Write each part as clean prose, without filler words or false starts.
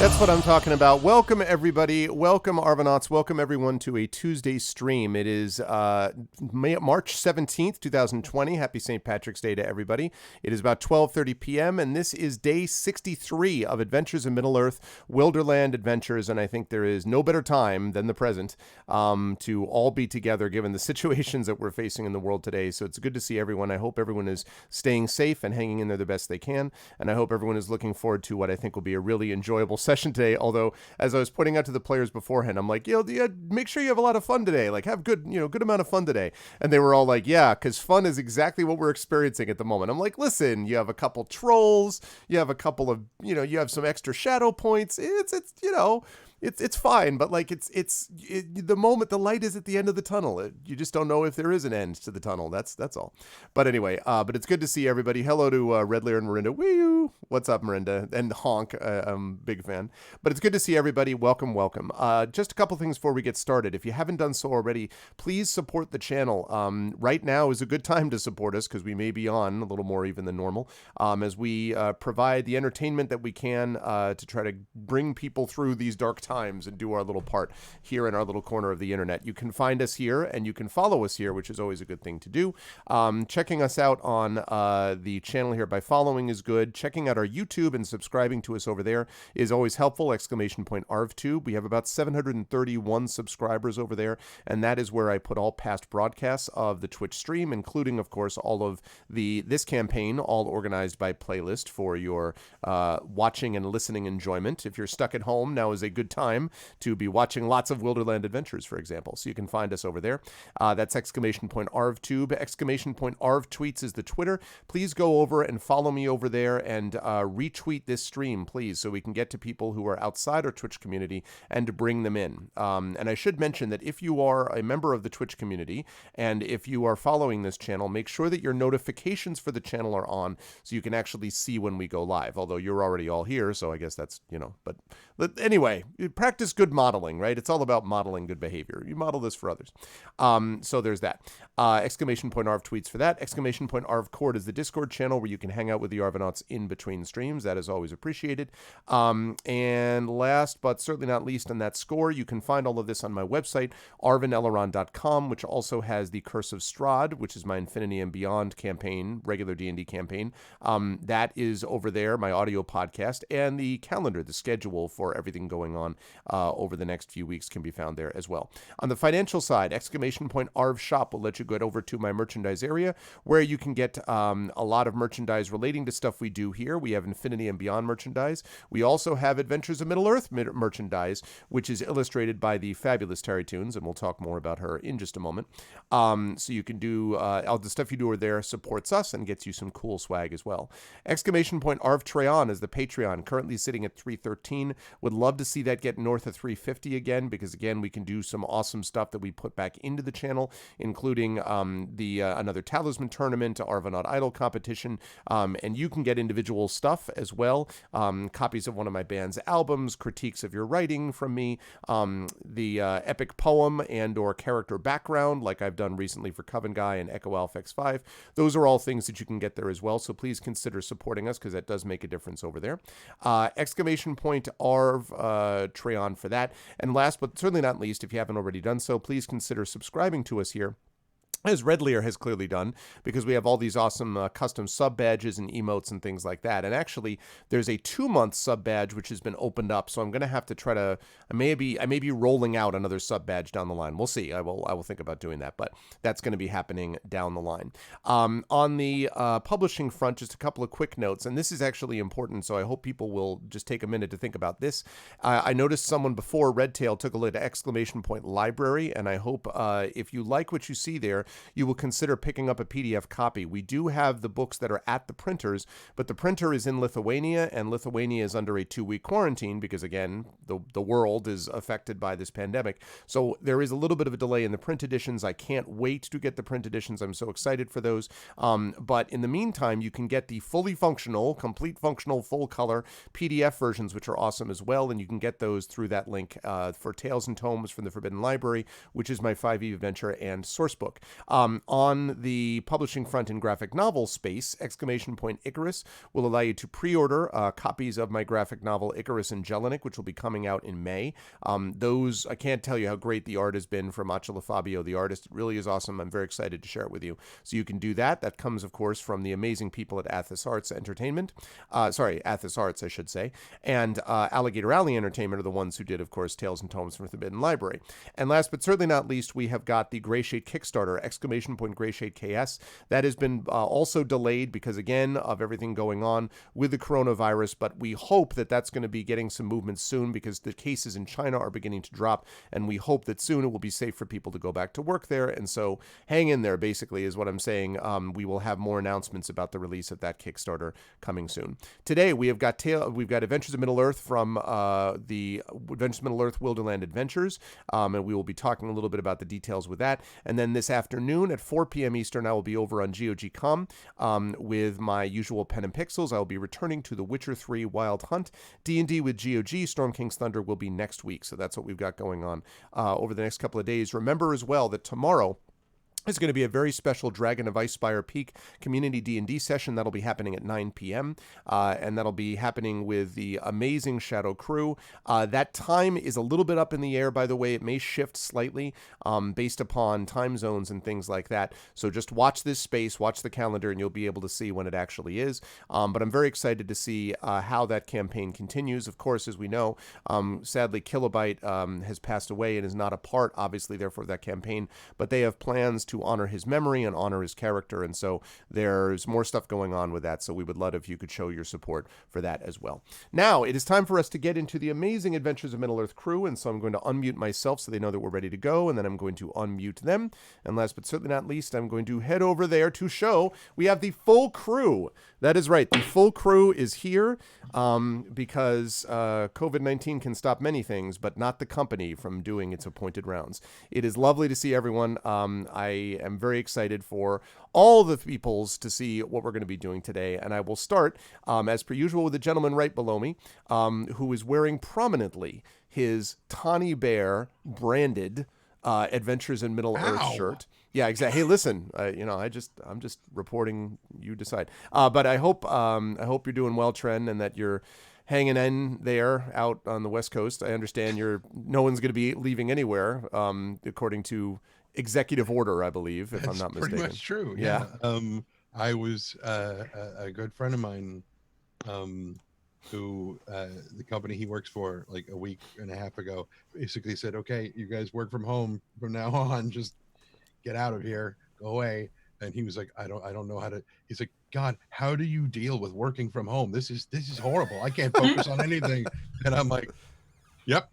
That's what I'm talking about. Welcome, everybody. Welcome, Arvanauts. Welcome, everyone, to a Tuesday stream. It is March 17th, 2020. Happy St. Patrick's Day to everybody. It is about 12:30 p.m., and this is day 63 of Adventures in Middle-earth, Wilderland Adventures, and I think there is no better time than the present to all be together, given the situations that we're facing in the world today. So it's good to see everyone. I hope everyone is staying safe and hanging in there the best they can, and I hope everyone is looking forward to what I think will be a really enjoyable session today. Although, as I was pointing out to the players beforehand, I'm like, make sure you have a lot of fun today. Like, have good amount of fun today. And they were all like, yeah, because fun is exactly what we're experiencing at the moment. I'm like, listen, you have a couple trolls, you have a couple of, you have some extra shadow points. It's fine, but like the moment the light is at the end of the tunnel, you just don't know if there is an end to the tunnel. That's all. But anyway, but it's good to see everybody. Hello to Red Lair and Marinda. Woo! What's up, Marinda? And Honk, I'm a big fan. But it's good to see everybody. Welcome. Just a couple things before we get started. If you haven't done so already, please support the channel. Right now is a good time to support us because we may be on a little more even than normal as we provide the entertainment that we can to try to bring people through these dark times and do our little part here in our little corner of the internet. You can find us here and you can follow us here, which is always a good thing to do. Checking us out on the channel here by following is good. Checking out our YouTube and subscribing to us over there is always helpful. ! ArvTube. We have about 731 subscribers over there, and that is where I put all past broadcasts of the Twitch stream, including, of course, all of this campaign, all organized by playlist for your watching and listening enjoyment. If you're stuck at home, now is a good time to be watching lots of Wilderland Adventures, for example. So you can find us over there. That's ! ArvTube. ! ArvTweets is the Twitter. Please go over and follow me over there and retweet this stream, please, so we can get to people who are outside our Twitch community and to bring them in. And I should mention that if you are a member of the Twitch community and if you are following this channel, make sure that your notifications for the channel are on so you can actually see when we go live. Although you're already all here, so I guess that's, but anyway, practice good modeling, right? It's all about modeling good behavior. You model this for others. So there's that. ! ArvTweets for that. ! ArvCord is the Discord channel where you can hang out with the Arvanauts in between streams. That is always appreciated. And last but certainly not least on that score, you can find all of this on my website, arvaneleron.com, which also has the Curse of Strahd, which is my Infinity and Beyond campaign, regular D&D campaign. That is over there, my audio podcast, and the calendar, the schedule for everything going on over the next few weeks can be found there as well. On the financial side, ! Arv Shop will let you get over to my merchandise area where you can get a lot of merchandise relating to stuff we do here. We have Infinity and Beyond merchandise. We also have Adventures of Middle-earth merchandise, which is illustrated by the fabulous Terry Toons, and we'll talk more about her in just a moment. So you can do, all the stuff you do over there supports us and gets you some cool swag as well. ! Arv is the Patreon, currently sitting at 313. Would love to see that get north of 350 again, because again, we can do some awesome stuff that we put back into the channel, including another Talisman tournament, Arvanaut Idol competition, and you can get individual stuff as well. Copies of one of my band's albums, critiques of your writing from me, the epic poem and or character background, like I've done recently for Coven Guy and Echo Alpha X5. Those are all things that you can get there as well, so please consider supporting us because that does make a difference over there. ! Arv Treon for that. And last but certainly not least, if you haven't already done so, please consider subscribing to us here, as Red Lear has clearly done, because we have all these awesome custom sub badges and emotes and things like that. And actually, there's a 2-month sub badge which has been opened up, so I'm going to have to try to. I may be rolling out another sub badge down the line. We'll see. I will think about doing that, but that's going to be happening down the line. On the publishing front, just a couple of quick notes, and this is actually important, so I hope people will just take a minute to think about this. I noticed someone before Redtail took a look at ! Library, and I hope if you like what you see there, you will consider picking up a PDF copy. We do have the books that are at the printers, but the printer is in Lithuania, and Lithuania is under a 2-week quarantine because, again, the world is affected by this pandemic. So there is a little bit of a delay in the print editions. I can't wait to get the print editions. I'm so excited for those. But in the meantime, you can get the fully functional, complete functional, full color PDF versions, which are awesome as well, and you can get those through that link for Tales and Tomes from the Forbidden Library, which is my 5e adventure and source book. On the publishing front in graphic novel space, exclamation point Icarus will allow you to pre-order copies of my graphic novel Icarus and Jelinek, which will be coming out in May. Those, I can't tell you how great the art has been from Acela Fabio, the artist. It really is awesome. I'm very excited to share it with you. So you can do that. That comes, of course, from the amazing people at Athos Arts Entertainment. Athos Arts, I should say. And Alligator Alley Entertainment are the ones who did, of course, Tales and Tomes from the Forbidden Library. And last but certainly not least, we have got the Greyshade Kickstarter, exclamation point Greyshade KS. That has been also delayed because, again, of everything going on with the coronavirus. But we hope that that's going to be getting some movement soon because the cases in China are beginning to drop. And we hope that soon it will be safe for people to go back to work there. And so hang in there, basically, is what I'm saying. We will have more announcements about the release of that Kickstarter coming soon. Today, we've got Adventures of Middle-earth from the Adventures of Middle-earth Wilderland Adventures. And we will be talking a little bit about the details with that. And then this afternoon at 4 p.m. Eastern, I will be over on GOG.com with my usual pen and pixels. I will be returning to The Witcher 3 Wild Hunt. D&D with GOG, Storm King's Thunder will be next week. So that's what we've got going on over the next couple of days. Remember as well that tomorrow it's going to be a very special Dragon of Icespire Peak community D&D session. That'll be happening at 9 p.m. And that'll be happening with the amazing Shadow Crew. That time is a little bit up in the air, by the way. It may shift slightly based upon time zones and things like that. So just watch this space, watch the calendar, and you'll be able to see when it actually is. But I'm very excited to see how that campaign continues. Of course, as we know, sadly, Kilobyte has passed away and is not a part, obviously, therefore, of that campaign. But they have plans to honor his memory and honor his character, and so there's more stuff going on with that, so we would love if you could show your support for that as well. Now, it is time for us to get into the amazing Adventures of Middle-earth crew, and so I'm going to unmute myself so they know that we're ready to go, and then I'm going to unmute them, and last but certainly not least, I'm going to head over there to show we have the full crew. That is right, the full crew is here because COVID-19 can stop many things, but not the company from doing its appointed rounds. It is lovely to see everyone. I am very excited for all the peoples to see what we're going to be doing today. And I will start, as per usual, with the gentleman right below me, who is wearing prominently his Tawny Bear branded Adventures in Middle-earth shirt. Yeah, exactly. Hey, listen, I'm just reporting. You decide. But I hope you're doing well, Tren, and that you're hanging in there out on the West Coast. I understand no one's going to be leaving anywhere, according to executive order, I believe, if I'm not mistaken. Pretty much true. Yeah. I was a good friend of mine, who the company he works for, like a week and a half ago, basically said, "Okay, you guys work from home from now on. Just get out of here, go away." And he was like, I don't know how to. He's like, "God, how do you deal with working from home? This is horrible. I can't focus on anything." And I'm like, "Yep,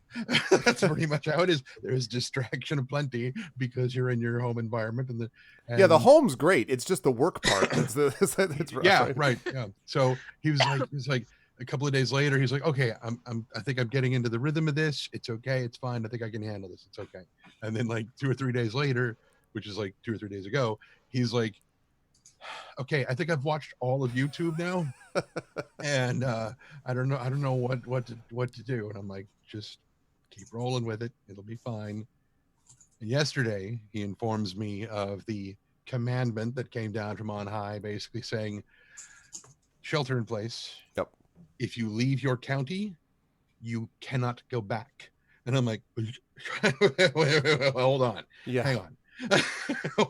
that's pretty much how it is. There's distraction aplenty because you're in your home environment." And the home's great. It's just the work part. That's rough, yeah, right. Yeah. So he was like, a couple of days later, he's like, "Okay, I think I'm getting into the rhythm of this. It's okay. It's fine. I think I can handle this. It's okay." And then like 2 or 3 days later, which is like 2 or 3 days ago, he's like, "Okay, I think I've watched all of YouTube now, and I don't know what to do." And I'm like, "Just keep rolling with it. It'll be fine." And yesterday, he informs me of the commandment that came down from on high, basically saying, "Shelter in place. Yep. If you leave your county, you cannot go back." And I'm like, wait, hold on. Yeah. Hang on.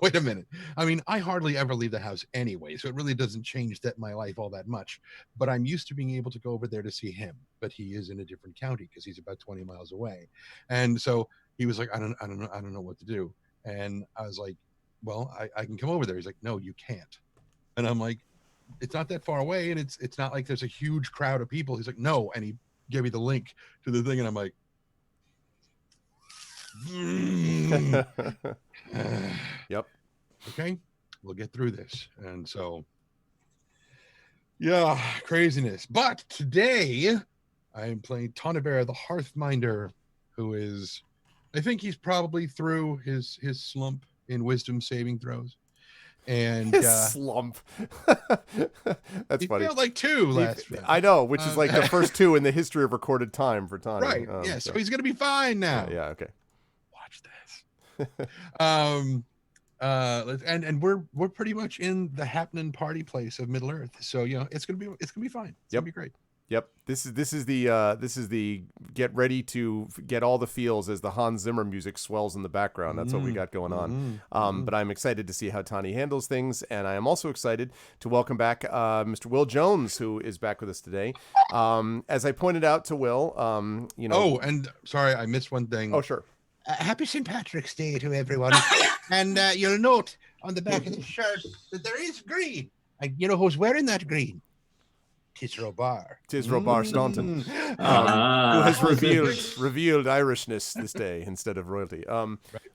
Wait a minute. I mean, I hardly ever leave the house anyway, so it really doesn't change my life all that much. But I'm used to being able to go over there to see him. But he is in a different county because he's about 20 miles away. And so he was like, I don't know what to do. And I was like, "Well, I can come over there." He's like, "No, you can't." And I'm like, "It's not that far away, and it's not like there's a huge crowd of people." He's like, "No," and he gave me the link to the thing, and I'm like, Yep. Okay, we'll get through this. And so, yeah, craziness. But today, I am playing Tawny Bear, the Hearthminder, who is, I think he's probably through his slump in wisdom saving throws. And slump. That's he funny. failed like 2 last round. I know, which is like the first 2 in the history of recorded time for Tawny. Right. Yeah. So he's gonna be fine now. Yeah. Okay. Watch this. And we're pretty much in the happening party place of Middle Earth, so it's gonna be fine. It's gonna be great. Yep. This is the get ready to get all the feels as the Hans Zimmer music swells in the background. That's what we got going on. But I'm excited to see how Tani handles things, and I am also excited to welcome back Mr. Will Jones, who is back with us today. As I pointed out to Will, Oh, and sorry, I missed one thing. Oh, sure. Happy St. Patrick's Day to everyone. And you'll note on the back of the shirt that there is green. You know who's wearing that green? Tis Robar. Tis Robar Staunton, who has revealed Irishness this day instead of royalty.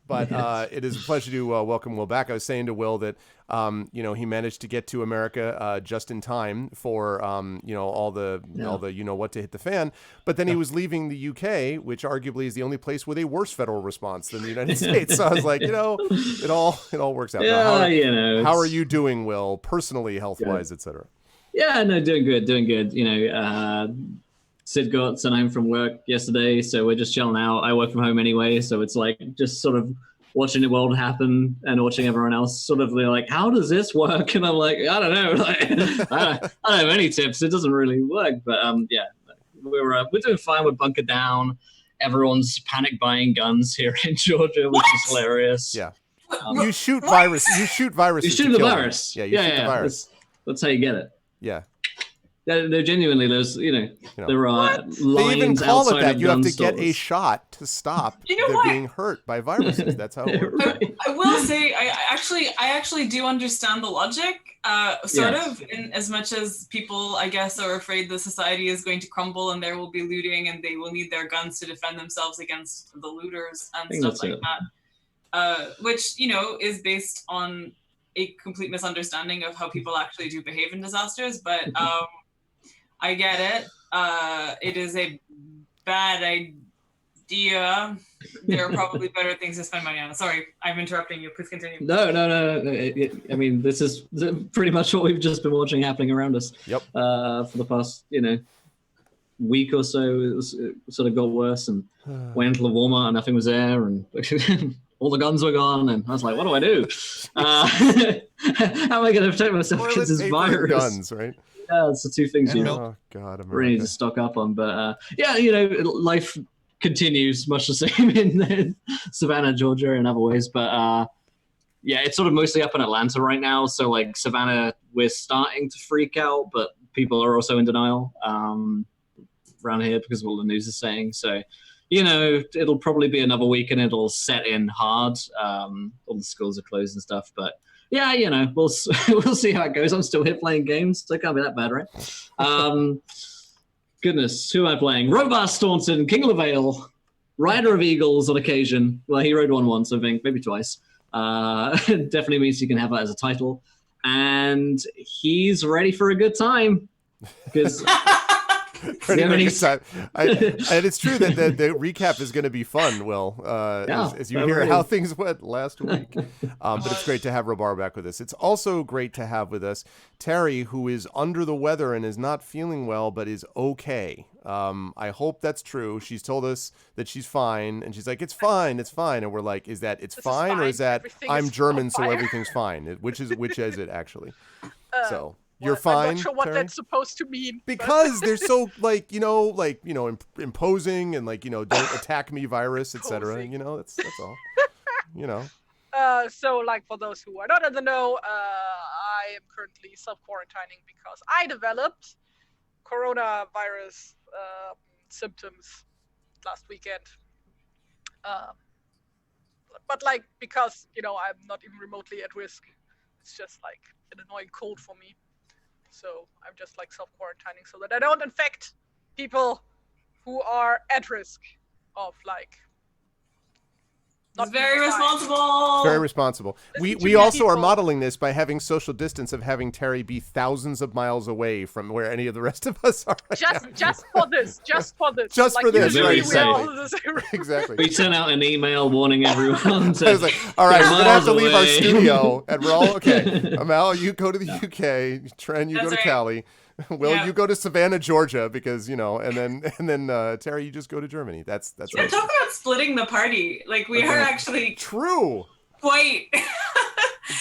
But it is a pleasure to welcome Will back. I was saying to Will that he managed to get to America just in time for all the what to hit the fan. But then he was leaving the UK, which arguably is the only place with a worse federal response than the United States. So I was like, it all works out. Yeah, how are you doing, Will, personally, health wise, etc.? Yeah, no, doing good. Sid got sent home from work yesterday, so we're just chilling out. I work from home anyway, so it's like just sort of watching the world happen and watching everyone else sort of like, how does this work? And I'm like, I don't know. I don't have any tips. It doesn't really work. But we're doing fine. We're bunkered down. Everyone's panic buying guns here in Georgia, which is hilarious. Yeah. You shoot virus. You shoot viruses. You shoot the virus. Yeah, you shoot the virus. That's how you get it. Yeah. They're genuinely, there are lines they even call it that. You have to stores. get a shot to stop being hurt by viruses. That's how it works. Right. I will say, I actually do understand the logic, of, in as much as people, I guess, are afraid the society is going to crumble and there will be looting and they will need their guns to defend themselves against the looters and stuff like that. Which, is based on a complete misunderstanding of how people actually do behave in disasters, but I get it. It is a bad idea. There are probably better things to spend money on. Sorry, I'm interrupting you. Please continue. No. I mean, this is pretty much what we've just been watching happening around us. Yep. For the past, week or so, it sort of got worse and went into the Walmart and nothing was there and all the guns were gone, and I was like, what do I do? How am I going to protect myself against this virus? Guns, right? Yeah, it's the two things God, America. really need to stock up on. But life continues much the same in Savannah, Georgia, and other ways. But it's sort of mostly up in Atlanta right now. So like Savannah, we're starting to freak out, but people are also in denial around here because of what the news is saying. So, it'll probably be another week and it'll set in hard. All the schools are closed and stuff, but yeah, we'll see how it goes. I'm still here playing games, so it can't be that bad, right? Goodness, who am I playing? Robar Staunton, King of the Vale, Rider of Eagles on occasion. Well, he rode one once, I think, maybe twice. Definitely means you can have that as a title. And he's ready for a good time. Because... And it's true that the recap is going to be fun, Will, as you hear how things went last week. But it's great to have Robar back with us. It's also great to have with us Terry, who is under the weather and is not feeling well, but is okay. I hope that's true. She's told us that she's fine, and she's like, it's fine. And we're like, is that it's fine, or is that I'm German, so everything's fine? Which is it actually? So... You're fine. I'm not sure what Terry? that's supposed to mean. Because they're so imposing and don't attack me virus, etc. That's all. So for those who are not in the know, I am currently self-quarantining because I developed coronavirus symptoms last weekend. But because I'm not even remotely at risk, it's just an annoying cold for me. So I'm just self-quarantining so that I don't infect people who are at risk of not very responsible. Very responsible. We also are modeling this by having social distance of having Terry be thousands of miles away from where any of the rest of us are. Just for this. Just for this. Right. Exactly. We sent out an email warning everyone. I was like, all right, we're going to have to leave our studio, and we're all okay. Amal, you go to the UK. Trent, you go to Cali. Will, you go to Savannah, Georgia, because and then Terry, you just go to Germany. That's Talk about splitting the party. We are actually true. Quite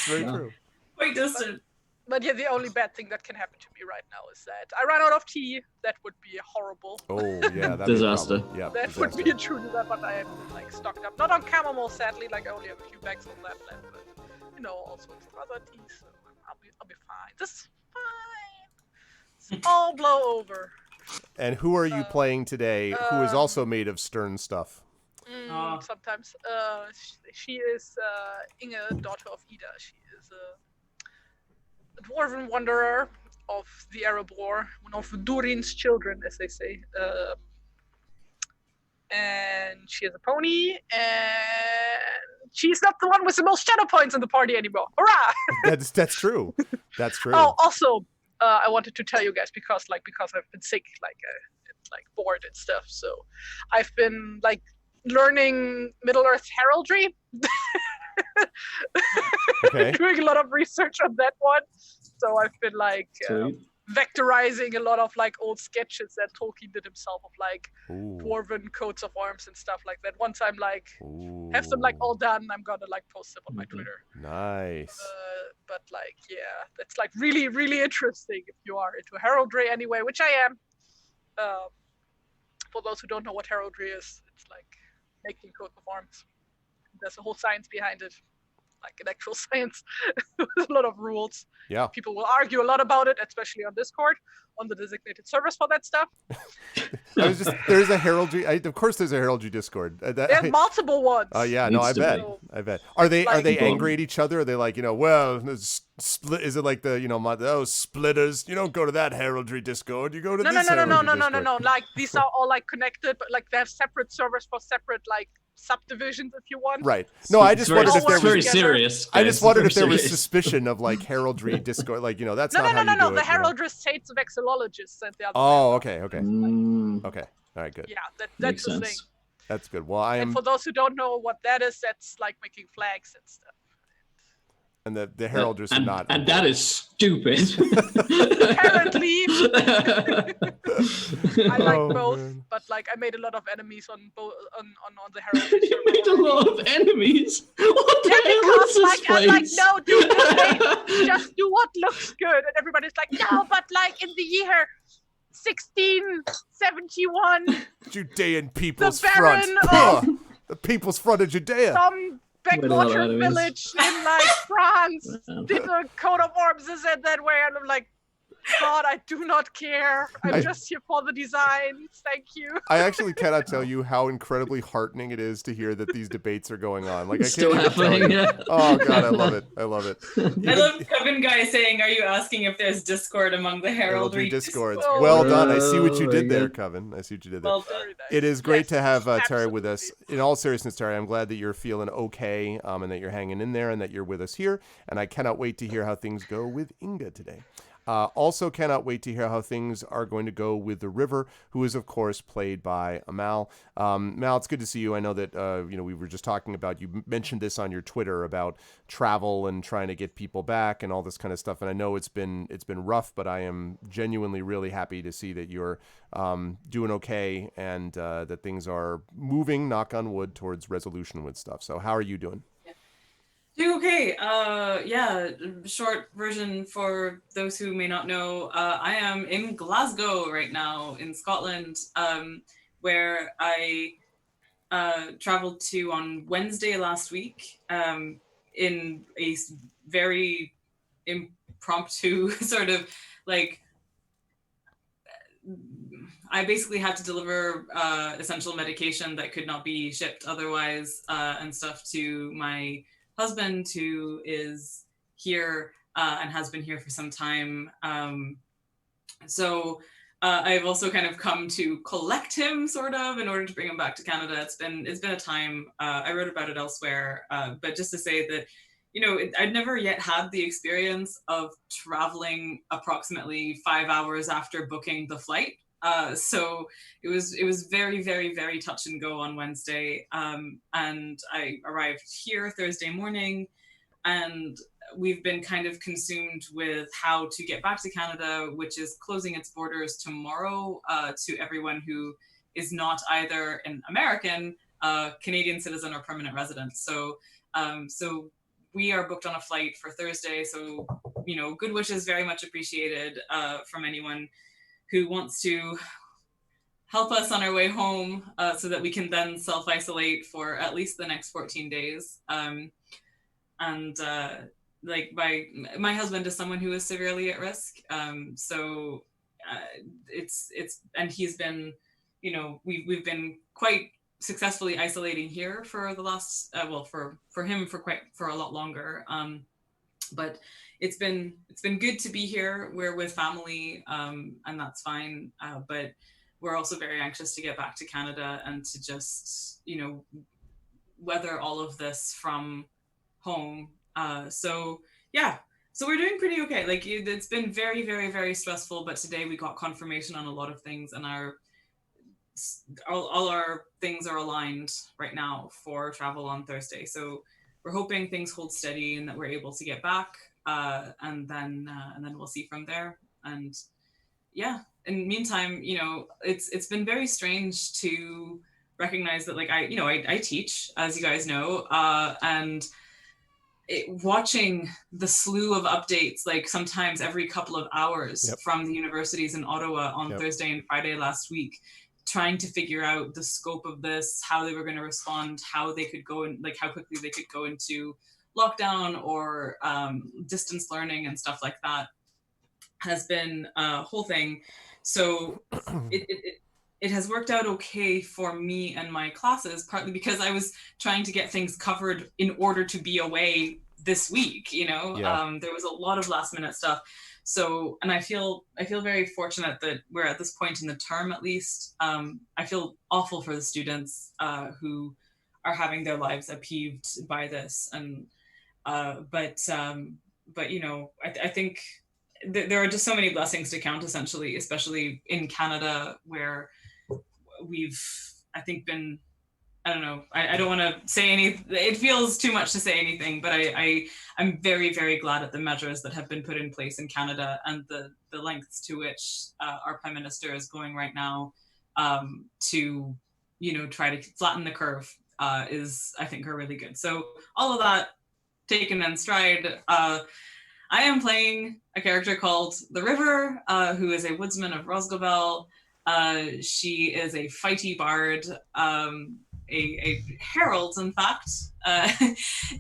That's very Yeah. true. Quite distant. But yeah, the only bad thing that can happen to me right now is that I run out of tea. That would be horrible. Oh yeah, that'd Disaster. Be a problem. Yeah, That would be a true disaster, but I am like stocked up. Not on chamomile, sadly. Like I only have a few bags of that left, but all sorts of other teas. So I'll be fine. This is fine. It's all blow over. And who are you playing today? Who is also made of stern stuff? Sometimes. She is Inge, daughter of Ida. She is a dwarven wanderer of the Arab War, one of Durin's children, as they say. And she has a pony, and she's not the one with the most shadow points in the party anymore. Hurrah! That's true. That's true. Oh, also, I wanted to tell you guys because I've been sick, bored and stuff. So I've been learning Middle Earth heraldry. Okay. Doing a lot of research on that one. So I've been vectorizing a lot of old sketches that Tolkien did himself of dwarven coats of arms and stuff like that. Once I'm have them all done, I'm gonna post them on my Twitter. Nice. But yeah, that's really, really interesting if you are into heraldry anyway, which I am. For those who don't know what heraldry is, it's making coats of arms. There's a whole science behind it, an actual science with a lot of rules. Yeah. People will argue a lot about it, especially on Discord, on the designated servers for that stuff. There's a heraldry. Of course, there's a heraldry Discord. There's multiple ones. Oh yeah, no, I bet. Are they angry at each other? Are they split? Is it the splitters? You don't go to that heraldry Discord. You go to this heraldry Discord. No. These are all connected, but they have separate servers for separate subdivisions if you want. Right. No, I just wondered if there was very serious. I just wondered if there was suspicion of heraldry Discord. That's not how you do it. No. The heraldry states of exolologists and the other. Oh, okay. Okay. Okay. All right. Good. Yeah, that's the thing. That's good. Well, And for those who don't know what that is, that's making flags and stuff. And the heralders are not. And that is stupid. Apparently. I like both, man. but I made a lot of enemies on both on the heraldry. You made a lot of enemies. What the hell because is this I'm place? no, dude, just do what looks good, and everybody's no, but in the year 1671, Judean People's the Baron Front. of The People's Front of Judea. some backwater enemies. village in France did a coat of arms and said that way, and I'm God, I do not care. I'm just here for the designs. Thank you. I actually cannot tell you how incredibly heartening it is to hear that these debates are going on. I Still can't even tell happening, you. yeah. Oh God, I love it. I love it. I love Coven Guy saying, "Are you asking if there's Discord among the heraldry Discords. Oh, Well done. I see what you my did there, God. Coven. I see what you did there. Well done. Very nice. It is great Yes, to have Terry with us. absolutely. In all seriousness, Terry, I'm glad that you're feeling okay and that you're hanging in there and that you're with us here. And I cannot wait to hear how things go with Inga today. Also cannot wait to hear how things are going to go with the River, who is, of course, played by Amal. Mal, it's good to see you. I know that, we were just talking about, you mentioned this on your Twitter about travel and trying to get people back and all this kind of stuff. And I know it's been rough, but I am genuinely really happy to see that you're doing okay and that things are moving, knock on wood, towards resolution with stuff. So how are you doing? Doing okay. Short version for those who may not know. I am in Glasgow right now in Scotland, where I traveled to on Wednesday last week in a very impromptu sort of I basically had to deliver essential medication that could not be shipped otherwise and stuff to my husband, who is here and has been here for some time. So I've also kind of come to collect him sort of in order to bring him back to Canada. It's been a time. I wrote about it elsewhere, but just to say that, I'd never yet had the experience of traveling approximately 5 hours after booking the flight. So it was very, very, very touch and go on Wednesday. And I arrived here Thursday morning, and we've been kind of consumed with how to get back to Canada, which is closing its borders tomorrow to everyone who is not either an American, Canadian citizen, or permanent resident. So we are booked on a flight for Thursday. So, good wishes very much appreciated from anyone who wants to help us on our way home so that we can then self-isolate for at least the next 14 days. Like my husband is someone who is severely at risk. So it's and he's been, we've been quite successfully isolating here for the last, for him for a lot longer. But it's been good to be here. We're with family, and that's fine. But we're also very anxious to get back to Canada and to just, weather all of this from home. So we're doing pretty okay. Like, it's been very, very, very stressful, but today we got confirmation on a lot of things, and all our things are aligned right now for travel on Thursday. So we're hoping things hold steady and that we're able to get back, and then we'll see from there. And yeah, in the meantime, it's been very strange to recognize that, like, I teach, as you guys know, and watching the slew of updates, like sometimes every couple of hours from the universities in Ottawa on Thursday and Friday last week, trying to figure out the scope of this, how they were going to respond, how they could go and like how quickly they could go into lockdown or distance learning and stuff like that, has been a whole thing. So it has worked out okay for me and my classes, partly because I was trying to get things covered in order to be away this week, there was a lot of last minute stuff. So, and I feel very fortunate that we're at this point in the term, at least. I feel awful for the students who are having their lives upheaved by this. And, but I think there are just so many blessings to count, essentially, especially in Canada, where I think been, I don't know, I don't want to say anything, it feels too much to say anything, but I'm very, very glad at the measures that have been put in place in Canada and the lengths to which our Prime Minister is going right now to, try to flatten the curve is, I think, are really good. So all of that taken in stride, I am playing a character called The River, who is a woodsman of Rosgobel. She is a fighty bard, a herald, in fact.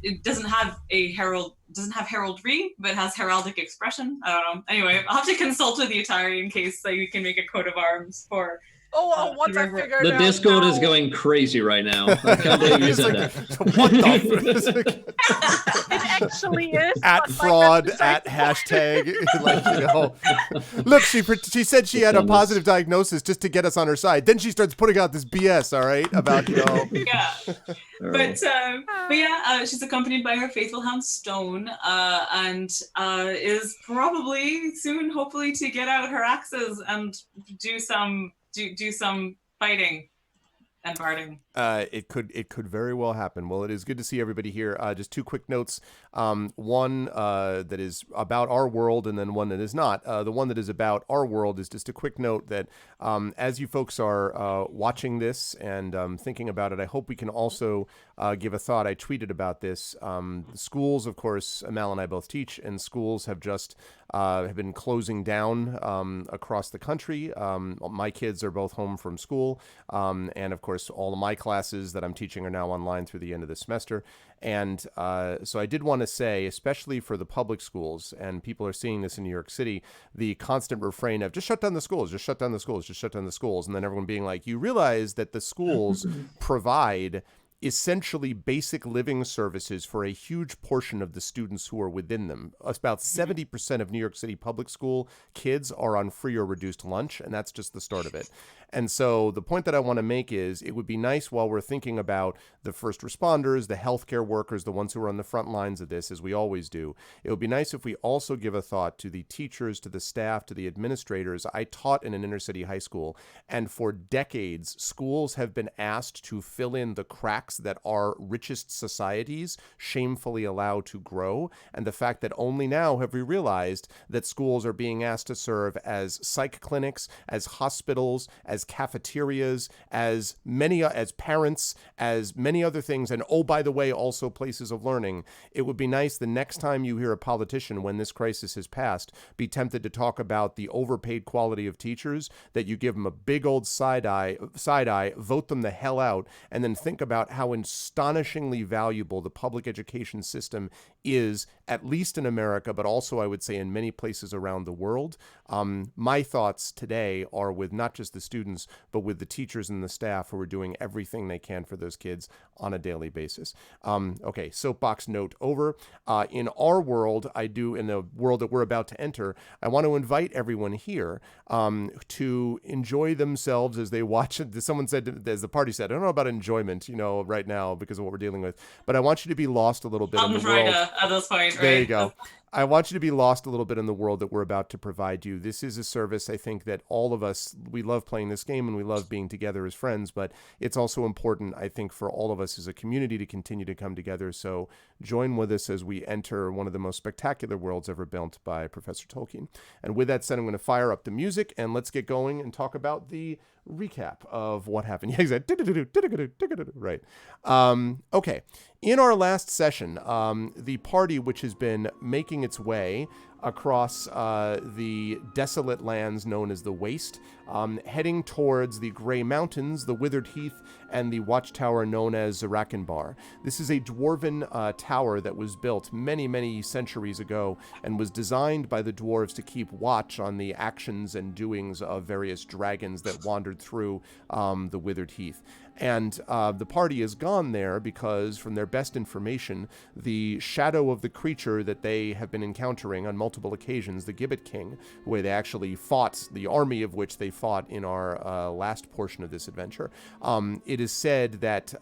It doesn't have heraldry, but has heraldic expression. I don't know. Anyway, I'll have to consult with the Atari in case you can make a coat of arms for. Once I figure it the out. Discord now. is going crazy right now. I can't believe you said that. What the It actually is. at but my fraud, message at hashtag, Look, she said she had a positive diagnosis just to get us on her side. Then she starts putting out this BS, all right, about, Yeah. But yeah, she's accompanied by her faithful hound Stone, and is probably soon, hopefully, to get out her axes and do some fighting and barding. It could very well happen. Well, it is good to see everybody here. Just two quick notes. One that is about our world, and then one that is not. The one that is about our world is just a quick note that as you folks are watching this and thinking about it, I hope we can also give a thought. I tweeted about this. Schools, of course, Amal and I both teach, and schools have just have been closing down across the country. My kids are both home from school, and of course, all of my classes that I'm teaching are now online through the end of the semester. And so I did want to say, especially for the public schools, and people are seeing this in New York City, the constant refrain of just shut down the schools, just shut down the schools, just shut down the schools. And then everyone being like, you realize that the schools provide essentially basic living services for a huge portion of the students who are within them. About 70% of New York City public school kids are on free or reduced lunch, and that's just the start of it. And so the point that I want to make is it would be nice, while we're thinking about the first responders, the healthcare workers, the ones who are on the front lines of this, as we always do, it would be nice if we also give a thought to the teachers, to the staff, to the administrators. I taught in an inner city high school, and for decades, schools have been asked to fill in the cracks that our richest societies shamefully allow to grow. And the fact that only now have we realized that schools are being asked to serve as psych clinics, as hospitals, as as cafeterias, as parents, as many other things, and oh, by the way, also places of learning. It would be nice the next time you hear a politician, when this crisis has passed, be tempted to talk about the overpaid quality of teachers, that you give them a big old side eye, vote them the hell out, and then think about how astonishingly valuable the public education system is, at least in America, but also I would say in many places around the world. My thoughts today are with not just the students, but with the teachers and the staff who are doing everything they can for those kids on a daily basis. Okay, soapbox note over. In our world, in the world that we're about to enter, I want to invite everyone here to enjoy themselves as they watch. Someone said, as the party said, I don't know about enjoyment, right now because of what we're dealing with, but I want you to be lost a little bit in the world. At this point, right? There you go. I want you to be lost a little bit in the world that we're about to provide you. This is a service, I think, that all of us, we love playing this game and we love being together as friends, but it's also important, I think, for all of us as a community to continue to come together. So join with us as we enter one of the most spectacular worlds ever built by Professor Tolkien. And with that said, I'm going to fire up the music and let's get going and talk about the recap of what happened. Yeah, exactly. Right. Okay. In our last session, the party, which has been making its way across the desolate lands known as the Waste, heading towards the Grey Mountains, the Withered Heath, and the watchtower known as Zarakanbar. This is a dwarven tower that was built many, many centuries ago and was designed by the dwarves to keep watch on the actions and doings of various dragons that wandered through the Withered Heath. And the party has gone there because, from their best information, the shadow of the creature that they have been encountering on multiple occasions, the Gibbet King, where they actually fought, the army of which they fought in our last portion of this adventure, it is said that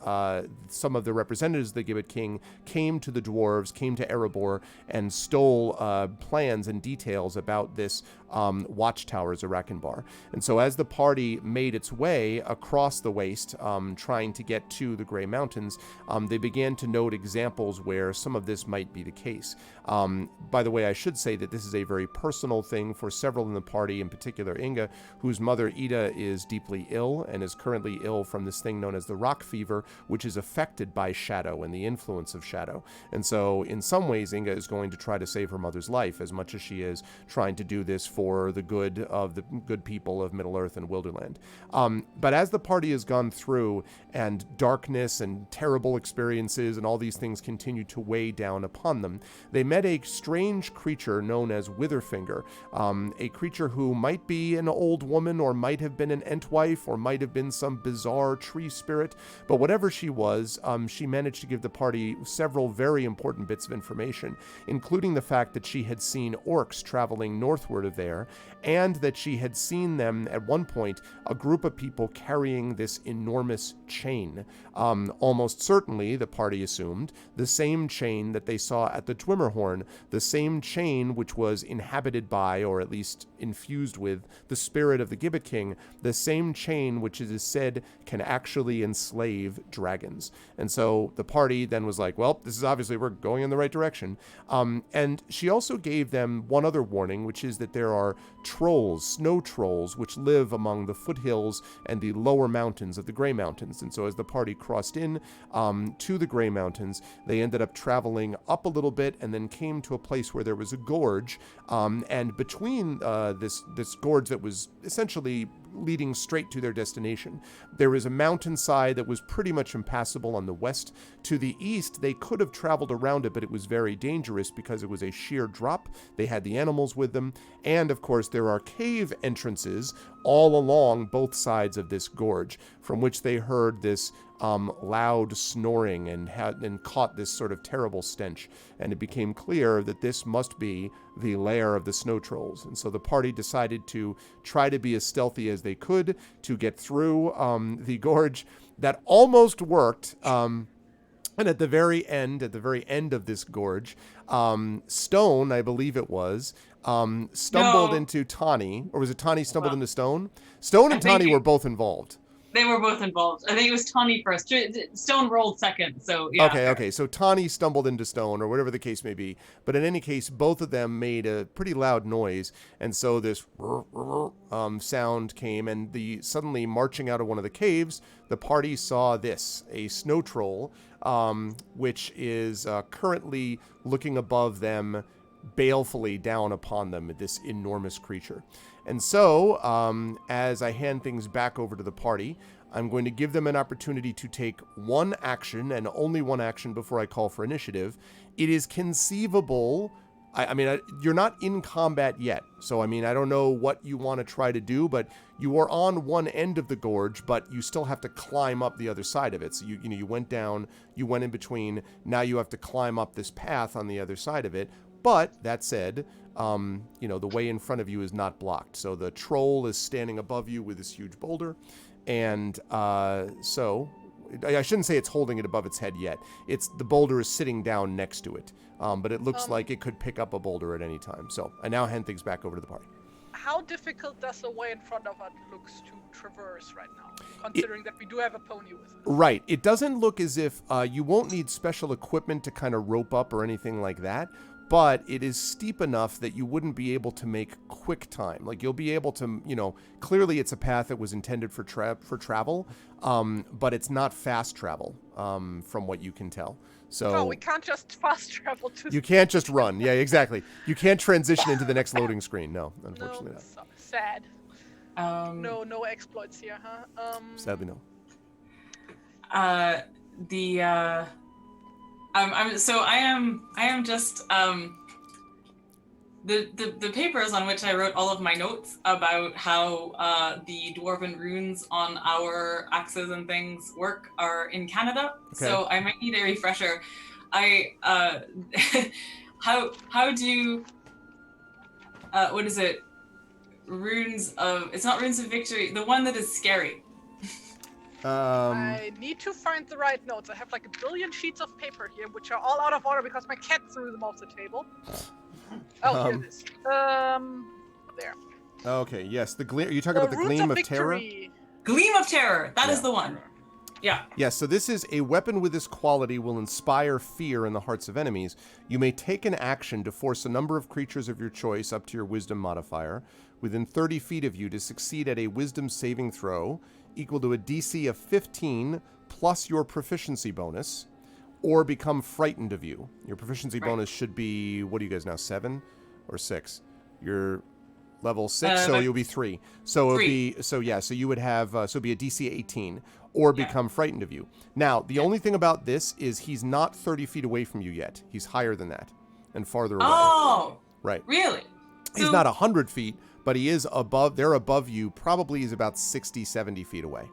some of the representatives of the Gibbet King came to the dwarves, came to Erebor, and stole plans and details about this watchtower, Zarakanbar. And so as the party made its way across the Waste, trying to get to the Grey Mountains, they began to note examples where some of this might be the case. By the way, I should say that this is a very personal thing for several in the party, in particular Inga, whose mother Ida is deeply ill and is currently ill from this thing known as the rock fever, which is affected by shadow and the influence of shadow. And so in some ways, Inga is going to try to save her mother's life as much as she is trying to do this for the good of the good people of Middle-earth and Wilderland. But as the party has gone through and darkness and terrible experiences and all these things continue to weigh down upon them, they met a strange creature known as Witherfinger, a creature who might be an old woman or might have been an Entwife or might have been some bizarre tree spirit, but whatever she was, she managed to give the party several very important bits of information, including the fact that she had seen orcs traveling northward of there, and that she had seen them at one point, a group of people carrying this enormous chain. Almost certainly, the party assumed, the same chain that they saw at the Dwimmerhorn, the same chain which was inhabited by, or at least infused with, the spirit of the Gibbet King, the same chain which it is said can actually enslave dragons. And so the party then was like, well, this is obviously, we're going in the right direction. And she also gave them one other warning, which is that there are trolls, snow trolls, which live among the foothills and the lower mountains of the Grey Mountains. And so as the party crossed in to the Grey Mountains, they ended up traveling up a little bit and then came to a place where there was a gorge. And between this gorge that was essentially leading straight to their destination, there was a mountainside that was pretty much impassable on the west. To the east, they could have traveled around it, but it was very dangerous because it was a sheer drop. They had the animals with them. And of course, there are cave entrances all along both sides of this gorge, from which they heard this loud snoring and caught this sort of terrible stench. And it became clear that this must be the lair of the snow trolls. And so the party decided to try to be as stealthy as they could to get through the gorge. That almost worked. And at the very end of this gorge, Stone, I believe it was, stumbled into Tawny. Or was it Tawny stumbled into Stone? Stone and Tawny were both involved. They were both involved. I think it was Tawny first. Stone rolled second, so yeah. Okay. So Tawny stumbled into Stone, or whatever the case may be. But in any case, both of them made a pretty loud noise, and so this sound came, and suddenly marching out of one of the caves, the party saw this: a snow troll, which is currently looking above them, balefully down upon them. This enormous creature. And so, as I hand things back over to the party, I'm going to give them an opportunity to take one action, and only one action, before I call for initiative. It is conceivable. I mean, you're not in combat yet, so I mean, I don't know what you want to try to do, but you are on one end of the gorge, but you still have to climb up the other side of it. So you went down, you went in between. Now you have to climb up this path on the other side of it. But that said, the way in front of you is not blocked. So the troll is standing above you with this huge boulder. And so I shouldn't say it's holding it above its head yet. The boulder is sitting down next to it. But it looks like it could pick up a boulder at any time. So I now hand things back over to the party. How difficult does the way in front of us looks to traverse right now, considering that we do have a pony with us? Right. It doesn't look as if you won't need special equipment to kind of rope up or anything like that. But it is steep enough that you wouldn't be able to make quick time. Like, you'll be able to, clearly it's a path that was intended for travel, but it's not fast travel, from what you can tell. So No, we can't just fast travel to... You can't just run. Yeah, exactly. You can't transition into the next loading screen. No, unfortunately not. So sad. No exploits here, huh? Sadly, no. I am just the papers on which I wrote all of my notes about how the dwarven runes on our axes and things work are in Canada. Okay. So I might need a refresher. How do what is it? It's not runes of victory. The one that is scary. I need to find the right notes. I have like a billion sheets of paper here, which are all out of order because my cat threw them off the table. Oh, here it is. There. Okay, yes. The gleam. Are you talking about the Gleam of Terror? Gleam of Terror. That is the one. Yeah. Yes, so this is a weapon with this quality will inspire fear in the hearts of enemies. You may take an action to force a number of creatures of your choice up to your wisdom modifier within 30 feet of you to succeed at a wisdom saving throw equal to a DC of 15 plus your proficiency bonus, or become frightened of you. Your proficiency bonus should be, what are you guys now, 7 or 6? You're level 6, so you'll be 3. So it'll be, so you would have, so it'd be a DC 18, or become frightened of you. Now, the only thing about this is he's not 30 feet away from you yet. He's higher than that and farther away. Oh! Right. Really? He's not 100 feet, but he is above, they're above you, probably he's about 60, 70 feet away.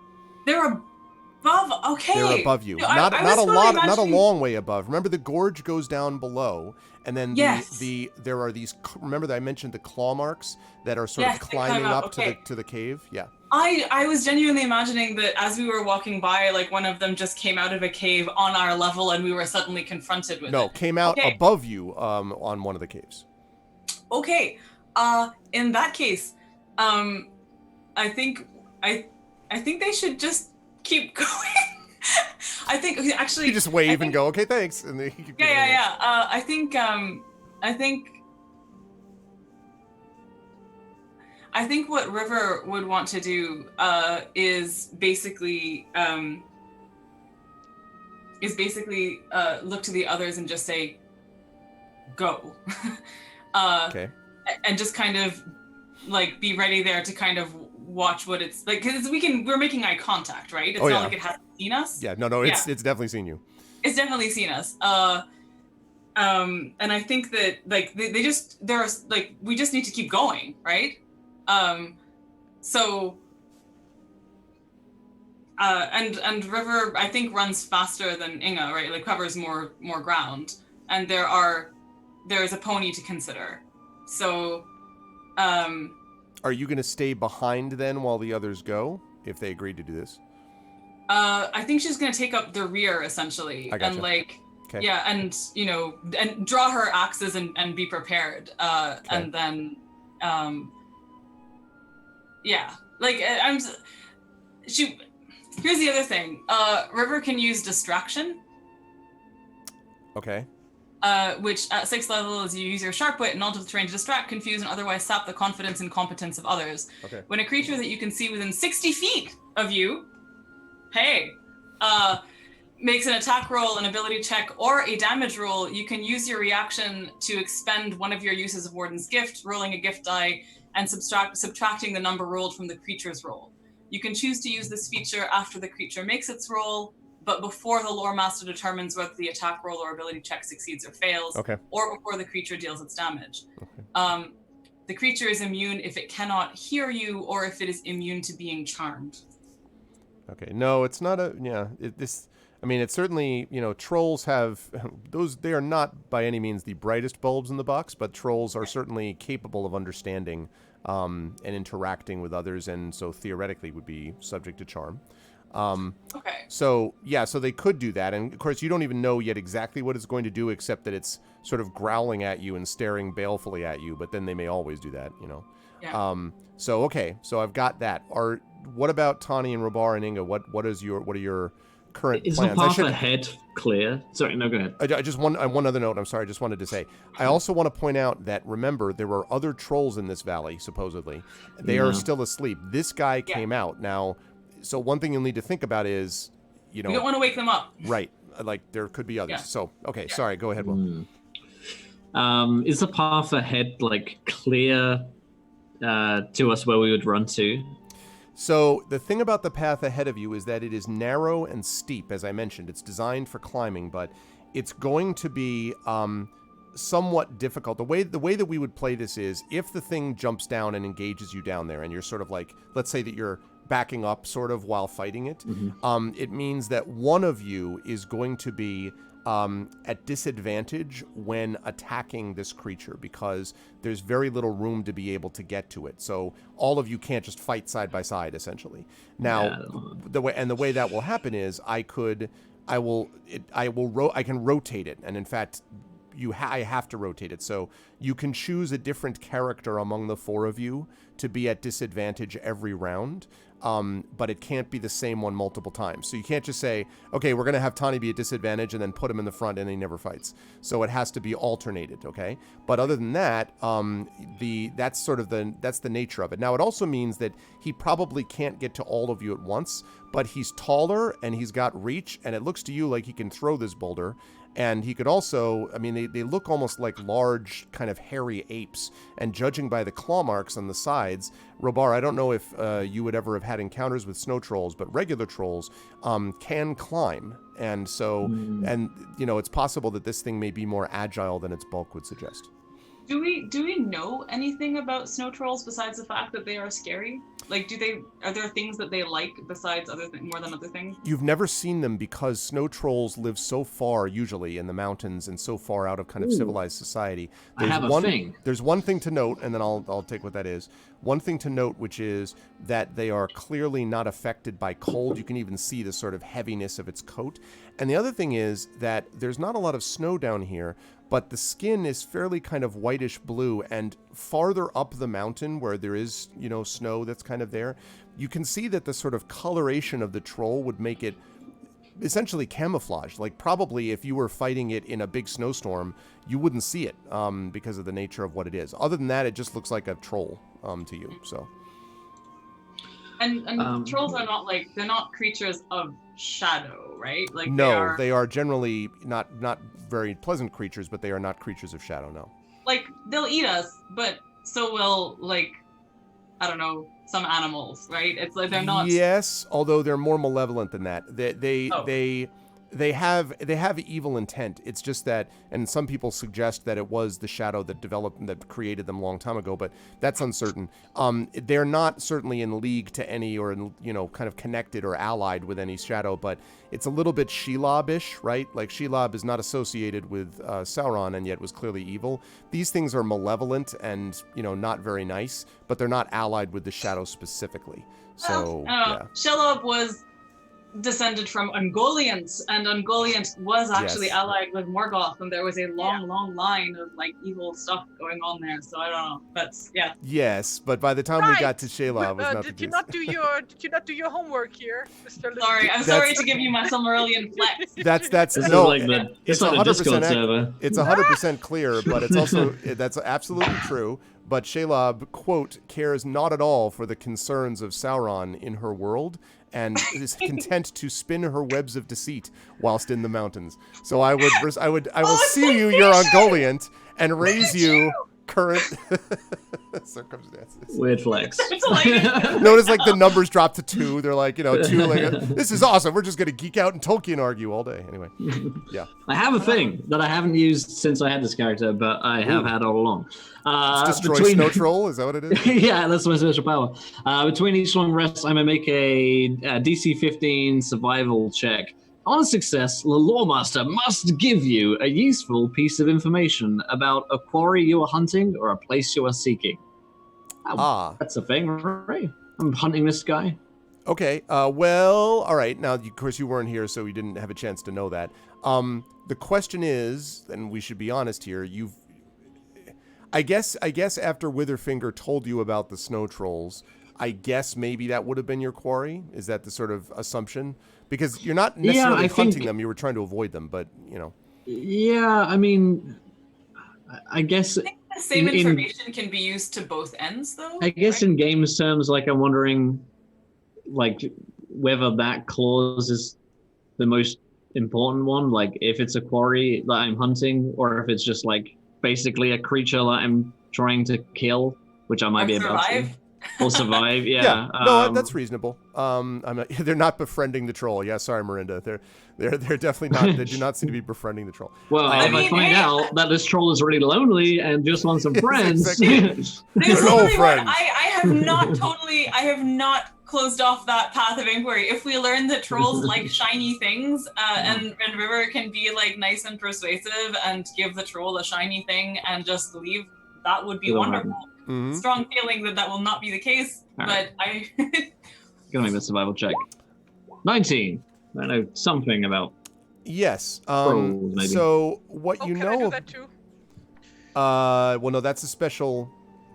They're above, okay. They're above you. No, not a long way above. Remember, the gorge goes down below, and then there are these, remember that I mentioned the claw marks that are sort of climbing up to the cave? Yeah. I was genuinely imagining that as we were walking by, like one of them just came out of a cave on our level and we were suddenly confronted with it. No, came out above you on one of the caves. Okay. In that case, I think they should just keep going. I think actually you just wave and go, okay, thanks, and they keep going. I think what River would want to do is basically look to the others and just say, go. Okay. And just kind of like be ready there to kind of watch what it's like, because we're making eye contact, right? It's not like it hasn't seen us. Yeah, no, it's definitely seen you. It's definitely seen us. And I think that like we just need to keep going, right? And River I think runs faster than Inga, right? Like covers more ground, and there's a pony to consider. So, are you going to stay behind then while the others go, if they agree to do this? I think she's going to take up the rear essentially, and and draw her axes and be prepared. And then, Here's the other thing. River can use distraction. Okay. Which at 6th level is you use your sharp wit and alter the terrain to distract, confuse, and otherwise sap the confidence and competence of others. Okay. When a creature that you can see within 60 feet of you, makes an attack roll, an ability check, or a damage roll, you can use your reaction to expend one of your uses of Warden's Gift, rolling a gift die, and subtracting the number rolled from the creature's roll. You can choose to use this feature after the creature makes its roll, but before the lore master determines whether the attack roll or ability check succeeds or fails, or before the creature deals its damage. Okay. The creature is immune if it cannot hear you or if it is immune to being charmed. Okay. No, it's not a I mean, it's certainly, trolls have those. They are not by any means the brightest bulbs in the box, but trolls are certainly capable of understanding and interacting with others, and so theoretically would be subject to charm. Okay. So they could do that, and of course you don't even know yet exactly what it's going to do, except that it's sort of growling at you and staring balefully at you. But then they may always do that, Yeah. So I've got that. What about Tani and Robar and Inga? What are your current Is plans? the path ahead clear? Sorry, no, go ahead. I just one other note. I'm sorry. I just wanted to say. I also want to point out that remember there were other trolls in this valley. Supposedly, they are still asleep. This guy came out now. So one thing you'll need to think about is, you don't want to wake them up. Right. Like there could be others. Yeah. So sorry. Go ahead, Will. Is the path ahead clear to us where we would run to? So the thing about the path ahead of you is that it is narrow and steep, as I mentioned. It's designed for climbing, but it's going to be somewhat difficult. The way that we would play this is if the thing jumps down and engages you down there, and you're sort of like, let's say that you're backing up sort of while fighting it, it means that one of you is going to be at disadvantage when attacking this creature because there's very little room to be able to get to it. So all of you can't just fight side by side, essentially. Now, the way that will happen is I can rotate it, and in fact, I have to rotate it. So you can choose a different character among the four of you to be at disadvantage every round. But it can't be the same one multiple times. So you can't just say, okay, we're going to have Tani be at disadvantage and then put him in the front and he never fights. So it has to be alternated, okay? But other than that, that's the nature of it. Now, it also means that he probably can't get to all of you at once, but he's taller and he's got reach, and it looks to you like he can throw this boulder. And he could also, I mean, they look almost like large, kind of hairy apes. And judging by the claw marks on the sides, Robar, I don't know if you would ever have had encounters with snow trolls, but regular trolls can climb. And so, it's possible that this thing may be more agile than its bulk would suggest. Do we know anything about snow trolls besides the fact that they are scary? Like, are there things that they like besides more than other things? You've never seen them because snow trolls live so far, usually in the mountains, and so far out of kind of civilized society. There's one thing to note, and then I'll take what that is. One thing to note, which is that they are clearly not affected by cold. You can even see the sort of heaviness of its coat. And the other thing is that there's not a lot of snow down here, but the skin is fairly kind of whitish blue, and farther up the mountain where there is, snow that's kind of there, you can see that the sort of coloration of the troll would make it essentially camouflage. Like probably if you were fighting it in a big snowstorm, you wouldn't see it because of the nature of what it is. Other than that, it just looks like a troll to you. So. And trolls are they're not creatures of shadow, right? Like no, they are generally not very pleasant creatures, but they are not creatures of shadow. No. Like they'll eat us, but so will I don't know, some animals, right? It's like they're not. Yes, although they're more malevolent than that. They have evil intent. It's just that, and some people suggest that it was the shadow that created them a long time ago, but that's uncertain. They're not certainly in league to any, or kind of connected or allied with any shadow, but it's a little bit Shelob-ish, right? Like Shelob is not associated with Sauron and yet was clearly evil. These things are malevolent and not very nice, but they're not allied with the shadow specifically. So Shelob was descended from Ungoliant, and Ungoliant was actually Yes. allied with Morgoth, and there was a long line of like evil stuff going on there. So I don't know, but yeah. Yes, but by the time we got to Sheila, it was not the Did you case. not do your homework here, Mr. Little? Sorry, I'm sorry to give you my Silmarillion flex. That's This is no. like the it's it's like the 100% Discord server. It's 100% clear, but it's also that's absolutely true. But Shelob, quote, cares not at all for the concerns of Sauron in her world, and is content to spin her webs of deceit whilst in the mountains. So I will see you, your Ungoliant, and raise you current circumstances. Weird flex. Notice like the numbers drop to 2. They're like, 2, like, this is awesome. We're just going to geek out and Tolkien argue all day. Anyway, yeah. I have a thing that I haven't used since I had this character, but I have had all along. Destroy Snow Troll? Is that what it is? Yeah, that's my special power. Between each long rest, I'm going to make a DC 15 survival check. On success, the Lore Master must give you a useful piece of information about a quarry you are hunting or a place you are seeking. That's a thing, right? I'm hunting this guy. Okay. Well, all right. Now, of course, you weren't here, so we didn't have a chance to know that. The question is, and we should be honest here, I guess after Witherfinger told you about the snow trolls, I guess maybe that would have been your quarry. Is that the sort of assumption? Because you're not necessarily hunting them; you were trying to avoid them. But Yeah, I mean, I guess I think the same information can be used to both ends, though. I guess right? in games terms, like I'm wondering, like whether that clause is the most important one. Like if it's a quarry that I'm hunting, or if it's just like basically a creature that I'm trying to kill, which I might be about to. Or survive, yeah. No, that's reasonable. They're not befriending the troll. Yeah, sorry, Marinda. They're definitely not. They do not seem to be befriending the troll. Well, if I find out that this troll is really lonely and just wants some friends, There's literally one. I have not closed off that path of inquiry. If we learn that trolls like shiny things, and River can be like nice and persuasive and give the troll a shiny thing and just leave, that would be wonderful. Mm-hmm. Strong feeling that will not be the case, but I gonna make the survival check. 19. I know something about. Yes. Trolls, maybe. So what you can know? I do that too? Well, no, that's a special.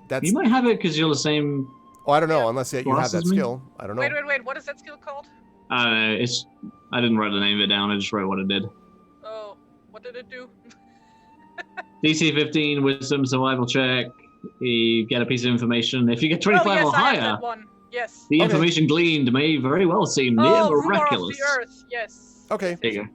That's. You might have it because you're the same. Oh, I don't know. Unless you have that as me? skill, I don't know. Wait. What is that skill called? It's. I didn't write the name of it down. I just wrote what it did. Oh, what did it do? DC 15 Wisdom survival check. You get a piece of information. If you get 25 yes, or I have higher, that one. Yes. the information gleaned may very well seem near miraculous. Roar of the earth. Yes. Okay. There you go.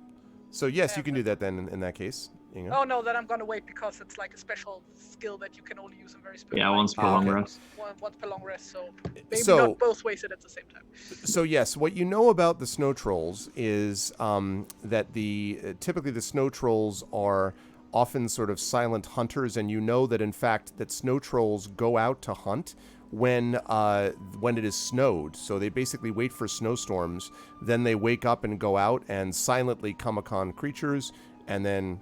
So yes, you can do that then. In that case. Oh no, then I'm gonna wait because it's like a special skill that you can only use in very specific. Yeah, once per long rest. Once per long rest, so maybe not both wasted at the same time. So yes, what you know about the snow trolls is that typically the snow trolls are often sort of silent hunters, and you know that in fact that snow trolls go out to hunt when it is snowed. So they basically wait for snowstorms, then they wake up and go out and silently come upon creatures, and then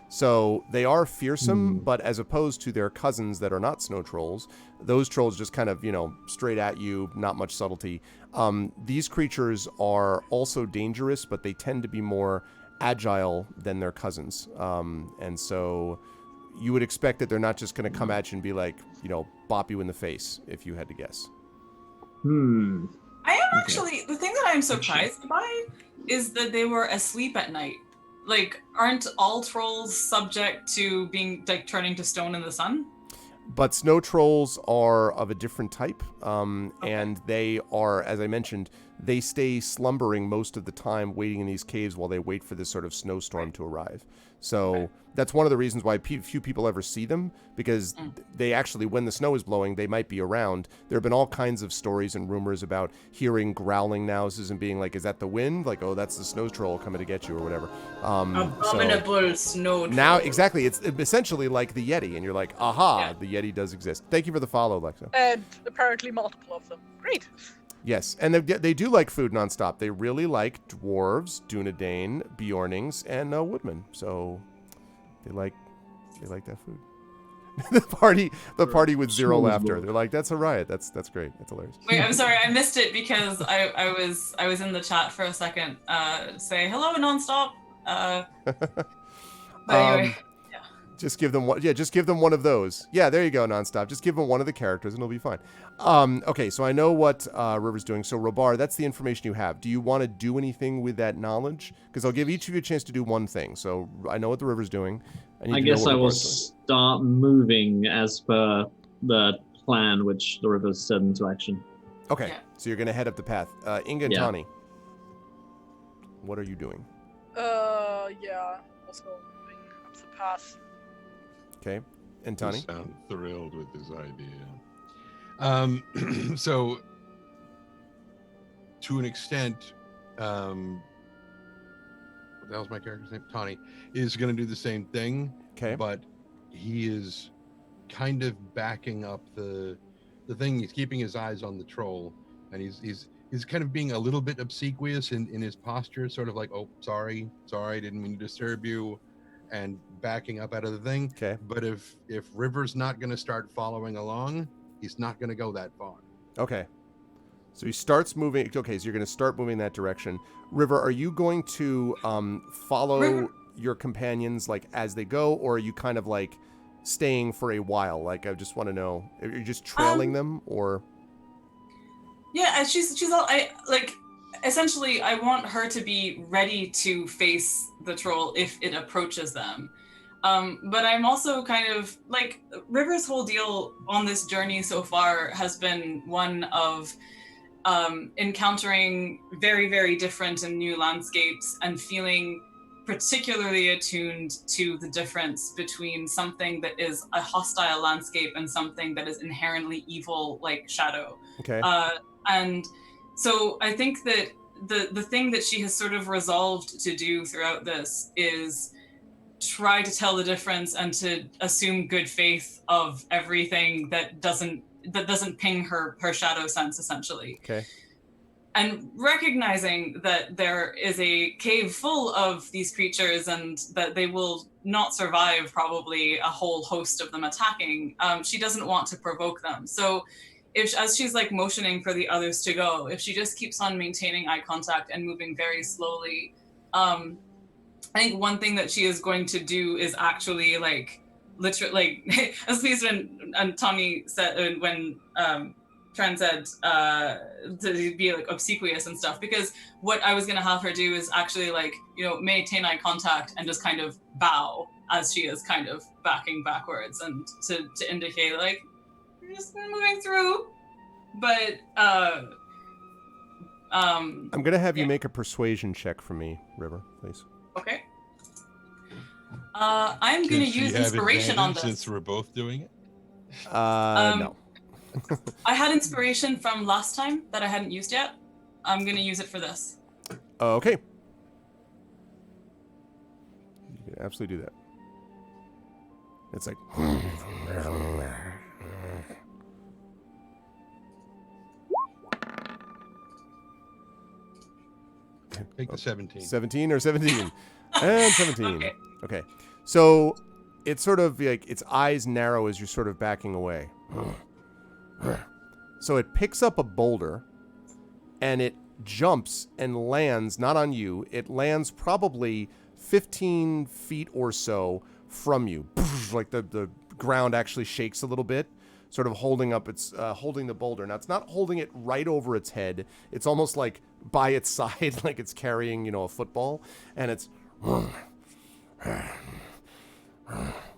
so they are fearsome, but as opposed to their cousins that are not snow trolls, those trolls just kind of, straight at you, not much subtlety. These creatures are also dangerous, but they tend to be more agile than their cousins. And so you would expect that they're not just going to come at you and be like, bop you in the face, if you had to guess. I am actually, the thing that I'm surprised by is that they were asleep at night. Like, aren't all trolls subject to being, like, turning to stone in the sun? But snow trolls are of a different type, and they are, as I mentioned, they stay slumbering most of the time, waiting in these caves while they wait for this sort of snowstorm to arrive. So that's one of the reasons why few people ever see them, because they actually, when the snow is blowing, they might be around. There have been all kinds of stories and rumors about hearing growling nouses and being like, is that the wind? Like, oh, that's the snow troll coming to get you or whatever. Abominable snow troll. Now, exactly. It's essentially like the Yeti, and you're like, aha, the Yeti does exist. Thank you for the follow, Lexa. And apparently multiple of them. Great. Yes, and they do like food nonstop. They really like dwarves, Dunedain, Bjornings, and woodmen. So they like that food. the party with zero Smorgasbord. laughter. They're like, that's a riot. That's great. That's hilarious. Wait, I'm sorry, I missed it because I was in the chat for a second. Say hello nonstop. But anyway, Just give them one. Yeah, just give them one of those. Yeah, there you go, nonstop. Just give them one of the characters, and it'll be fine. Okay, so I know what River's doing. So Robar, that's the information you have. Do you want to do anything with that knowledge? Because I'll give each of you a chance to do one thing. So I know what the River's doing. I guess I will start moving as per the plan which the River's set into action. Okay, Yeah. so you're gonna head up the path. Inga and Yeah. Tani, what are you doing? Yeah, also moving up the path. Okay, and You Tani. sound thrilled with this idea. So, to an extent, what the hell's my character's name? Tawny is going to do the same thing, Okay. but he is kind of backing up the thing. He's keeping his eyes on the troll, and he's kind of being a little bit obsequious in his posture, sort of like, oh, sorry, didn't mean to disturb you, and backing up out of the thing. Okay. But if River's not going to start following along, he's not going to go that far. Okay. So he starts moving. Okay, so you're going to start moving that direction. River, are you going to follow River- your companions like as they go, or are you kind of like staying for a while? Like, I just want to know, are you just trailing them, or? yeah, and she's all essentially I want her to be ready to face the troll if it approaches them. But I'm also kind of like River's whole deal on this journey so far has been one of encountering very, very different and new landscapes and feeling particularly attuned to the difference between something that is a hostile landscape and something that is inherently evil, like Shadow. Okay. And so I think that the thing that she has sort of resolved to do throughout this is try to tell the difference and to assume good faith of everything that doesn't ping her shadow sense, essentially. Okay. And recognizing that there is a cave full of these creatures and that they will not survive probably a whole host of them attacking, she doesn't want to provoke them. So as she's like motioning for the others to go, if she just keeps on maintaining eye contact and moving very slowly, I think one thing that she is going to do is actually like literally like as least when Tommy said when Tran said to be like obsequious and stuff, because what I was gonna have her do is actually like, you know, maintain eye contact and just kind of bow as she is kind of backing backwards and to indicate like we're just moving through. But I'm gonna have you yeah. make a persuasion check for me, River, please. Okay. I'm going to use inspiration on this. Since we're both doing it. No. I had inspiration from last time that I hadn't used yet. I'm going to use it for this. Okay. You can absolutely do that. It's like. Take the 17. 17 or 17. And 17. Okay. Okay. So it's sort of like its eyes narrow as you're sort of backing away. So it picks up a boulder and it jumps and lands, not on you, it lands probably 15 feet or so from you. Like the ground actually shakes a little bit, sort of holding up its holding the boulder. Now it's not holding it right over its head. It's almost like by its side, like it's carrying, you know, a football, and it's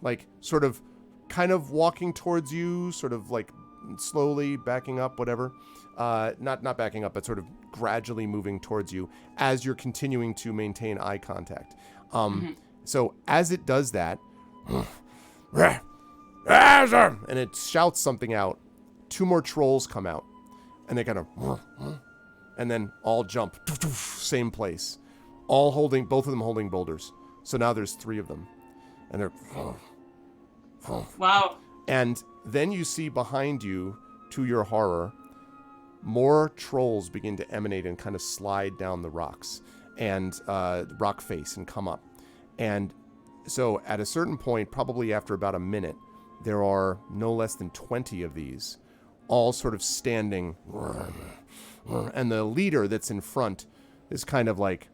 like sort of kind of walking towards you, sort of like slowly backing up, whatever. Not backing up, but sort of gradually moving towards you as you're continuing to maintain eye contact. So as it does that, and it shouts something out, two more trolls come out, and they kind of, and then all jump, same place, all holding, both of them holding boulders. So now there's 3 of them, and they're, Wow. and then you see behind you, to your horror, more trolls begin to emanate and kind of slide down the rocks and rock face and come up. And so at a certain point, probably after about a minute, there are no less than 20 of these, all sort of standing. And the leader that's in front is kind of like,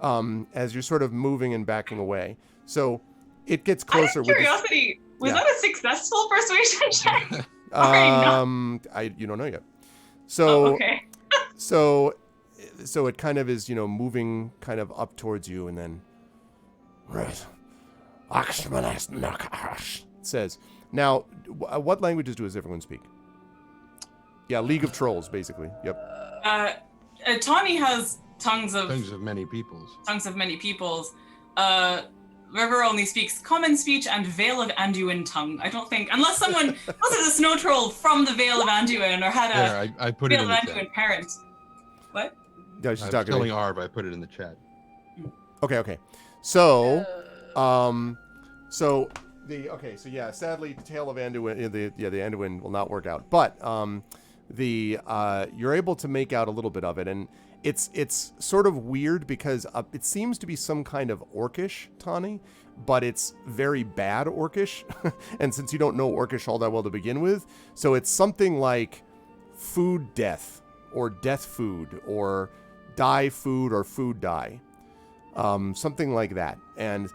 as you're sort of moving and backing away. So it gets closer. Out of curiosity, was Yeah. that a successful persuasion check? You don't know yet. So, okay. so it kind of is, moving kind of up towards you, and then it says, now, what languages does everyone speak? Yeah, League of Trolls, basically. Yep. Tawny has tongues of many peoples. Tongues of many peoples. River only speaks common speech and Vale of Anduin tongue. I don't think, unless someone was a snow troll from the Vale of Anduin or had a I put it Vale in of the Anduin chat. parent. What? Yeah, I she's was talking to telling me. Arv, I put it in the chat. Okay. So, sadly, the Tale of Anduin, the Anduin will not work out. But you're able to make out a little bit of it, and it's sort of weird because it seems to be some kind of Orcish, Tawny, but it's very bad Orcish, and since you don't know Orcish all that well to begin with, so it's something like food death, or death food, or die food, or food die. Something like that. And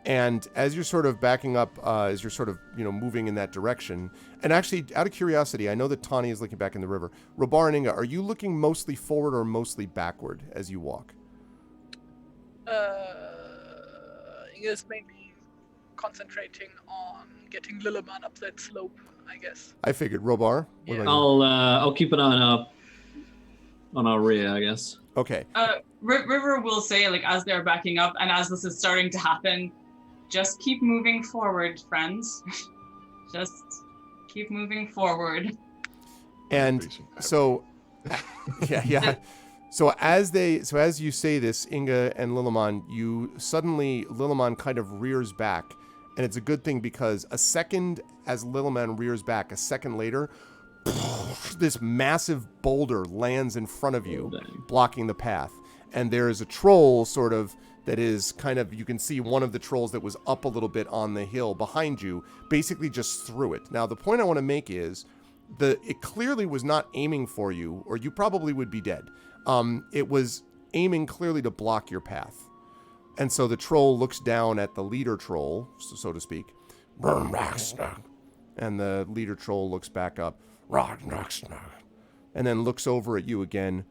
and as you're sort of backing up, as you're sort of, moving in that direction, and actually, out of curiosity, I know that Tawny is looking back in the river. Robar and Inga, are you looking mostly forward or mostly backward as you walk? Inga's maybe concentrating on getting Lilleman up that slope, I guess. I figured. Robar? What Yeah. about you? I'll keep an eye on our rear, I guess. Okay. River will say, like, as they're backing up and as this is starting to happen, just keep moving forward, friends. Just keep moving forward. And so, yeah. So as you say this, Inga and Lilleman, Lilleman kind of rears back, and it's a good thing because a second as Lilleman rears back, a second later, this massive boulder lands in front of you, blocking the path. And there is a troll sort of that is kind of, you can see one of the trolls that was up a little bit on the hill behind you, basically just threw it. Now, the point I want to make is it clearly was not aiming for you, or you probably would be dead. It was aiming clearly to block your path. And so the troll looks down at the leader troll, so to speak. And the leader troll looks back up. And then looks over at you again.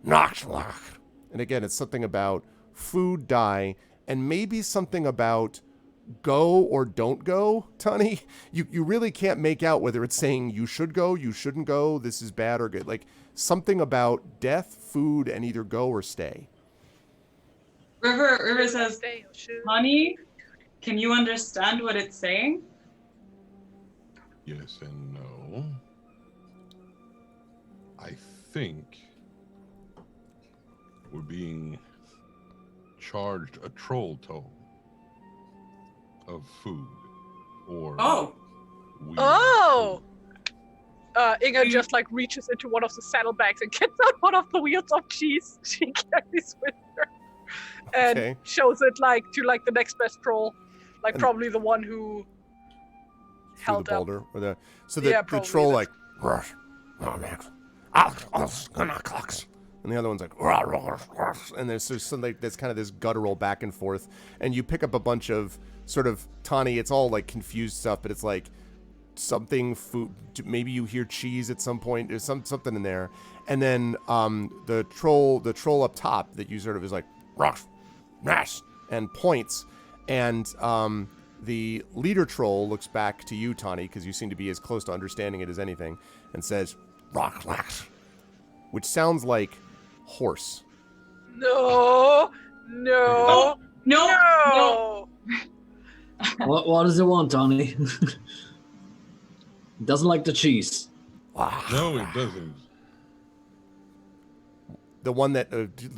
And again, it's something about food die, and maybe something about go or don't go, Tawny. You really can't make out whether it's saying you should go, you shouldn't go, this is bad or good. Like something about death, food, and either go or stay. River says, honey, can you understand what it's saying? Yes and no. I think we're being charged a troll toll of food or Inga just like reaches into one of the saddlebags and gets out one of the wheels of cheese she carries with her and shows it to the next best troll, and probably the one who held the boulder up. or the troll like and the other one's like, and there's something that's kind of this guttural back and forth, and you pick up a bunch of sort of Tawny, it's all like confused stuff, but it's like something food, maybe you hear cheese at some point, there's something in there, and then the troll up top that you sort of is like and points, and the leader troll looks back to you, Tawny, because you seem to be as close to understanding it as anything, and says which sounds like horse. No. What does it want, Tawny? It doesn't like the cheese. No, it doesn't. The one that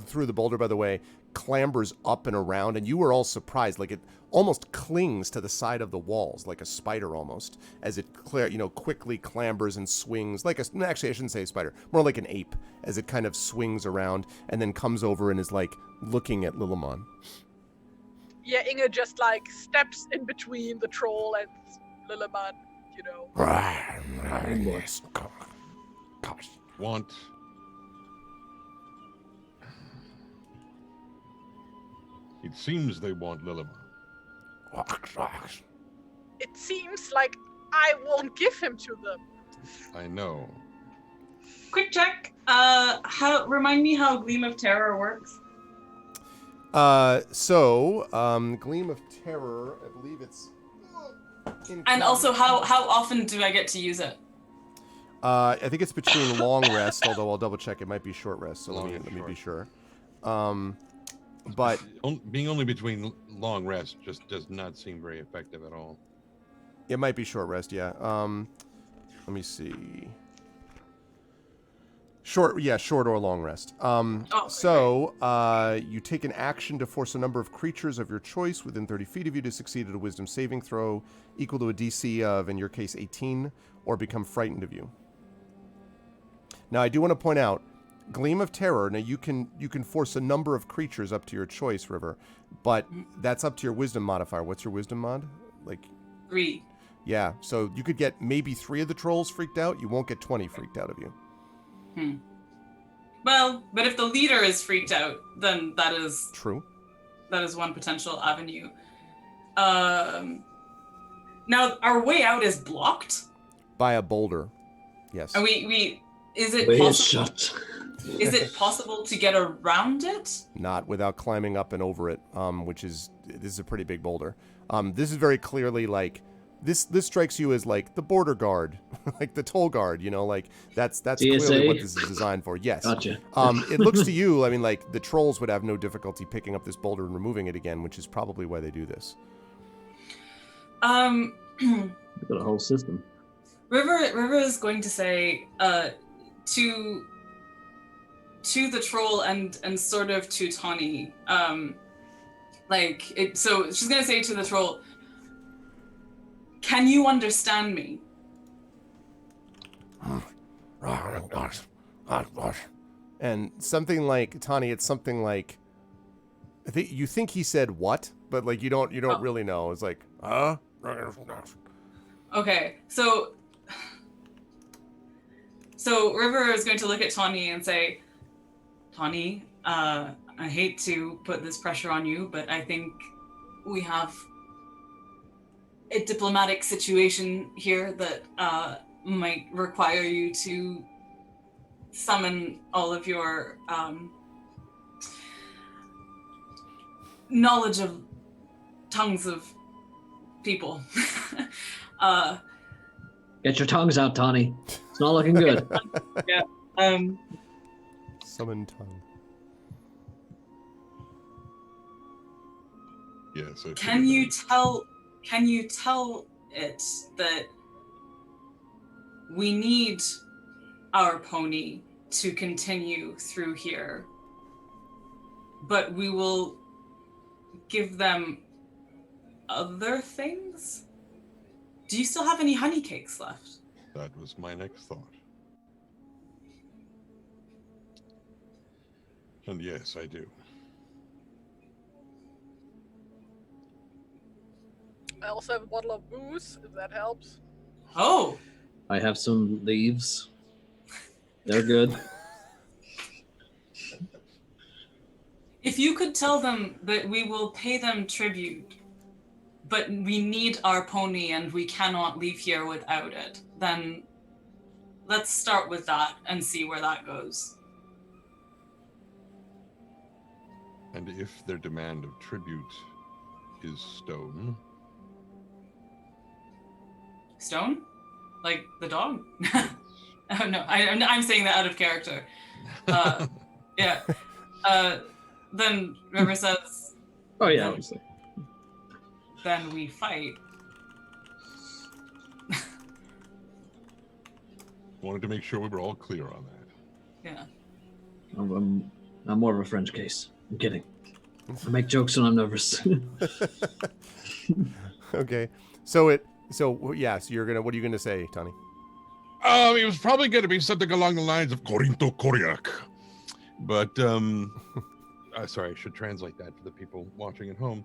threw the boulder, by the way, clambers up and around, and you were all surprised. Like, it almost clings to the side of the walls, like a spider almost, as it quickly clambers and swings, actually I shouldn't say a spider, more like an ape, as it kind of swings around and then comes over and is like looking at Lillimon. Yeah, Inge just like steps in between the troll and Lillimon, you know. Yes, gosh. Want. It seems they want Lillimon. It seems like I won't give him to them. I know. Quick check. Remind me how Gleam of Terror works. Gleam of Terror, I believe it's... And also, how often do I get to use it? I think it's between long rest, although I'll double check. It might be short rest, so let me be sure. But being only between long rest just does not seem very effective at all. It might be short rest, yeah. Let me see. Short or long rest. You take an action to force a number of creatures of your choice within 30 feet of you to succeed at a wisdom saving throw equal to a DC of, in your case, 18, or become frightened of you. Now, I do want to point out, Gleam of Terror, now you can force a number of creatures up to your choice, River, but that's up to your wisdom modifier. What's your wisdom mod? 3. Yeah, so you could get maybe 3 of the trolls freaked out. You won't get 20 freaked out of you. Well, but if the leader is freaked out, then that is... True. That is one potential avenue. Now, our way out is blocked? By a boulder, yes. And is it Way possible... shut. Is it possible to get around it? Not without climbing up and over it, this is a pretty big boulder. This is very clearly this strikes you as the border guard, like the toll guard, that's clearly what this is designed for. Yes. Gotcha. It looks to you, the trolls would have no difficulty picking up this boulder and removing it again, which is probably why they do this. We've got a whole system. River is going to say to the troll and sort of to Tawny, so she's gonna say to the troll, can you understand me? And something like, Tawny, it's something like, you think he said what, but you don't really know. It's huh? Okay, so River is going to look at Tawny and say, Tawny, I hate to put this pressure on you, but I think we have a diplomatic situation here that might require you to summon all of your knowledge of tongues of people. Get your tongues out, Tawny. It's not looking good. Yeah. Summon tongue. Yeah. So Can you tell it that we need our pony to continue through here, but we will give them other things? Do you still have any honey cakes left? That was my next thought. And yes, I do. I also have a bottle of booze, if that helps. Oh, I have some leaves. They're good. if you could tell them that we will pay them tribute, but we need our pony and we cannot leave here without it, then let's start with that and see where that goes. And if their demand of tribute is stone? Stone? Like the dog? Oh, no, I'm saying that out of character. Yeah. Then River says... Oh, yeah, obviously. Then we fight. Wanted to make sure we were all clear on that. Yeah. I'm more of a French case. I'm kidding. I make jokes when I'm nervous. Okay. So you're gonna. What are you gonna say, Tony? It was probably going to be something along the lines of Corinto Koryak. But, sorry, I should translate that for the people watching at home,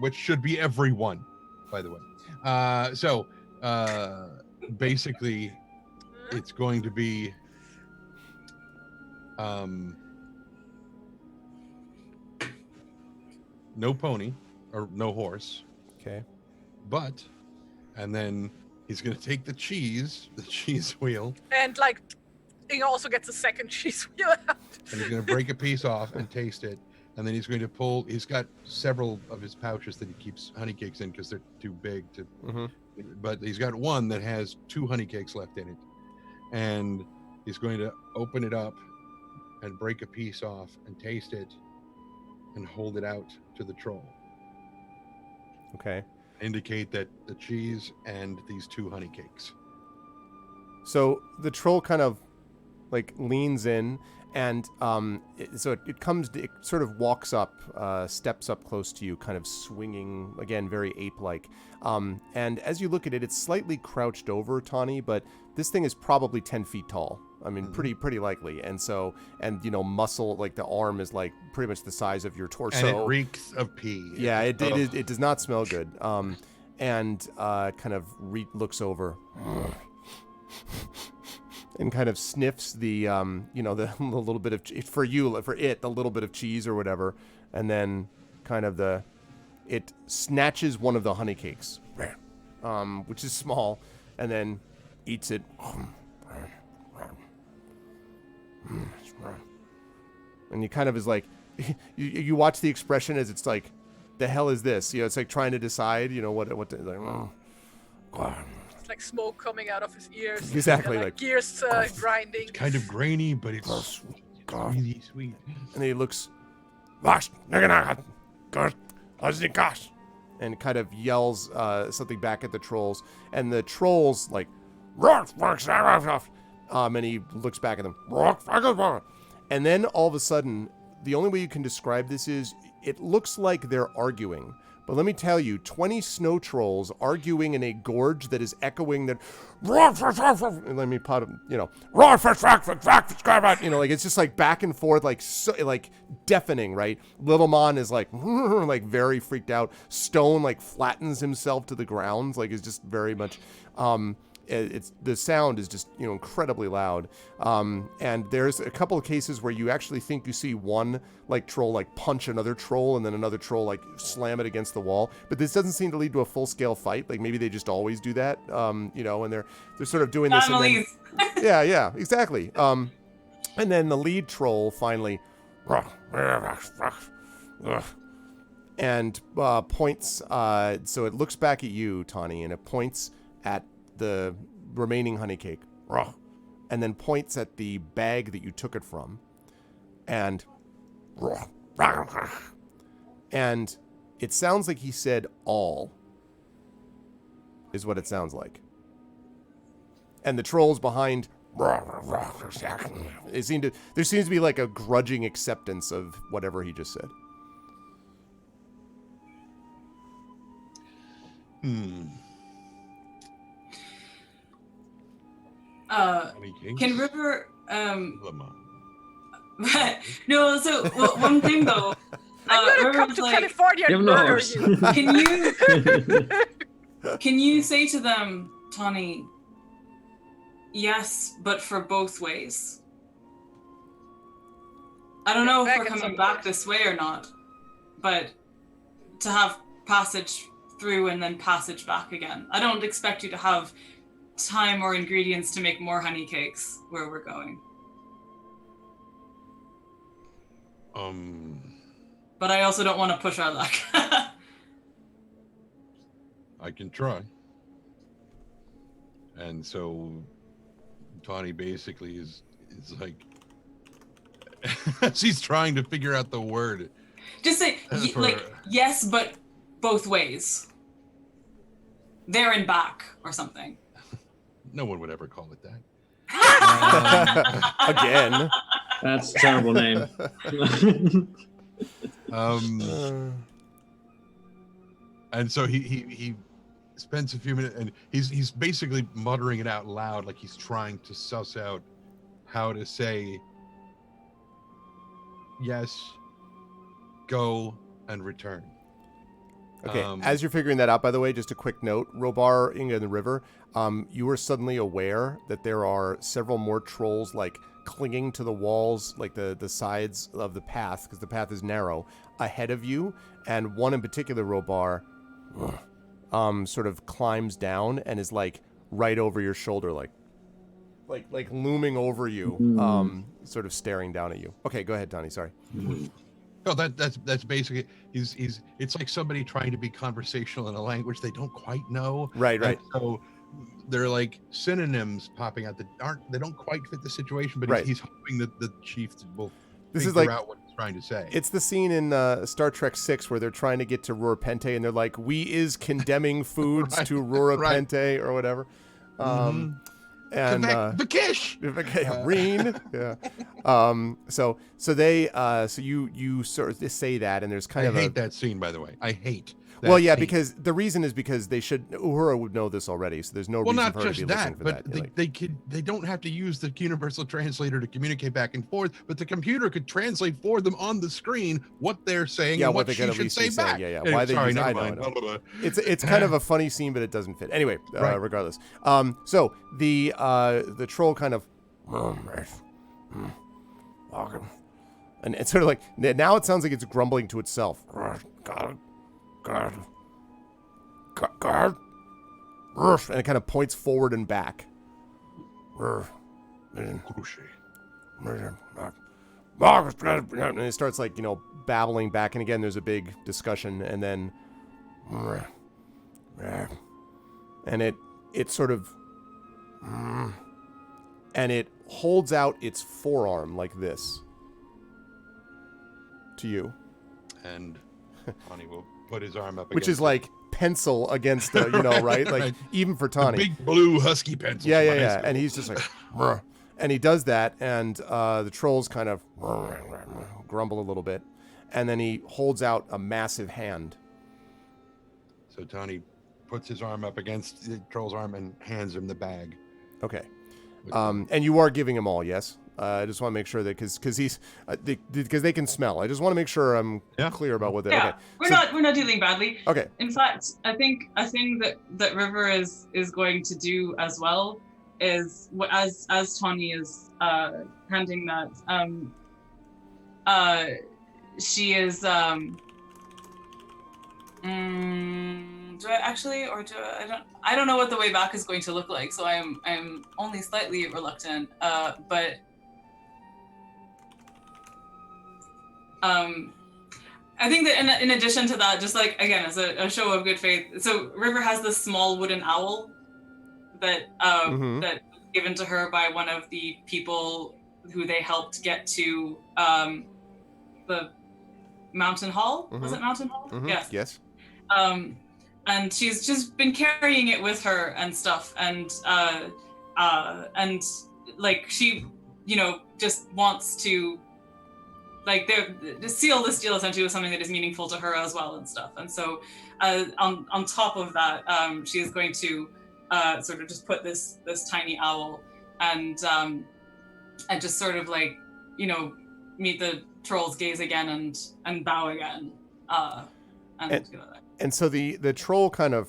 which should be everyone, by the way. Basically, it's going to be, no pony or no horse. Okay. And then he's going to take the cheese wheel. And like, he also gets a second cheese wheel out. And he's going to break a piece off and taste it. And then he's going to he's got several of his pouches that he keeps honey cakes in because they're too big to, but he's got one that has 2 honey cakes left in it. And he's going to open it up and break a piece off and taste it and hold it out to the troll. Okay. Indicate that the cheese and these 2 honey cakes. So the troll kind of like leans in, and it sort of walks up, steps up close to you, kind of swinging, again, very ape-like. And as you look at it, it's slightly crouched over, Tawny, but this thing is probably 10 feet tall. I mean, pretty likely. And so, muscle, like the arm is like pretty much the size of your torso. And it reeks of pee. Yeah, it does not smell good. And kind of looks over and kind of sniffs the the little bit of the little bit of cheese or whatever, and then kind of it snatches one of the honey cakes, which is small, and then eats it. And he kind of is like, you watch the expression as it's like, the hell is this? It's like trying to decide, what to, like, It's like smoke coming out of his ears. Exactly, like gears grinding. It's kind of grainy, but it's really sweet. And he looks, and kind of yells something back at the trolls, and the trolls like, and he looks back at them, and then all of a sudden, the only way you can describe this is, it looks like they're arguing. But let me tell you, 20 snow trolls arguing in a gorge that is echoing that, and let me put them, like it's just like back and forth, like like deafening, right? Little Mon is like, like very freaked out. Stone like flattens himself to the ground, like is just very much, it's the sound is just incredibly loud, and there's a couple of cases where you actually think you see one like troll like punch another troll and then another troll like slam it against the wall, but this doesn't seem to lead to a full-scale fight. Like maybe they just always do that, and they're sort of doing this, and then, yeah, exactly, and then the lead troll finally and points, so it looks back at you, Tawny, and it points at the remaining honey cake, and then points at the bag that you took it from, and it sounds like he said all, is what it sounds like. And the trolls behind, there seems to be like a grudging acceptance of whatever he just said. Can River no, so one thing though, I'm gonna come to California and murder you. Can you say to them, Tawny, yes, but for both ways? I don't know if we're coming back this way or not, but to have passage through and then passage back again. I don't expect you to have time or ingredients to make more honey cakes where we're going. But I also don't want to push our luck. I can try. And so Tawny basically is like she's trying to figure out the word. Just say like yes, but both ways. There and back or something. No one would ever call it that. Again. That's a terrible name. And so he spends a few minutes, and he's basically muttering it out loud, like he's trying to suss out how to say yes, go, and return. Okay, as you're figuring that out, by the way, just a quick note, Robar, Inga, and the river, you are suddenly aware that there are several more trolls, like, clinging to the walls, like the sides of the path, because the path is narrow, ahead of you, and one in particular, Robar, sort of climbs down and is, like, right over your shoulder, like looming over you, sort of staring down at you. Okay, go ahead, Donnie, sorry. No, that's basically it's like somebody trying to be conversational in a language they don't quite know. Right. And so they're like synonyms popping out that they don't quite fit the situation, but Right. he's hoping that the chief will This is figure like out what he's trying to say. it's the scene in Star Trek 6 where they're trying to get to Rurapente and they're like, "We is condemning foods Right, to Rurapente," or whatever. And Vakish! Reen, yeah. So you sort of say that, and there's kind I of hate that scene, by the way. I hate that well, yeah, scene. because the reason is because Uhura would know this already, so there's no reason not for her to just be that, looking for but that. they don't have to use the universal translator to communicate back and forth, but the computer could translate for them on the screen what they're saying and what they she could at should least say be back. saying. Yeah. Anyway, Why they sorry, use never I know. mind. Blah, blah, blah. It's kind of a funny scene, but it doesn't fit. Anyway, Right. Regardless. So the troll kind of and it's sort of like now it sounds like it's grumbling to itself. And it kind of points forward and back. And it starts like, babbling back. And again, there's a big discussion. And then, and it sort of, and it holds out its forearm like this to you. And Tawny will put his arm up, Which is like pencil against the, right? Like Right. even for the Tawny. big blue husky pencil. Yeah. And he's just like, "Bruh." And he does that, and the trolls kind of grumble a little bit, and then he holds out a massive hand. So Tawny puts his arm up against the troll's arm and hands him the bag. Okay. And you are giving him all, yes? I just want to make sure that because they can smell. I just want to make sure I'm clear about what they. Yeah, Okay. we're not dealing badly. Okay. In fact, I think a thing that River is going to do as well is as Tawny is handing that she is do I actually, or do I don't know what the way back is going to look like, so I'm only slightly reluctant, but I think that in addition to that, just like again as a show of good faith, so River has this small wooden owl that that was given to her by one of the people who they helped get to the Mountain Hall. Was it Mountain Hall? Yes. And she's just been carrying it with her and stuff, and like she, just wants to like seal this deal essentially with something that is meaningful to her as well and stuff. And so on top of that, she is going to sort of just put this tiny owl and just sort of like, meet the troll's gaze again and bow again. And so the troll kind of,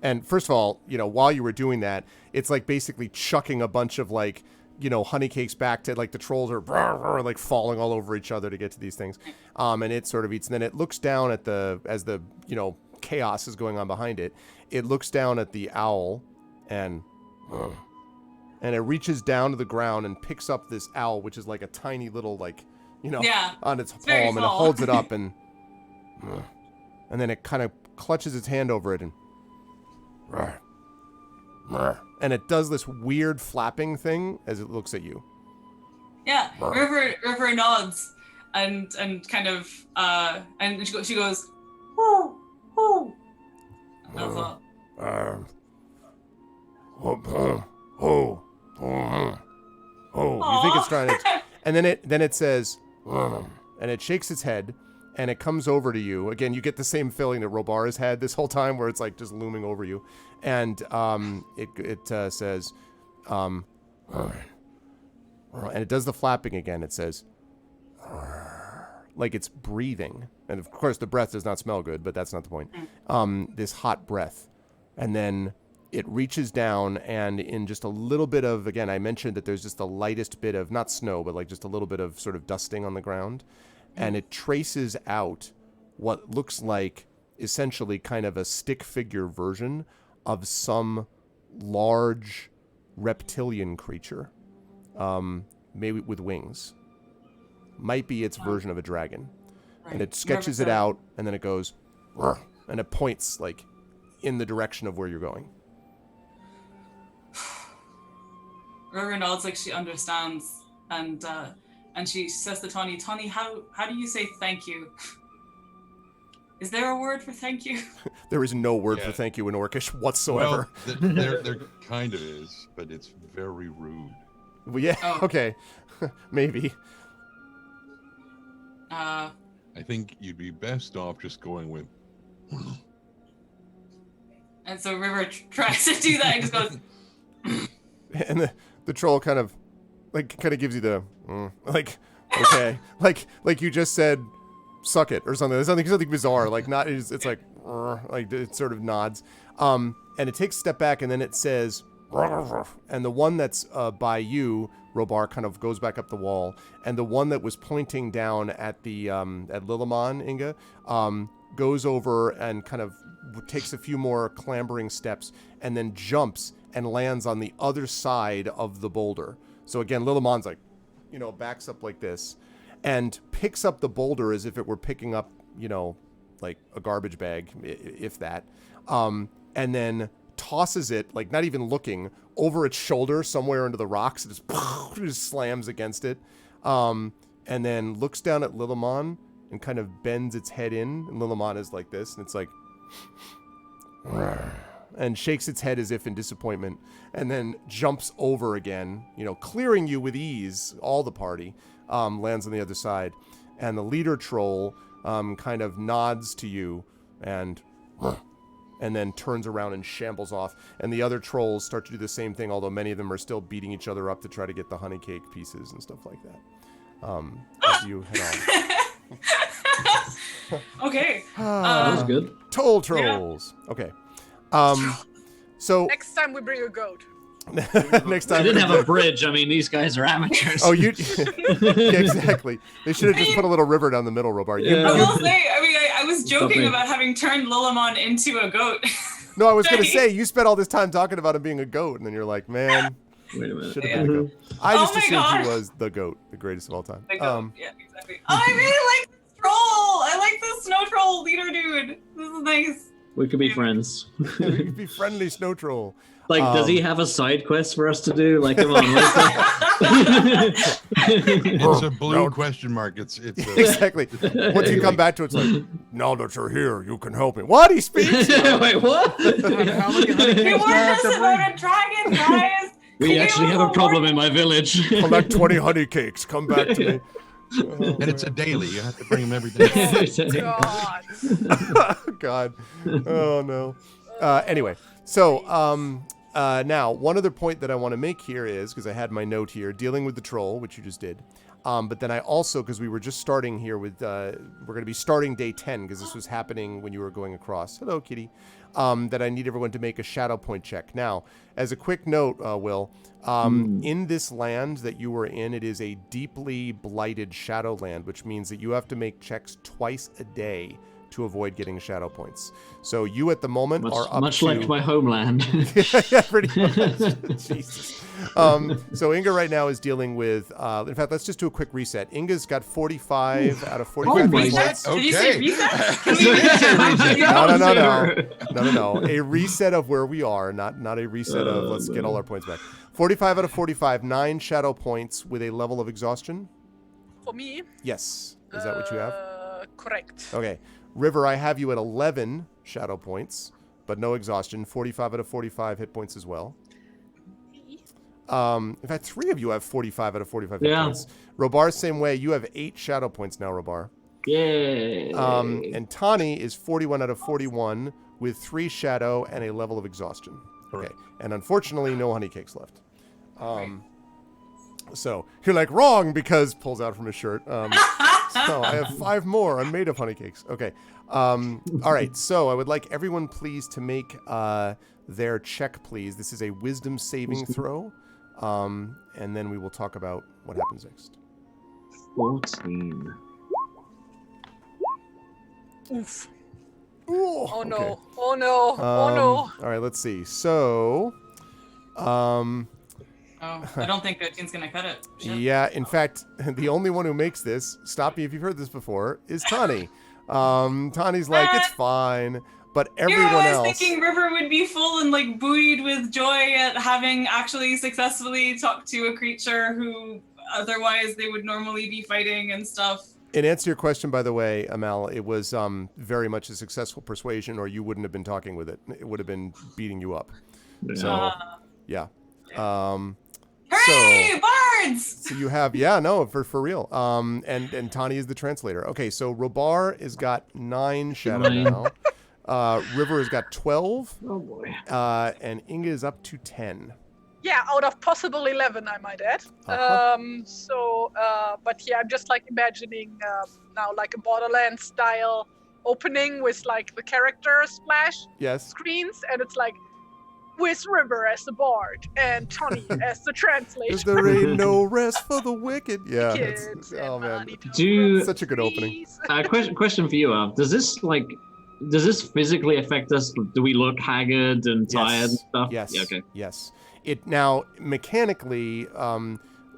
and first of all, while you were doing that, it's like basically chucking a bunch of like, honey cakes back to like the trolls are like falling all over each other to get to these things. And it sort of eats, and then it looks down at as the chaos is going on behind it. It looks down at the owl and it reaches down to the ground and picks up this owl, which is like a tiny little like, on its palm, and it holds it up and then it kind of clutches its hand over it and it does this weird flapping thing as it looks at you. Yeah, River nods and kind of and she goes, "Whoo, whoo." That's all. You think it's trying to, and then it says, and it shakes its head, and it comes over to you. Again, you get the same feeling that Robar has had this whole time, where it's like just looming over you. And it says, and it does the flapping again. It says, like it's breathing. And of course, the breath does not smell good, but that's not the point. This hot breath. And then it reaches down, and in just a little bit of, again, I mentioned that there's just the lightest bit of, not snow, but like just a little bit of sort of dusting on the ground. And it traces out what looks like essentially kind of a stick figure version of some large reptilian creature, maybe with wings. Might be its version of a dragon. Right. And it sketches it out, and then it goes, and it points like in the direction of where you're going. River nods like she understands, and she says to Tawny, how do you say thank you? Is there a word for thank you? There is no word for thank you in Orcish whatsoever. Well, there kind of is, but it's very rude. Well, yeah, okay. Maybe. I think you'd be best off just going with... And so River tries to do that and just goes... And the troll kind of gives you the, like, okay. like you just said, suck it, or something. There's something bizarre. Like, not, it's like it sort of nods. And it takes a step back, and then it says, and the one that's by you, Robar, kind of goes back up the wall, and the one that was pointing down at the at Lillimon, Inga, goes over and kind of takes a few more clambering steps, and then jumps and lands on the other side of the boulder. So again, Lillimon's like, backs up like this, and picks up the boulder as if it were picking up, like a garbage bag, if that, and then tosses it, like not even looking, over its shoulder somewhere into the rocks. It just slams against it, and then looks down at Lillimon and kind of bends its head in, and Lillimon is like this, and it's like, and shakes its head as if in disappointment, and then jumps over again, clearing you with ease, all the party, lands on the other side, and the leader troll kind of nods to you and then turns around and shambles off, and the other trolls start to do the same thing, although many of them are still beating each other up to try to get the honey cake pieces and stuff like that. As you head on. Okay. That was good. Toll trolls. Yeah. Okay. So next time we bring a goat. Next time I didn't have a bridge. I mean, these guys are amateurs. Oh, you yeah, exactly. They should have just put a little river down the middle, Robar. I will say, I was joking about having turned Lillimon into a goat. No, I was going to say, you spent all this time talking about him being a goat, and then you're like, man, wait a minute. Should have been a goat. I just assumed he was the goat, the greatest of all time. The goat. Yeah, exactly. Oh, I really like this troll. I like this snow troll leader dude. This is nice. We could be friends. We could be friendly snow troll. Like, does he have a side quest for us to do? Like, come on. It's a blue question mark. It's exactly. Once you come back to it, it's like, now that you're here, you can help me. What? He speaks? Wait, what? How many You warned us about a dragon, guys. We actually have a problem in my village. Collect 20 honey cakes. Come back to me. Oh, and it's a daily. You have to bring them every day. God. God. Oh, no. Anyway, so now, one other point that I want to make here is, because I had my note here, dealing with the troll, which you just did. But then I also, because we were just starting here with, we're going to be starting day 10, because this was happening when you were going across. Hello, kitty. That I need everyone to make a shadow point check. Now, as a quick note, Will, in this land that you were in, it is a deeply blighted shadow land, which means that you have to make checks twice a day to avoid getting shadow points. So you at the moment are up much to... like my homeland. Yeah, pretty much. Jesus. So Inga right now is dealing with... in fact, let's just do a quick reset. Inga's got 45 out of 45 points. Okay. Did you say reset? No. A reset of where we are, not a reset of let's get all our points back. 45 out of 45, 9 shadow points with a level of exhaustion. For me? Yes. Is that what you have? Correct. Okay. River, I have you at 11 shadow points, but no exhaustion. 45 out of 45 hit points as well. In fact, 3 of you have 45 out of 45 hit Yeah. points. Robar, same way. You have 8 shadow points now, Robar. Yay. And Tani is 41 out of 41 with 3 shadow and a level of exhaustion. Okay. And unfortunately, no honey cakes left. So you're like, wrong, because pulls out from his shirt. So I have 5 more. I'm made of honey cakes. Okay. All right. So I would like everyone, please, to make their check, please. This is a wisdom saving throw. And then we will talk about what happens next. 14. Oof. Ooh, Oh no. okay. Oh no. Oh no. All right, let's see. So, Oh, I don't think 13's gonna cut it. Shit. yeah, in fact, the only one who makes this, stop me if you've heard this before, is Tani. Tani's like, it's fine, but Here everyone I was else... thinking River would be full and like buoyed with joy at having actually successfully talked to a creature who otherwise they would normally be fighting and stuff. In answer to your question, by the way, Amal, it was very much a successful persuasion, or you wouldn't have been talking with it. It would have been beating you up. So, yeah. Hooray, bards! So you have, yeah, no, for real. And Tani is the translator. Okay, so Robar has got 9 shadow now. River has got 12. Oh boy. And Inga is up to 10. Yeah, out of possible 11, I might add. But yeah, I'm just like imagining now like a Borderlands style opening with like the character splash Yes. screens, and it's like with River as the bard and Tony as the translator. There ain't no rest for the wicked. Yeah. Kids and Oh, man. money to Do- grow Such a good opening. trees. Question for you, does this physically affect us? Do we look haggard and tired and stuff? Yes. Yeah, okay. Yes. It now mechanically,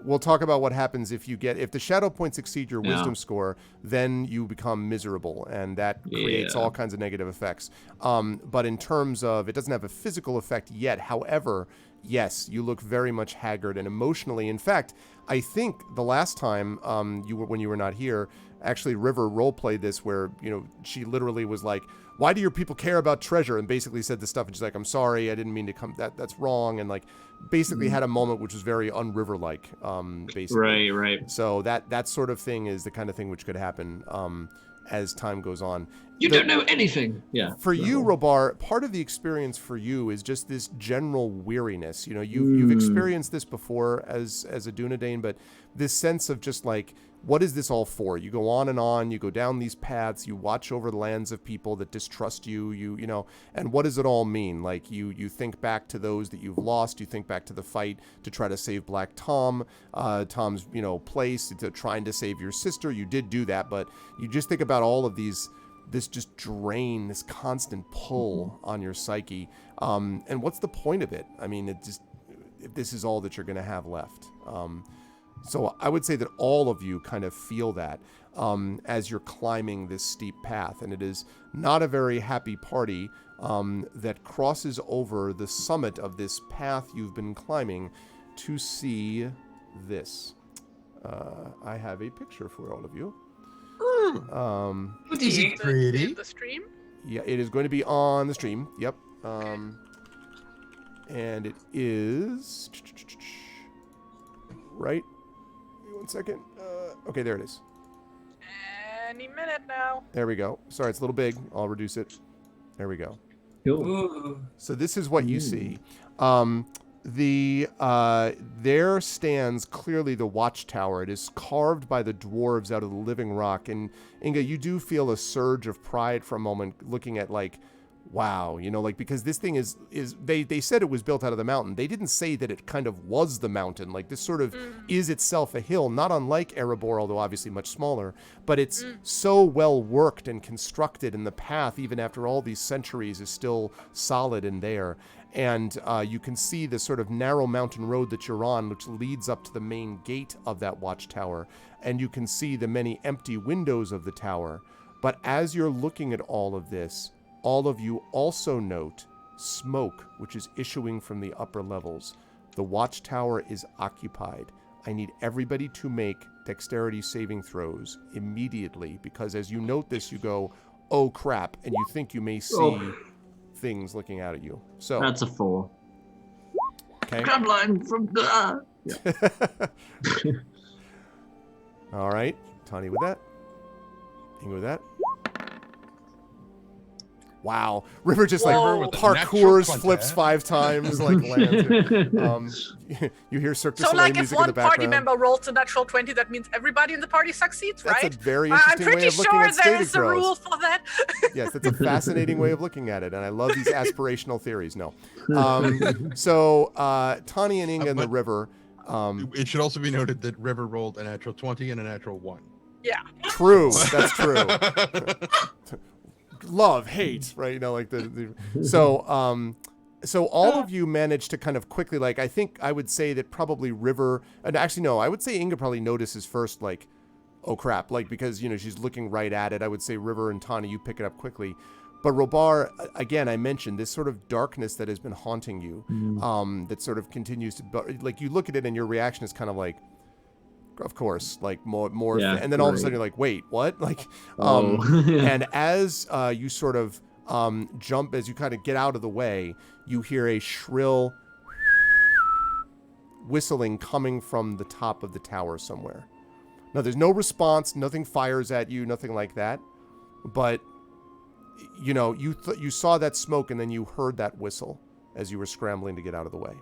we'll talk about what happens if the shadow points exceed your wisdom score, then you become miserable, and that creates all kinds of negative effects. But in terms of, it doesn't have a physical effect yet. However, yes, you look very much haggard and emotionally. In fact, I think the last time when you were not here, actually River role-played this where, she literally was like, why do your people care about treasure? And basically said this stuff, and she's like, I'm sorry, I didn't mean to come, that's wrong. And like, basically had a moment which was very un-River-like, basically. Right. So that sort of thing is the kind of thing which could happen as time goes on. You don't know anything. Yeah. For you, Robar, part of the experience for you is just this general weariness. You've experienced this before as a Dunedain, but this sense of just like, what is this all for? You go on, you go down these paths, you watch over the lands of people that distrust you, and what does it all mean? Like you think back to those that you've lost, you think back to the fight to try to save Black Tom, Tom's, place, to trying to save your sister. You did do that, but you just think about all of these, this just drain, this constant pull on your psyche. And what's the point of it? I mean, if this is all that you're going to have left. So I would say that all of you kind of feel that as you're climbing this steep path. And it is not a very happy party that crosses over the summit of this path you've been climbing to see this. I have a picture for all of you. Is it pretty? The stream? Yeah, it is going to be on the stream. Yep. And it is... Right? Wait 1 second. Okay, there it is. Any minute now. There we go. Sorry, it's a little big. I'll reduce it. There we go. Cool. Ooh. So this is what you see. There stands clearly the watchtower. It is carved by the dwarves out of the living rock. And Inga, you do feel a surge of pride for a moment looking at like, wow, because this thing is they said it was built out of the mountain. They didn't say that it kind of was the mountain. Like this sort of is itself a hill, not unlike Erebor, although obviously much smaller, but it's so well worked and constructed, and the path, even after all these centuries, is still solid and there. And you can see the sort of narrow mountain road that you're on, which leads up to the main gate of that watchtower. And you can see the many empty windows of the tower. But as you're looking at all of this, all of you also note smoke, which is issuing from the upper levels. The watchtower is occupied. I need everybody to make dexterity saving throws immediately, because as you note this, you go, oh crap, and you think you may see things looking out at you. So That's a 4. Okay. Crabline from the. All right. Tawny with that. Inga with that. Wow. River just like Whoa. With the parkours, natural flips 20. 5 times, like lands. You hear Cirque du So, Soleil like, if music in the one party background. member rolls a natural 20, that means everybody in the party succeeds, That's right? a very I'm interesting way pretty of looking sure at there stated is a throws. rule for that. Yes, that's a fascinating way of looking at it, and I love these aspirational theories. No. So, Tawny and Inga in the But- river. It should also be noted that River rolled a natural 20 and a natural 1. Yeah. True. That's true. Love, hate, right? You know, like the so all of you managed to kind of quickly, like, I think I would say that probably River, and actually no, I would say Inga probably notices first, like, oh crap, like, because, you know, she's looking right at it. I would say River and Tawny, you pick it up quickly. But Robar, again, I mentioned this sort of darkness that has been haunting you, that sort of continues to, like, you look at it and your reaction is kind of like, of course, like more, Yeah, and then all of a right. sudden you're like, wait, what? Like, Oh. and as you sort of jump, as you kind of get out of the way, you hear a shrill whistling coming from the top of the tower somewhere. Now, there's no response, nothing fires at you, nothing like that, but you know, you saw that smoke and then you heard that whistle as you were scrambling to get out of the way.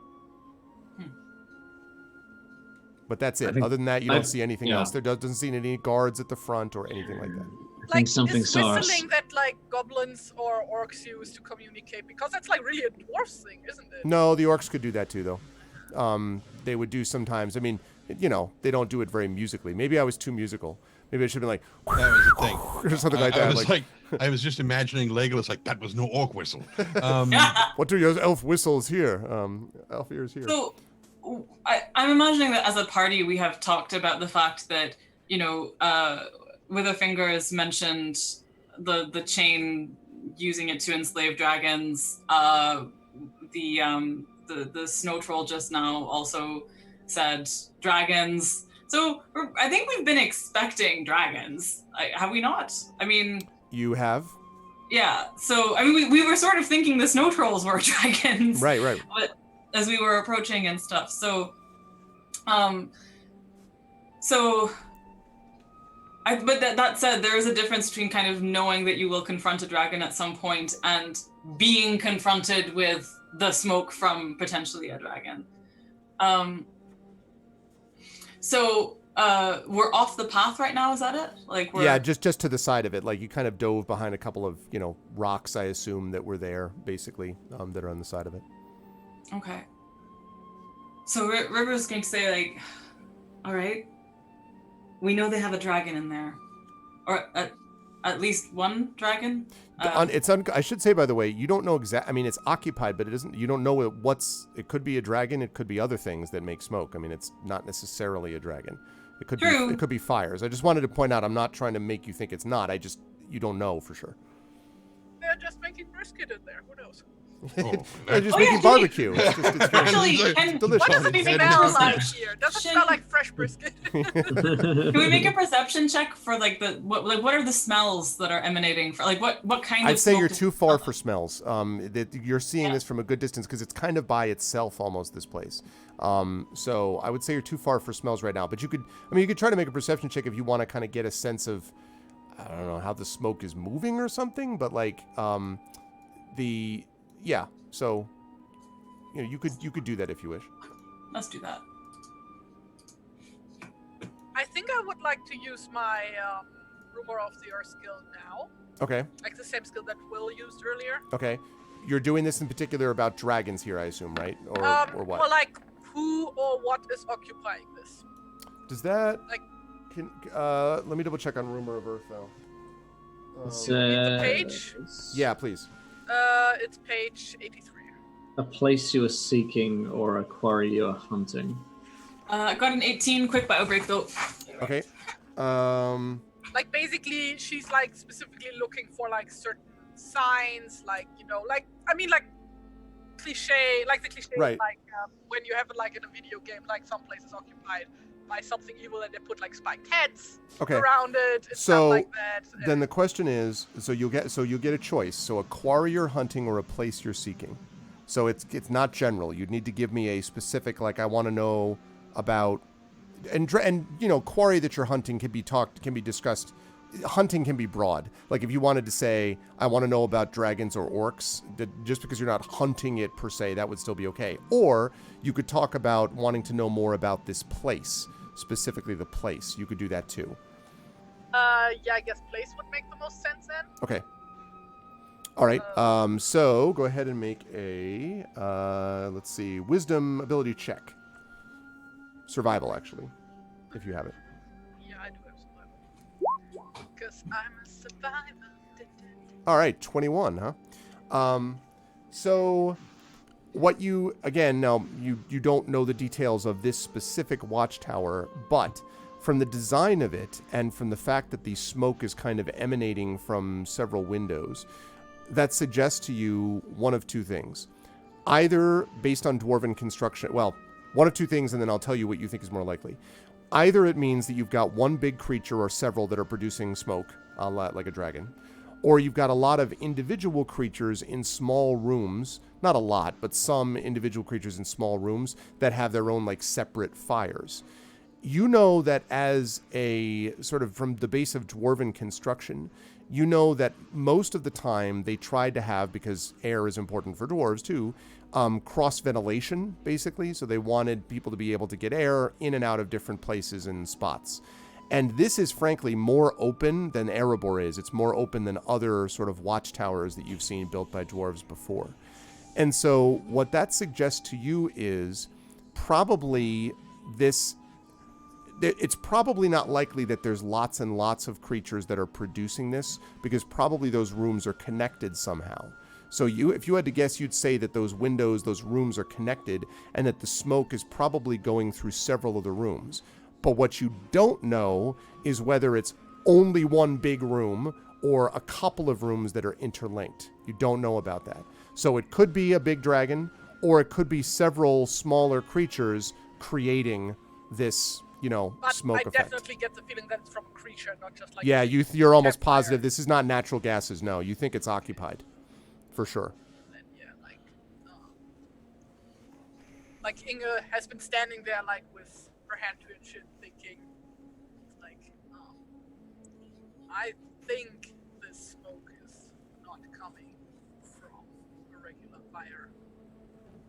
But that's it. Other than that, you don't see anything else. There doesn't seem any guards at the front or anything like that. I think something is saw us. whistling that like goblins or orcs use to communicate? Because that's like really a dwarf thing, isn't it? No, the orcs could do that too, though. They would do sometimes. I mean, you know, they don't do it very musically. Maybe I was too musical. Maybe I should have been like, That was the thing. or something like I that. was Like, I was just imagining Legolas like, that was no orc whistle. what do your elf whistles here? Elf ears here. So I'm imagining that as a party, we have talked about the fact that, you know, Witherfingers mentioned the chain, using it to enslave dragons. The snow troll just now also said dragons. So I think we've been expecting dragons. Have we not? I mean, You have? yeah. So I mean, we were sort of thinking the snow trolls were dragons. Right. But as we were approaching and stuff. So, but that said, there is a difference between kind of knowing that you will confront a dragon at some point and being confronted with the smoke from potentially a dragon. So we're off the path right now, is that it? Like Yeah, just to the side of it. Like, you kind of dove behind a couple of, you know, rocks, I assume, that were there, basically, that are on the side of it. Okay. So River's going to say, like, all right, we know they have a dragon in there. Or at least one dragon? I should say, by the way, you don't know I mean, it's occupied, but you don't know it could be a dragon, it could be other things that make smoke. I mean, it's not necessarily a dragon. It could be fires. I just wanted to point out, I'm not trying to make you think it's not. You don't know for sure. They're just making brisket in there. Who knows? They're just Oh, yeah, making barbecue. It's Actually, delicious. What does it Head smell is like here? Does it smell like fresh brisket? Can we make a perception check for like what are the smells that are emanating from, like what kind of I'd say smoke you're is- too far for smells. That you're seeing this from a good distance because it's kind of by itself almost, this place. So I would say you're too far for smells right now. But you could try to make a perception check if you want to kind of get a sense of, I don't know, how the smoke is moving or something. But like so you know, you could do that if you wish. Let's do that. I think I would like to use my Rumor of the Earth skill now. Okay. Like the same skill that Will used earlier. Okay. You're doing this in particular about dragons here, I assume, right? Or what? Well, like who or what is occupying this? Does that like? Let me double check on Rumor of Earth though. The page? Yeah, please. It's page 83. A place you are seeking or a quarry you are hunting. Got an 18 quick bio break though. Okay. Like basically, she's like specifically looking for like certain signs, like, you know, like cliche, like the cliche, Right. like when you have it like in a video game, like some places occupied by something evil and they put like spiked heads around it and stuff like that. Then the question is, so you'll get a choice. So a quarry you're hunting or a place you're seeking. So it's not general. You'd need to give me a specific, like, I want to know about, and quarry that you're hunting can be discussed. Hunting can be broad. Like if you wanted to say, I want to know about dragons or orcs, just because you're not hunting it per se, that would still be okay. Or you could talk about wanting to know more about this place, specifically the place. You could do that too. Yeah, I guess place would make the most sense then. Okay. All right. So go ahead and make a, let's see, wisdom ability check. Survival, actually, if you have it. Yeah, I do have survival. Because I'm a survivor. All right, 21, huh? So what you, again, now you don't know the details of this specific watchtower, but from the design of it and from the fact that the smoke is kind of emanating from several windows, that suggests to you one of two things. Either based on dwarven construction, well, one of two things, and then I'll tell you what you think is more likely. Either it means that you've got one big creature or several that are producing smoke, a lot like a dragon, or you've got a lot of individual creatures in small rooms, not a lot, but some individual creatures in small rooms that have their own like separate fires. You know that as a sort of from the base of dwarven construction, you know that most of the time they tried to have, because air is important for dwarves too, cross ventilation basically. So they wanted people to be able to get air in and out of different places and spots. And this is frankly more open than Erebor is. It's more open than other sort of watchtowers that you've seen built by dwarves before. And so what that suggests to you is probably this, it's probably not likely that there's lots and lots of creatures that are producing this, because probably those rooms are connected somehow. So if you had to guess, you'd say that those windows, those rooms are connected, and that the smoke is probably going through several of the rooms. But what you don't know is whether it's only one big room or a couple of rooms that are interlinked. You don't know about that. So it could be a big dragon, or it could be several smaller creatures creating this, But smoke I effect. definitely get the feeling that it's from a creature, not just like Yeah, you're almost campfire. positive this is not natural gases. No, you think it's occupied, for sure. And yeah, like Inge has been standing there like with her hand to her chin, thinking, like, I think this smoke is not coming from a regular fire.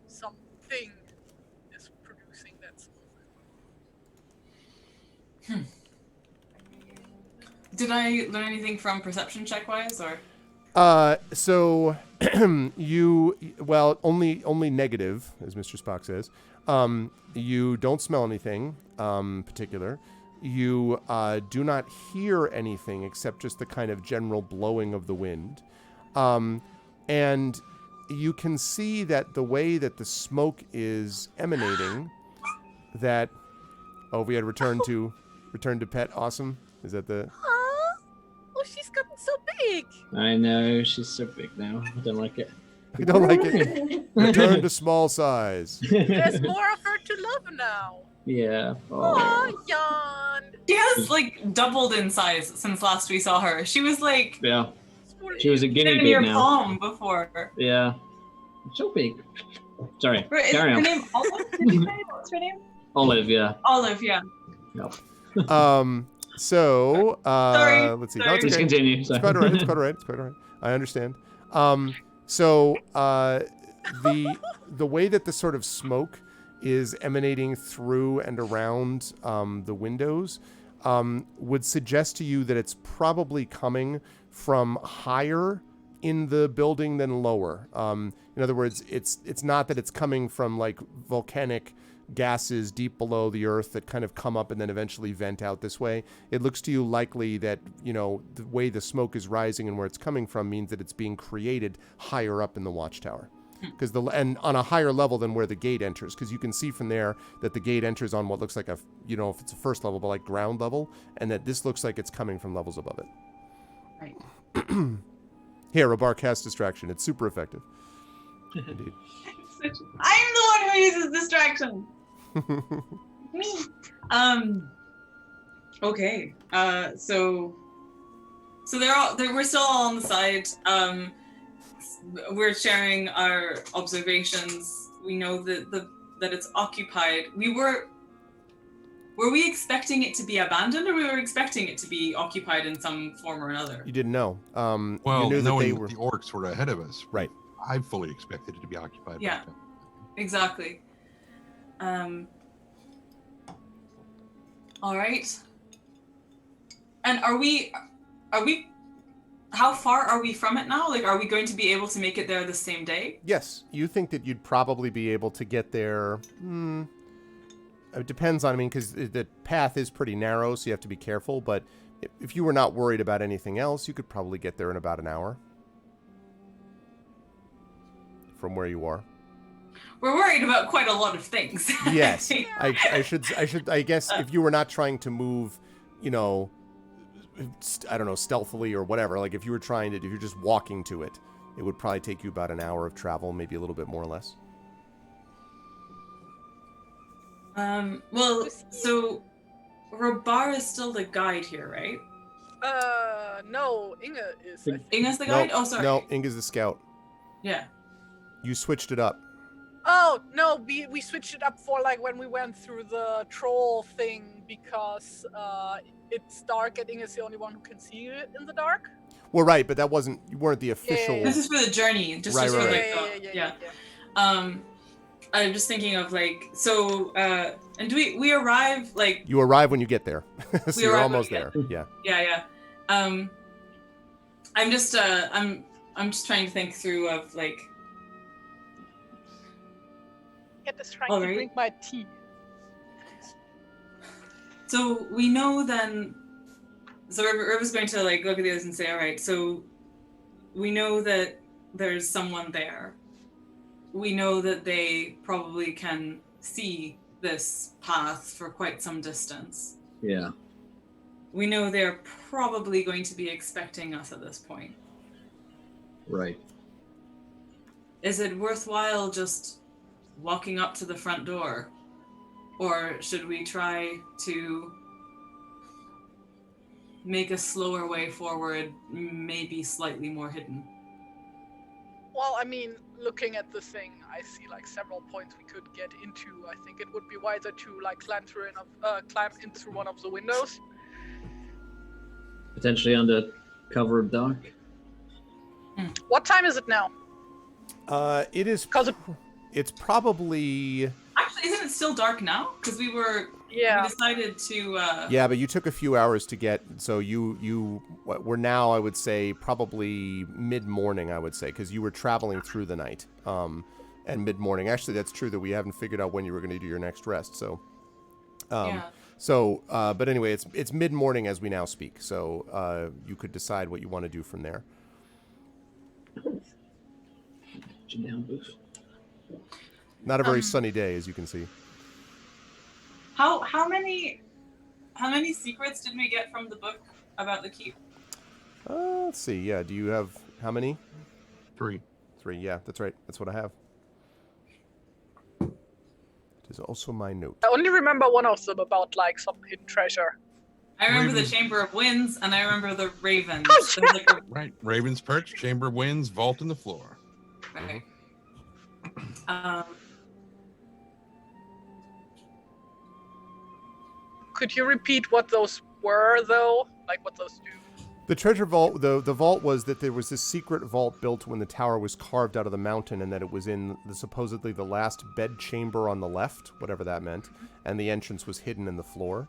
Something is producing that smoke. Did I learn anything from perception check wise, or? So only negative, as Mr. Spock says. You don't smell anything particular. You do not hear anything except just the kind of general blowing of the wind. And you can see that the way that the smoke is emanating, that, we had returned to pet. Awesome. Is that the... Oh, she's gotten so big. I know, she's so big now. I don't like it. I don't like it. Return to small size. There's more of her to love now. Yeah. Oh, yawn. She has like doubled in size since last we saw her. She was like Yeah. She was a guinea in pig your now. palm before. Yeah. So big. Sorry. Is Carry her on. name Olive? Did you say what's her name? Olive, yeah. Olive, yeah. Yep. So, Sorry. let's see. Sorry. No, it's Please okay. continue. It's quite all right. It's quite all right. It's quite all right. I understand. So, the way that the sort of smoke is emanating through and around the windows would suggest to you that it's probably coming from higher in the building than lower. In other words, it's not that it's coming from like volcanic gases deep below the earth that kind of come up and then eventually vent out this way. It looks to you likely that, the way the smoke is rising and where it's coming from means that it's being created higher up in the watchtower. And on a higher level than where the gate enters, because you can see from there that the gate enters on what looks like if it's a first level, but like ground level, and that this looks like it's coming from levels above it. Right. Here, Rabar cast distraction. It's super effective. Indeed. I'm the one who uses distraction. Me. Okay. So we're still all on the side. we're sharing our observations. We know that it's occupied. Were we expecting it to be abandoned, or we were expecting it to be occupied in some form or another? You didn't know. Well, you knew that they knowing were the orcs were ahead of us, right. I fully expected it to be occupied. Yeah, exactly. All right. And are we? How far are we from it now? Like, are we going to be able to make it there the same day? Yes, you think that you'd probably be able to get there. It depends on, because the path is pretty narrow, so you have to be careful. But if you were not worried about anything else, you could probably get there in about an hour from where you are. We're worried about quite a lot of things. Yes, I guess if you were not trying to move, I don't know, stealthily or whatever. Like if you're just walking to it, it would probably take you about an hour of travel, maybe a little bit more or less. Well, so Robar is still the guide here, right? No, Inge is. Inge's the guide? Oh, sorry. No, Inge's the scout. Yeah. You switched it up. Oh, no, we switched it up for like when we went through the troll thing because it's dark and Inge's the only one who can see it in the dark. Well, right, but you weren't the official. Yeah. This is for the journey. Just Right, for right. like, yeah. I'm just thinking of like, so, and do we arrive like? You arrive when you get there, so you're arrive when almost we there. get Yeah. Yeah. I'm just trying to think through of like. Get this trying All to right. drink my tea. So we know then. So River's going to like look at this and say, all right. So we know that there's someone there. We know that they probably can see this path for quite some distance. Yeah. We know they're probably going to be expecting us at this point. Right. Is it worthwhile just walking up to the front door? Or should we try to make a slower way forward, maybe slightly more hidden? Well, I mean, looking at the thing, I see like several points we could get into. I think it would be wiser to like climb in through one of the windows. Potentially under cover of dark. What time is it now? It is. 'Cause It's probably. Actually, isn't it still dark now? Because we decided to. Yeah, but you took a few hours to get. So we're now, I would say, probably mid-morning. I would say because you were traveling through the night. And mid-morning. Actually, that's true that we haven't figured out when you were going to do your next rest. So. Yeah. So, but anyway, it's mid-morning as we now speak. So you could decide what you want to do from there. Not a very sunny day, as you can see. How many secrets did we get from the book about the keep? Let's see. Yeah, do you have how many? 3. 3. Yeah, that's right. That's what I have. It is also my note. I only remember one of them about like some hidden treasure. I remember Ravens. the Chamber of Winds, and I remember the Ravens. Oh, There's like a- Right. Raven's Perch, Chamber of Winds, Vault in the Floor. right. Could you repeat what those were, though? Like what those do? The treasure vault, the vault was that there was this secret vault built when the tower was carved out of the mountain, and that it was in supposedly the last bed chamber on the left, whatever that meant, and the entrance was hidden in the floor.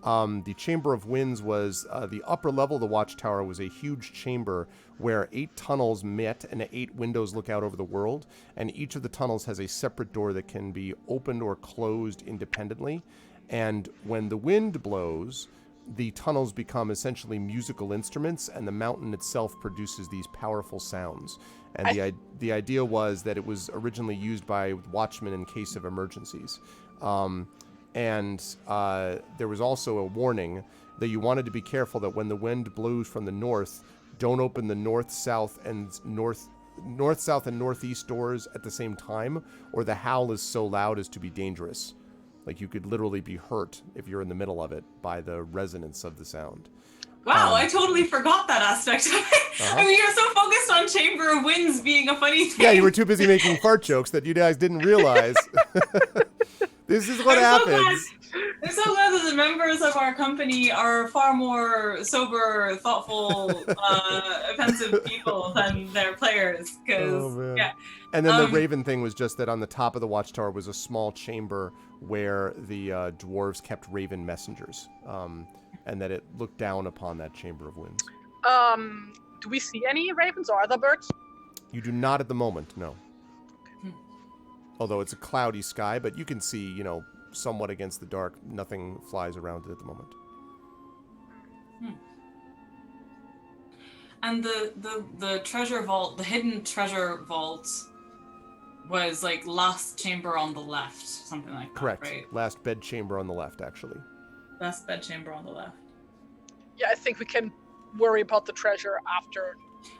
The Chamber of Winds was the upper level of the watchtower was a huge chamber where 8 tunnels met and 8 windows look out over the world, and each of the tunnels has a separate door that can be opened or closed independently. And when the wind blows, the tunnels become essentially musical instruments, and the mountain itself produces these powerful sounds. And the idea was that it was originally used by watchmen in case of emergencies. And there was also a warning that you wanted to be careful that when the wind blows from the north, don't open the north, south, and northeast doors at the same time, or the howl is so loud as to be dangerous. Like you could literally be hurt if you're in the middle of it by the resonance of the sound. Wow, I totally forgot that aspect of it. I mean, you're so focused on Chamber of Winds being a funny thing. Yeah, you were too busy making fart jokes that you guys didn't realize. This is what happens. I'm so glad that the members of our company are far more sober, thoughtful, offensive people than their players. Yeah. And then the Raven thing was just that on the top of the watchtower was a small chamber where the dwarves kept Raven messengers, and that it looked down upon that Chamber of Winds. Do we see any ravens or other birds? You do not at the moment, no. Although it's a cloudy sky, but you can see, somewhat against the dark. Nothing flies around it at the moment. And the treasure vault, the hidden treasure vault, was like last chamber on the left, something like that. Correct. Right? Last bed chamber on the left, actually. Last bed chamber on the left. Yeah, I think we can worry about the treasure after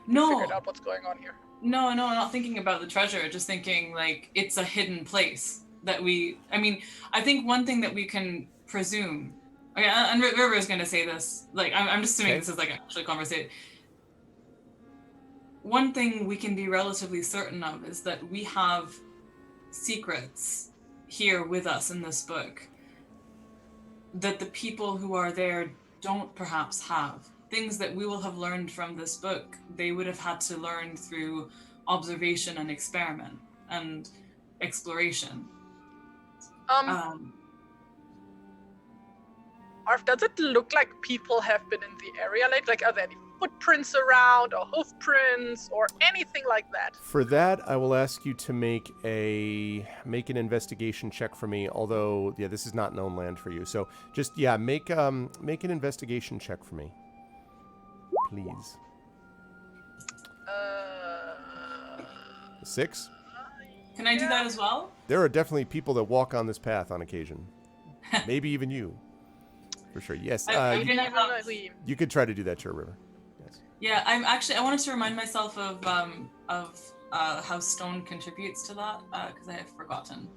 we figured out what's going on here. No, I'm not thinking about the treasure. Just thinking like it's a hidden place that I think one thing that we can presume. Okay, and River is going to say this. Like I'm just assuming this is like actually a conversation. One thing we can be relatively certain of is that we have secrets here with us in this book that the people who are there don't perhaps have. Things that we will have learned from this book, they would have had to learn through observation and experiment and exploration. Arf, does it look like people have been in the area? Like, are there any footprints around or hoof prints or anything like that? For that, I will ask you to make an investigation check for me. Although, this is not known land for you. So just make an investigation check for me, please. 6. Can I do that as well? There are definitely people that walk on this path on occasion. Maybe even you. For sure. Yes. You could try to do that, Sure River. Yes. Yeah, I wanted to remind myself of how stone contributes to that, because I have forgotten.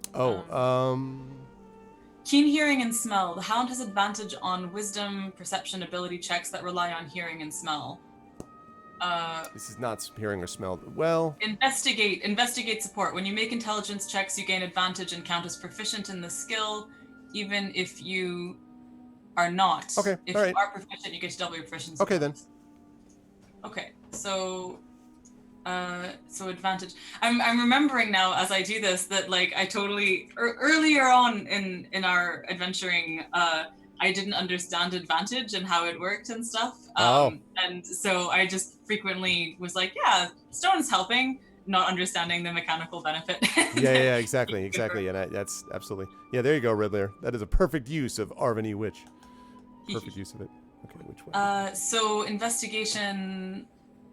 Keen hearing and smell. The hound has advantage on wisdom, perception, ability checks that rely on hearing and smell. This is not hearing or smell. Well, investigate support. When you make intelligence checks, you gain advantage and count as proficient in the skill, even if you are not. Okay. If all right. you are proficient, you get to double your proficiency. Okay then. Okay, so advantage. I'm remembering now as I do this that like I totally earlier on in our adventuring, I didn't understand advantage and how it worked and stuff. And so I just frequently was like, yeah, stone is helping, not understanding the mechanical benefit. Yeah, exactly. And that's absolutely. Yeah, there you go, Riddler. That is a perfect use of Arvany Witch. Perfect use of it. Okay, which way? So investigation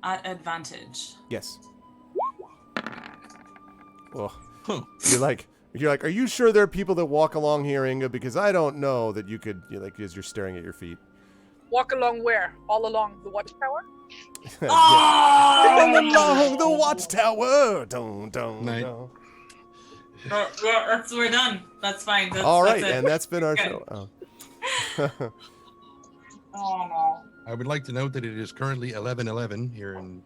at advantage. Yes. Well, you're like, are you sure there are people that walk along here, Inga? Because I don't know that you could, as you're staring at your feet. Walk along where? All along the watchtower? All along the watchtower. Don't. We're done. That's fine. All right, that's and that's been our show. Oh no. I would like to note that it is currently 11:11 here in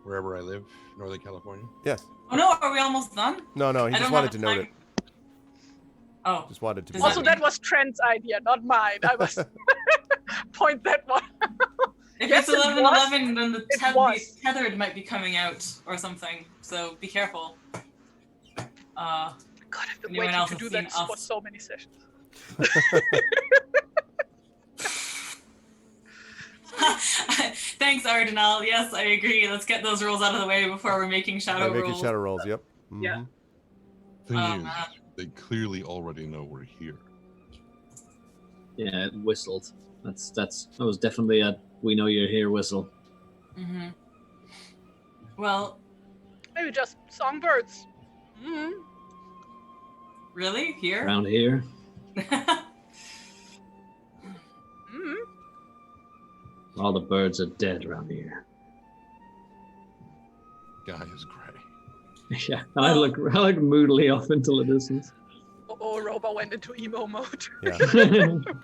wherever I live, Northern California. Yes. Oh no, are we almost done? No, he just wanted to note it. Oh. Just wanted to. Also, that was Trent's idea, not mine. I was point that one. If it's 11:11, then the tethered might be coming out or something. So be careful. God, I've been waiting to do that for so many sessions. Thanks, Ardenal. Yes, I agree. Let's get those rolls out of the way before we're making shadow rolls. Making shadow rolls, yep. Mm-hmm. Yeah. Thing is, they clearly already know we're here. Yeah, it whistled. That was definitely a "we know you're here" whistle. Mm-hmm. Well, maybe just songbirds. Mm-hmm. Really? Here? Around here? All the birds are dead around here. Guy is gray. Yeah, I look moodily off into the distance. Oh, Nova went into emo mode. Yeah.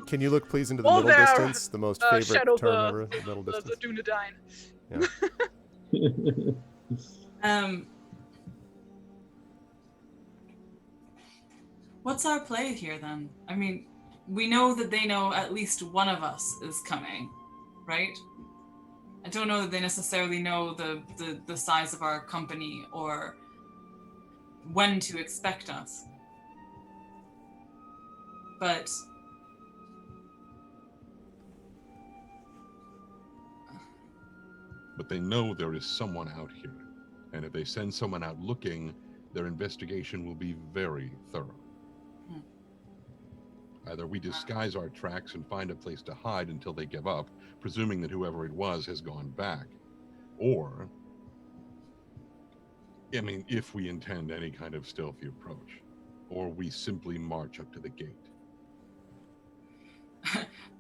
Can you look, please, into the Oh, middle there, distance? The most favorite Shadow term the- ever. The middle the distance. Dunedain. What's our play here then? I mean, we know that they know at least one of us is coming, right? I don't know that they necessarily know the size of our company or when to expect us. But They know there is someone out here. And if they send someone out looking, their investigation will be very thorough. Either we disguise our tracks and find a place to hide until they give up, presuming that whoever it was has gone back. Or, I mean, if we intend any kind of stealthy approach, or we simply march up to the gate.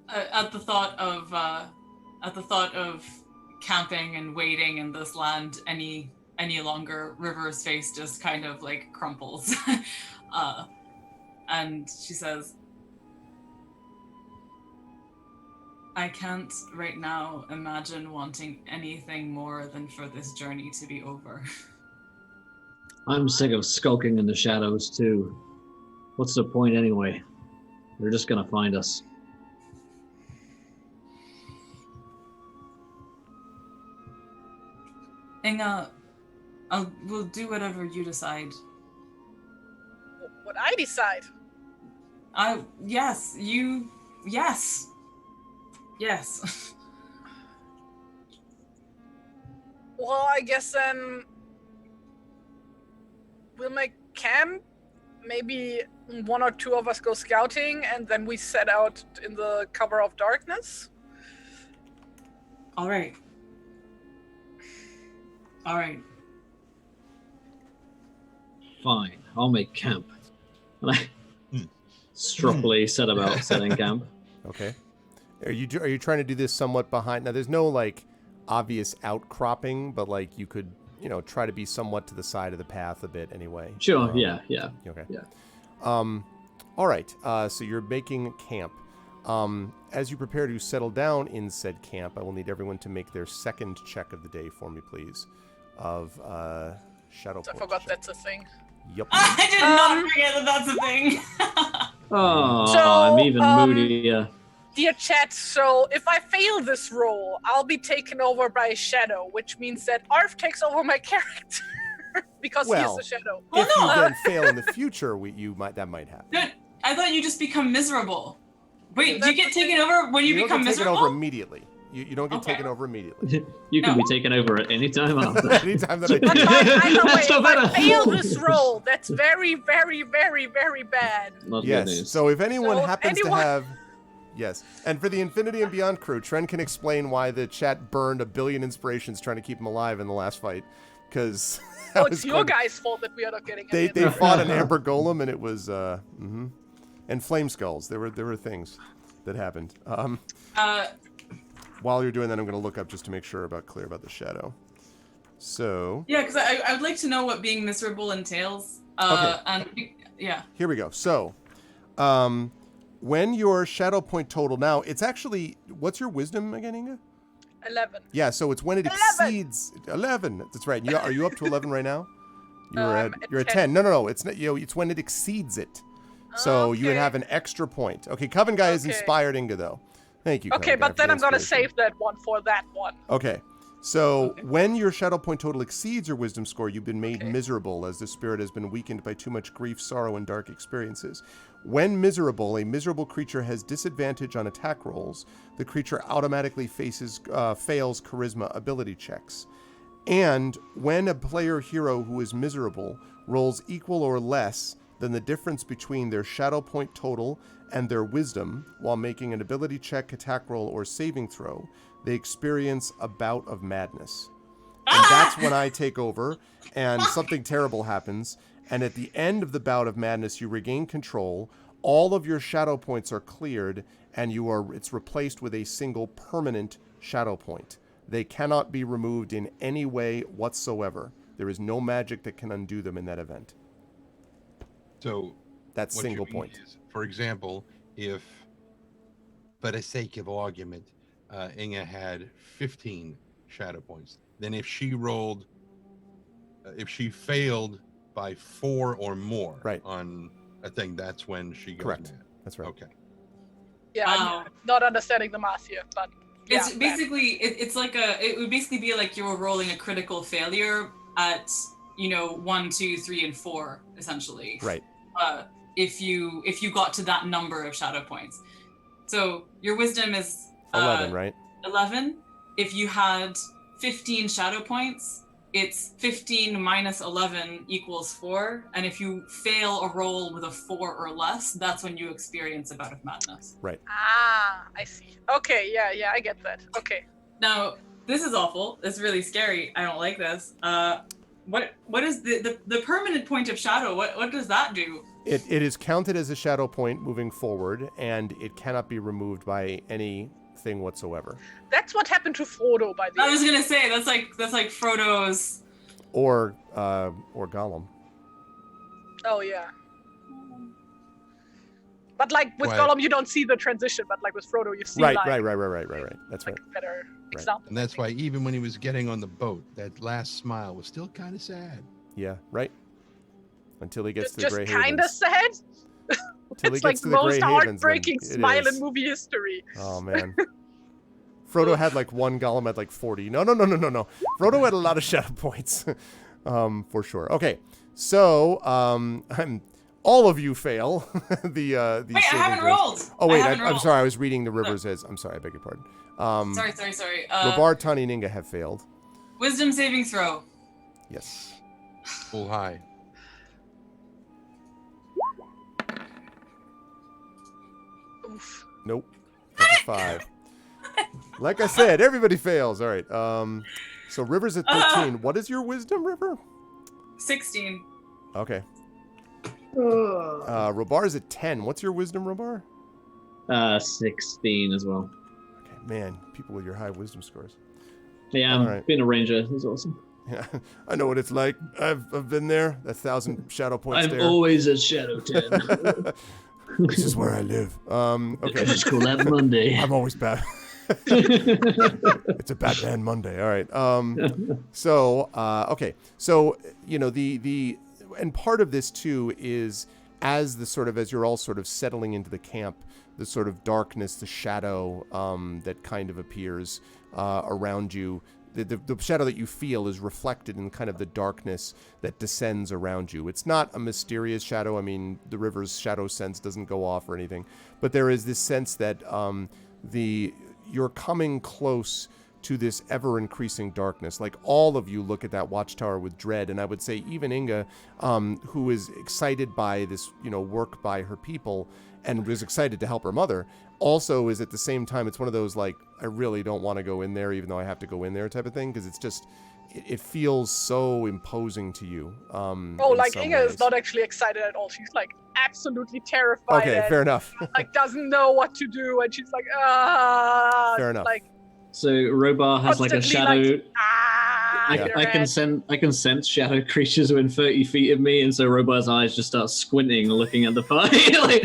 at the thought of camping and waiting in this land any longer, River's face just kind of like crumples. And she says, I can't right now imagine wanting anything more than for this journey to be over. I'm sick of skulking in the shadows too. What's the point anyway? They're just gonna find us. Inga, we'll do whatever you decide. What I decide? Yes. Well, I guess then we'll make camp. Maybe one or two of us go scouting, and then we set out in the cover of darkness. All right. Fine, I'll make camp. And I struppily set about setting camp. Okay. Are you trying to do this somewhat behind? Now, there's no like obvious outcropping, but like you could, try to be somewhat to the side of the path a bit anyway. Sure. Yeah. Okay. Yeah. All right. So you're making camp. As you prepare to settle down in said camp, I will need everyone to make their second check of the day for me, please. Of shadow. I forgot that's a thing. Yep. I did not forget that that's a thing. Oh, So, I'm even moodier. Dear chat, so if I fail this roll, I'll be taken over by a shadow, which means that Arf takes over my character because he is the shadow. If you then fail in the future, that might happen. Dude, I thought you just become miserable. Wait, do you get That's the taken over when you become don't get taken miserable? over immediately. You don't get taken over immediately. You can No. be taken over at any time after. Anytime that I But do. either way, That's no if I better. fail this roll, that's very, very, very, very bad. Not good Yes. news. So if anyone So if happens anyone- to have... Yes. And for the Infinity and Beyond crew, Trent can explain why the chat burned 1 billion inspirations trying to keep him alive in the last fight. Because... Oh, it's your guys' fault that we are not getting They any fought an Amber Golem, and it was... And Flame Skulls. There were things that happened. While you're doing that, I'm going to look up just to make sure clear about the shadow. So... Yeah, because I would like to know what being miserable entails. Okay. And yeah. Here we go. So, when your shadow point total now, it's actually... What's your wisdom again, Inga? 11. Yeah, so it's when it 11. exceeds 11. That's right. Are you up to 11 right now? You're at 10. 10. No. It's not. It's when it exceeds it. So you would Okay. have an extra point. Okay, Coven Guy has Okay. inspired Inga though. Thank you. Okay, Coven Guy, but for then the I'm gonna inspiration. save that one for that one. Okay. So when your shadow point total exceeds your wisdom score, you've been made Okay. miserable as the spirit has been weakened by too much grief, sorrow, and dark experiences. When miserable, a miserable creature has disadvantage on attack rolls. The creature automatically fails charisma ability checks. And when a player hero who is miserable rolls equal or less than the difference between their shadow point total and their wisdom while making an ability check, attack roll, or saving throw, they experience a bout of madness. And that's when I take over and something terrible happens. And at the end of the bout of madness, you regain control. All of your shadow points are cleared and it's replaced with a single permanent shadow point. They cannot be removed in any way whatsoever. There is no magic that can undo them in that event. So That what single you mean point. is, for example, if, for the sake of argument, Inga had 15 shadow points, then if she rolled, if she failed by 4 or more Right. on a thing, that's when she goes Correct. mad. That's right. Okay. Yeah, Wow. I'm not understanding the math here, but yeah, It's basically it's like it would basically be like you were rolling a critical failure at 1, 2, 3, and 4 essentially. Right. If you got to that number of shadow points, so your wisdom is 11, right? 11. If you had 15 shadow points, it's 15 minus 11 equals 4, and if you fail a roll with a 4 or less, that's when you experience a bout of madness. Right. I see. Okay, yeah, I get that. Okay. Now, this is awful. It's really scary. I don't like this. What is the permanent point of shadow? What does that do? It is counted as a shadow point moving forward, and it cannot be removed by anything whatsoever. That's what happened to Frodo, by the I way. was gonna say that's like Frodo's. Or Gollum. Oh yeah. But like with Right. Gollum, you don't see the transition, but like with Frodo, you see Right. like, That's like right. a better example. And that's why even when he was getting on the boat, that last smile was still kind of sad. Yeah. Right. Until he gets to the Just Grey kind of Havens. sad. Till he It's like gets the to the most Grey Havens, then heartbreaking it smile is. in movie history. Oh man. Frodo had like 1, Gollum had like 40. No. Frodo had a lot of shadow points. For sure. Okay. So, all of you fail the Wait, I saving haven't throws. rolled. Oh wait, I haven't I'm rolled. sorry. I was reading the rivers as. I'm sorry. I beg your pardon. Sorry. Rabar, Tani, and Inga have failed. Wisdom saving throw. Yes. Full high. Oof. Nope. That's a 5. Like I said, everybody fails. All right. So River's at 13. What is your wisdom, River? 16. Okay. Rabar's at 10. What's your wisdom, Rabar? 16 as well. Okay, man, people with your high wisdom scores. Yeah, All right. being a ranger is awesome. Yeah, I know what it's like. I've been there. 1,000 shadow points I'm there. always at Shadow 10. This is where I live. Okay. Just call that Monday. I'm always bad. It's a Batman Monday. All right. So, okay. So, and part of this too is as you're all sort of settling into the camp, the sort of darkness, the shadow that kind of appears around you. The shadow that you feel is reflected in kind of the darkness that descends around you. It's not a mysterious shadow. I mean, the river's shadow sense doesn't go off or anything. But there is this sense that you're coming close to this ever-increasing darkness. Like, all of you look at that watchtower with dread. And I would say even Inga, who is excited by this, work by her people and was excited to help her mother, also is at the same time, it's one of those, like, I really don't want to go in there, even though I have to go in there type of thing, because it's just, it feels so imposing to you. Like Inga is not actually excited at all. She's like absolutely terrified. Okay, and, fair enough. like doesn't know what to do, and she's like, Fair enough. Like, So Robar has like a constantly, shadow. in her I can head. I can sense shadow creatures within 30 feet of me, and so Robar's eyes just start squinting, looking at the party. Like,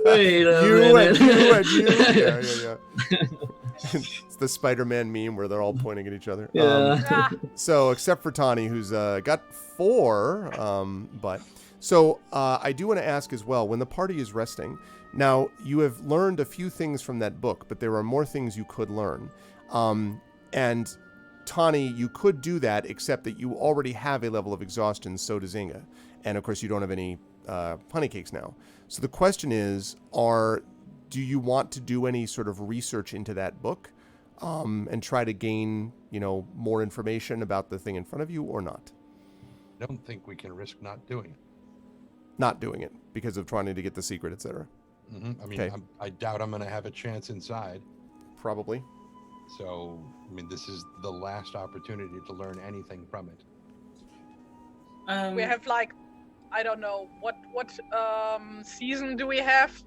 wait a minute. You and you. Yeah. It's the Spider-Man meme where they're all pointing at each other. Yeah. So except for Tani, who's got 4, but so I do want to ask as well, when the party is resting, now you have learned a few things from that book, but there are more things you could learn. And Tani, you could do that, except that you already have a level of exhaustion, so does Inga. And of course you don't have any honey cakes now. So the question is, do you want to do any sort of research into that book and try to gain, more information about the thing in front of you, or not? I don't think we can risk not doing it. Not doing it because of trying to get the secret, etc. I mean, Okay. I doubt I'm going to have a chance inside. Probably. So, I mean, this is the last opportunity to learn anything from it. We have like, I don't know what season do we have?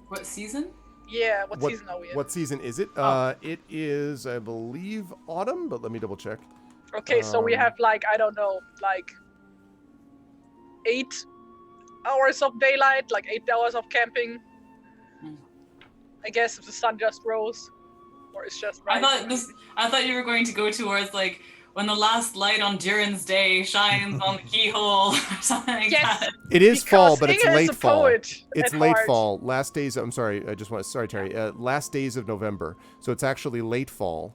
What season? Yeah, what season are we in? What season is it? Oh. It is, I believe, autumn, but let me double check. Okay, so we have like, I don't know, like 8 hours of daylight, like 8 hours of camping. I guess if the sun just rose, or it's just rising. I thought you were going to go towards like when the last light on Durin's day shines on the keyhole or something like that. It is fall, but it's Inge is late a fall. poet It's at late heart. fall. Last days. I'm sorry. Sorry, Terry. Last days of November. So it's actually late fall.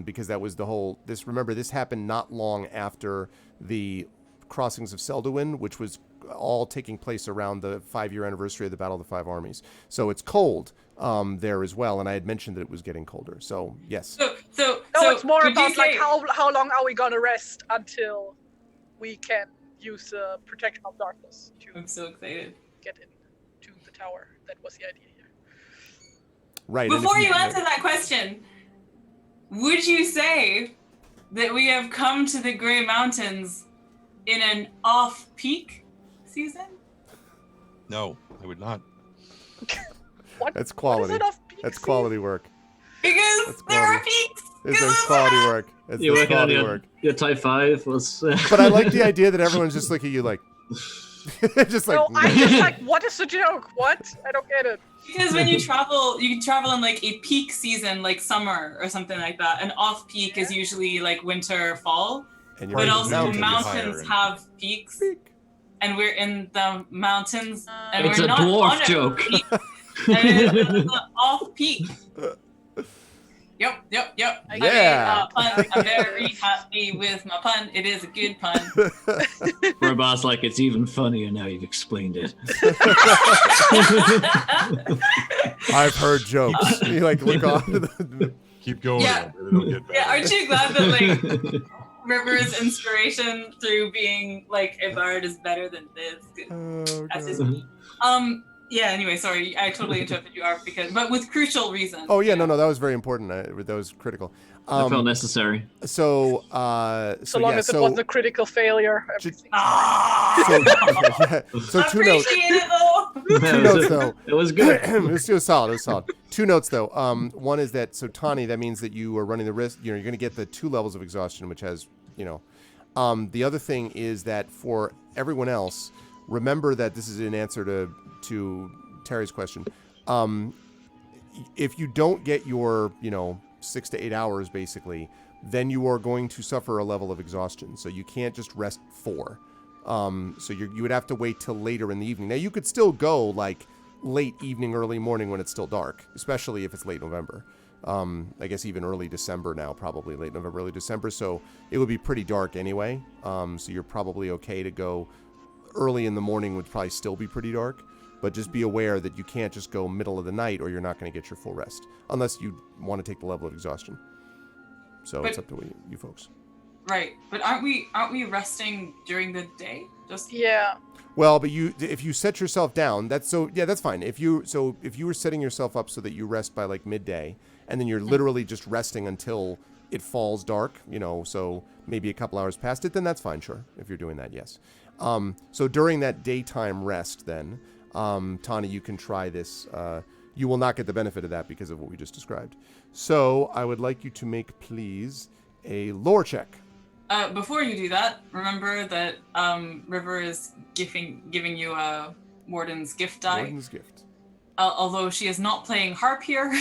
Because that was the whole. Remember, this happened not long after the crossings of Selduin, which was all taking place around the 5-year anniversary of the Battle of the Five Armies. So it's cold there as well, and I had mentioned that it was getting colder. So yes. So it's more would you about like say- how long are we gonna rest until we can use protection of darkness to I'm so excited. get into the tower. That was the idea here. Right. and if Before you answer that question, would you say that we have come to the Grey Mountains in an off-peak season? No, I would not. What? That's What quality. is it off peak That's season? quality work. Because That's there are quality. peaks. It's quality work. It's You're this working on quality your, work. your Type 5 was... But I like the idea that everyone's just looking at you like, just like. No, I'm just like, what is the joke? What? I don't get it. Because when you travel, you can travel in like a peak season, like summer or something like that. An off-peak is usually like winter, fall. And you're But in the also mountains. mountains have peaks, and we're in the mountains, and It's we're a not dwarf on a joke. peak, and it's off peak. Yep. Yeah. I'm very happy with my pun. It is a good pun. Robot's like, it's even funnier now you've explained it. I've heard jokes. You like look on to the. Keep going. Yeah. It'll get better. Yeah, aren't you glad that like River's inspiration through being like a bard is better than this? Oh, That's God. his Yeah. Anyway, sorry, I totally interrupted you, Arf, but with crucial reasons. Oh yeah, no, that was very important. That was critical. I felt necessary. So So long as it wasn't a critical failure. Everything. Ah! So two notes. Appreciate it though. Two notes though. It was good. It was solid. It was solid. Two notes though. One is that Tani, that means that you are running the risk. You're going to get the 2 levels of exhaustion, which has The other thing is that for everyone else, remember that this is in answer to Terry's question. If you don't get your 6 to 8 hours basically, then you are going to suffer a level of exhaustion. So you can't just rest 4. So you would have to wait till later in the evening. Now you could still go like late evening, early morning when it's still dark, especially if it's late November. I guess even early December now, probably late November, early December. So it would be pretty dark anyway. So you're probably okay to go early in the morning would probably still be pretty dark. But just be aware that you can't just go middle of the night or you're not going to get your full rest. Unless you want to take the level of exhaustion. So it's up to you folks. Right, but aren't we resting during the day? Yeah. Well, but if you set yourself down, that's fine. If you were setting yourself up so that you rest by like midday, and then you're literally just resting until it falls dark, so maybe a couple hours past it, then that's fine, sure. If you're doing that, yes. So during that daytime rest, then, Tani, you can try this. You will not get the benefit of that because of what we just described. So I would like you to make, please, a lore check. Before you do that, remember that River is giving you a Warden's gift die. Warden's gift. Although she is not playing harp here,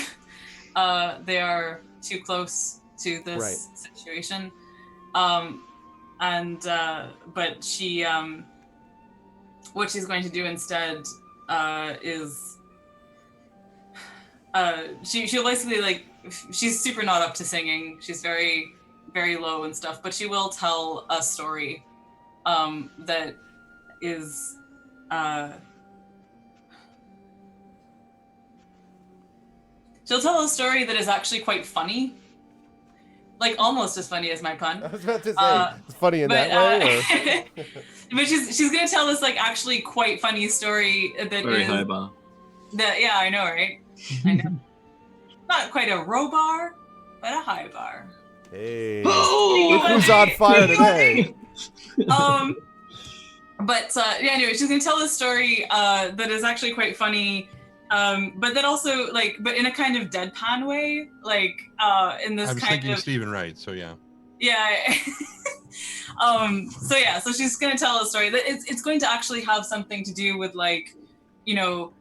they are too close to this situation. But she, what she's going to do instead is she'll basically she's super not up to singing. She's very, very low and stuff, but she will tell a story that is she'll tell a story that is actually quite funny, like almost as funny as my pun. I was about to say, it's funny in that way. Or? But she's gonna tell this actually quite funny story that Very is high bar. yeah, I know, right? I know. Not quite a row bar, but a high bar. Hey, Oh! look who's on fire today. But anyway, she's gonna tell this story that is actually quite funny, but then also but in a kind of deadpan way, in this I was kind thinking of Stephen Wright, so yeah. Yeah. So she's gonna tell a story that it's going to actually have something to do with like, you know,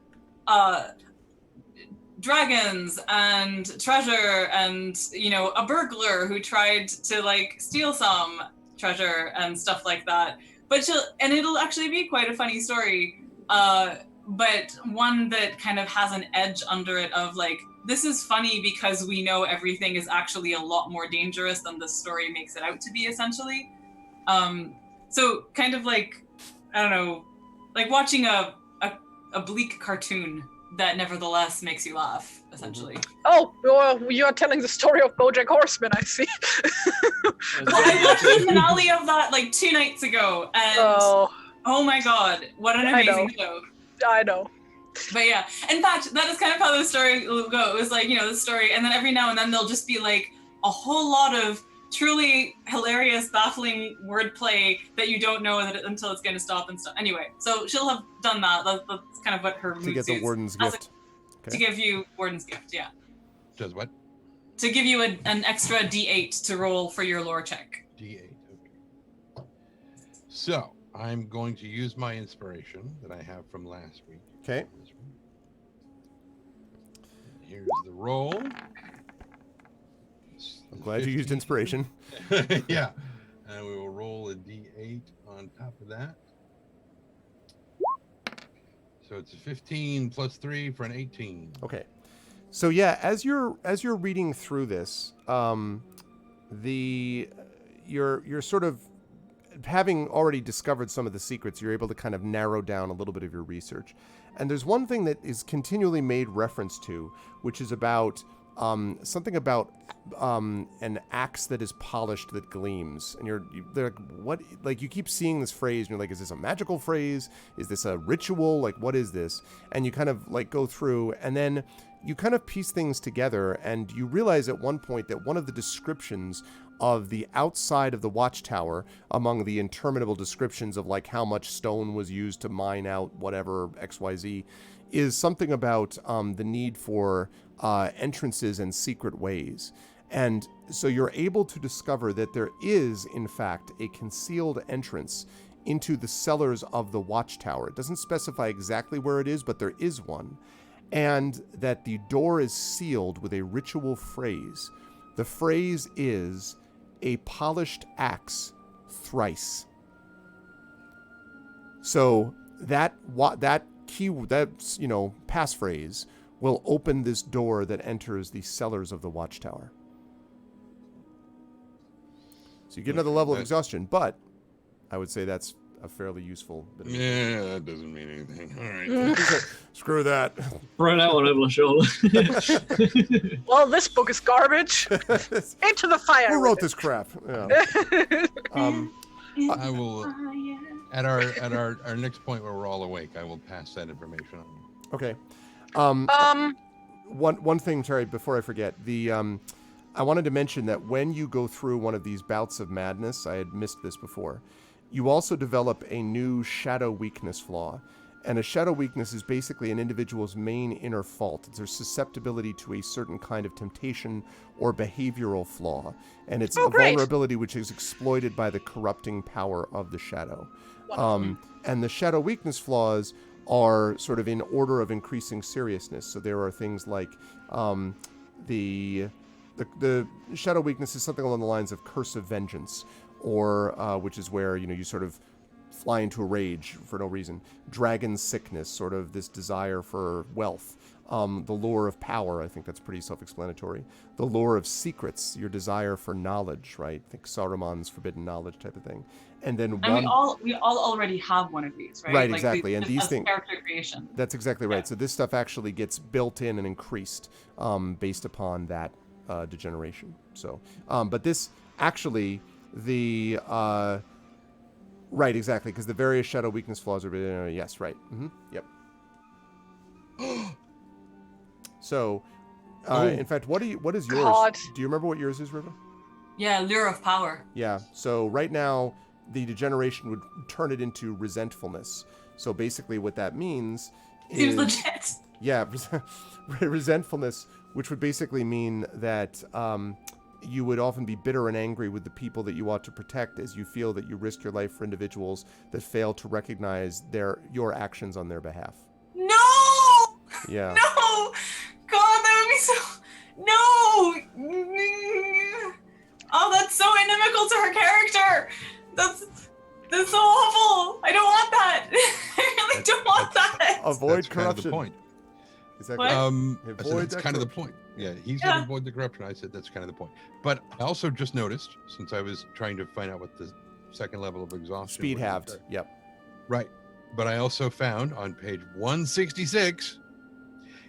dragons and treasure and, you know, a burglar who tried to like steal some treasure and stuff like that. But it'll actually be quite a funny story, but one that kind of has an edge under it of like, this is funny because we know everything is actually a lot more dangerous than the story makes it out to be, essentially. So kind of like, I don't know, like watching a bleak cartoon that nevertheless makes you laugh, essentially. Oh, you are telling the story of BoJack Horseman, I see. Well, I watched the finale of that like 2 nights ago, and oh my god, what an amazing show. I know. But yeah, in fact, that is kind of how the story will go. It was like, you know, the story, and then every now and then there'll just be like a whole lot of truly hilarious, baffling wordplay that you don't know until it's going to stop and stuff. Anyway, so she'll have done that. That's kind of what her mood To get the Warden's gift. To give you Warden's gift, yeah. Does what? To give you an extra D8 to roll for your lore check. D8, okay. So, I'm going to use my inspiration that I have from last week. Okay. Here's the roll. I'm glad you used inspiration. Yeah. And we will roll a D8 on top of that. So it's a 15 plus 3 for an 18. Okay. So yeah, as you're reading through this, you're sort of having already discovered some of the secrets, you're able to kind of narrow down a little bit of your research. And there's one thing that is continually made reference to, which is about something about an axe that is polished that gleams. And they're like, what? Like, you keep seeing this phrase, and you're like, is this a magical phrase? Is this a ritual? Like, what is this? And you kind of like go through, and then you kind of piece things together, and you realize at one point that one of the descriptions of the outside of the watchtower, among the interminable descriptions of like how much stone was used to mine out whatever XYZ, is something about the need for entrances and secret ways. And so you're able to discover that there is, in fact, a concealed entrance into the cellars of the watchtower. It doesn't specify exactly where it is, but there is one. And that the door is sealed with a ritual phrase. The phrase is, a polished axe thrice. So that passphrase will open this door that enters the cellars of the watchtower. So you get another level of exhaustion, but I would say that's a fairly useful bit of Yeah, that doesn't mean anything. All right. Screw that. Throw that one over my shoulder. Well, this book is garbage. Into the fire. Who wrote this crap? Yeah. I will at our next point where we're all awake, I will pass that information on. Okay. One thing, Terry, before I forget, I wanted to mention that when you go through one of these bouts of madness, I had missed this before, you also develop a new shadow weakness flaw. And a shadow weakness is basically an individual's main inner fault. It's their susceptibility to a certain kind of temptation or behavioral flaw. And it's a vulnerability which is exploited by the corrupting power of the shadow. And the shadow weakness flaws are sort of in order of increasing seriousness. So there are things like the shadow weakness is something along the lines of curse of vengeance, or which is where you sort of fly into a rage for no reason. Dragon sickness, sort of this desire for wealth. The lure of power, I think that's pretty self-explanatory. The lure of secrets, your desire for knowledge, right? Think Saruman's forbidden knowledge type of thing. And then we all already have one of these, right? Right, exactly. And these things, character creation. That's exactly right. Yeah. So this stuff actually gets built in and increased based upon that degeneration. So, but this actually right, exactly, because the various shadow weakness flaws are yes, right. Mm-hmm. Yep. So, in fact, what is yours? God. Do you remember what yours is, River? Yeah, lure of power. Yeah. So right now, the degeneration would turn it into resentfulness. So basically, what that means Seems is legit. Yeah, resentfulness, which would basically mean that you would often be bitter and angry with the people that you ought to protect, as you feel that you risk your life for individuals that fail to recognize your actions on their behalf. No! Yeah. No! God, that would be so... No! Oh, that's so inimical to her character! That's so awful! I don't want that! I really don't want that! Avoid That's corruption. kind of the point. Exactly. What? I said that's kind of the point. Yeah, he said avoid the corruption. I said that's kind of the point. But I also just noticed, since I was trying to find out what the second level of exhaustion Speed was, halved. Yep. Right. But I also found on page 166,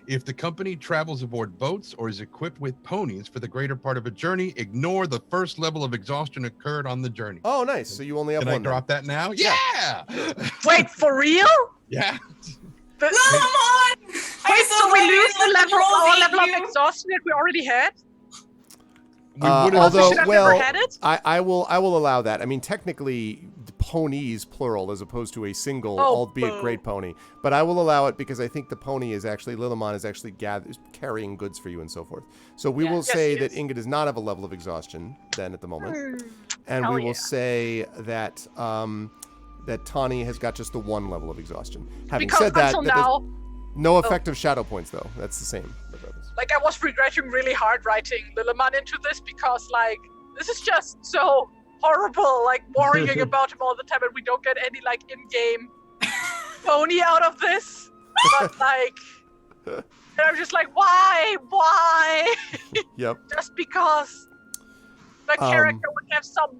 if the company travels aboard boats or is equipped with ponies for the greater part of a journey, ignore the first level of exhaustion occurred on the journey. Oh, nice. So you only have Can one. I drop that now? Yeah. Yeah. Wait, for real? Yeah. But, Come on! wait, so we lose the level of exhaustion that we already had? We would've- although, Should have well, never had it? I will allow that. I mean, technically, the ponies plural as opposed to a single, Oh, albeit boo. great pony. But I will allow it because I think the pony is actually Lillimon is actually carrying goods for you and so forth. So we will Yes, say she that is. Inga does not have a level of exhaustion then at the moment, and Hell we will yeah. say that that Tawny has got just the one level of exhaustion. Having Because said that, until that does- now, no effective shadow points though. That's the same. regardless. like, I was regretting really hard writing Lilliman into this because, like, this is just so horrible, like, worrying about him all the time, and we don't get any, like, in-game pony out of this. But, like, and I'm just like, why? Yep. Just because the character would have something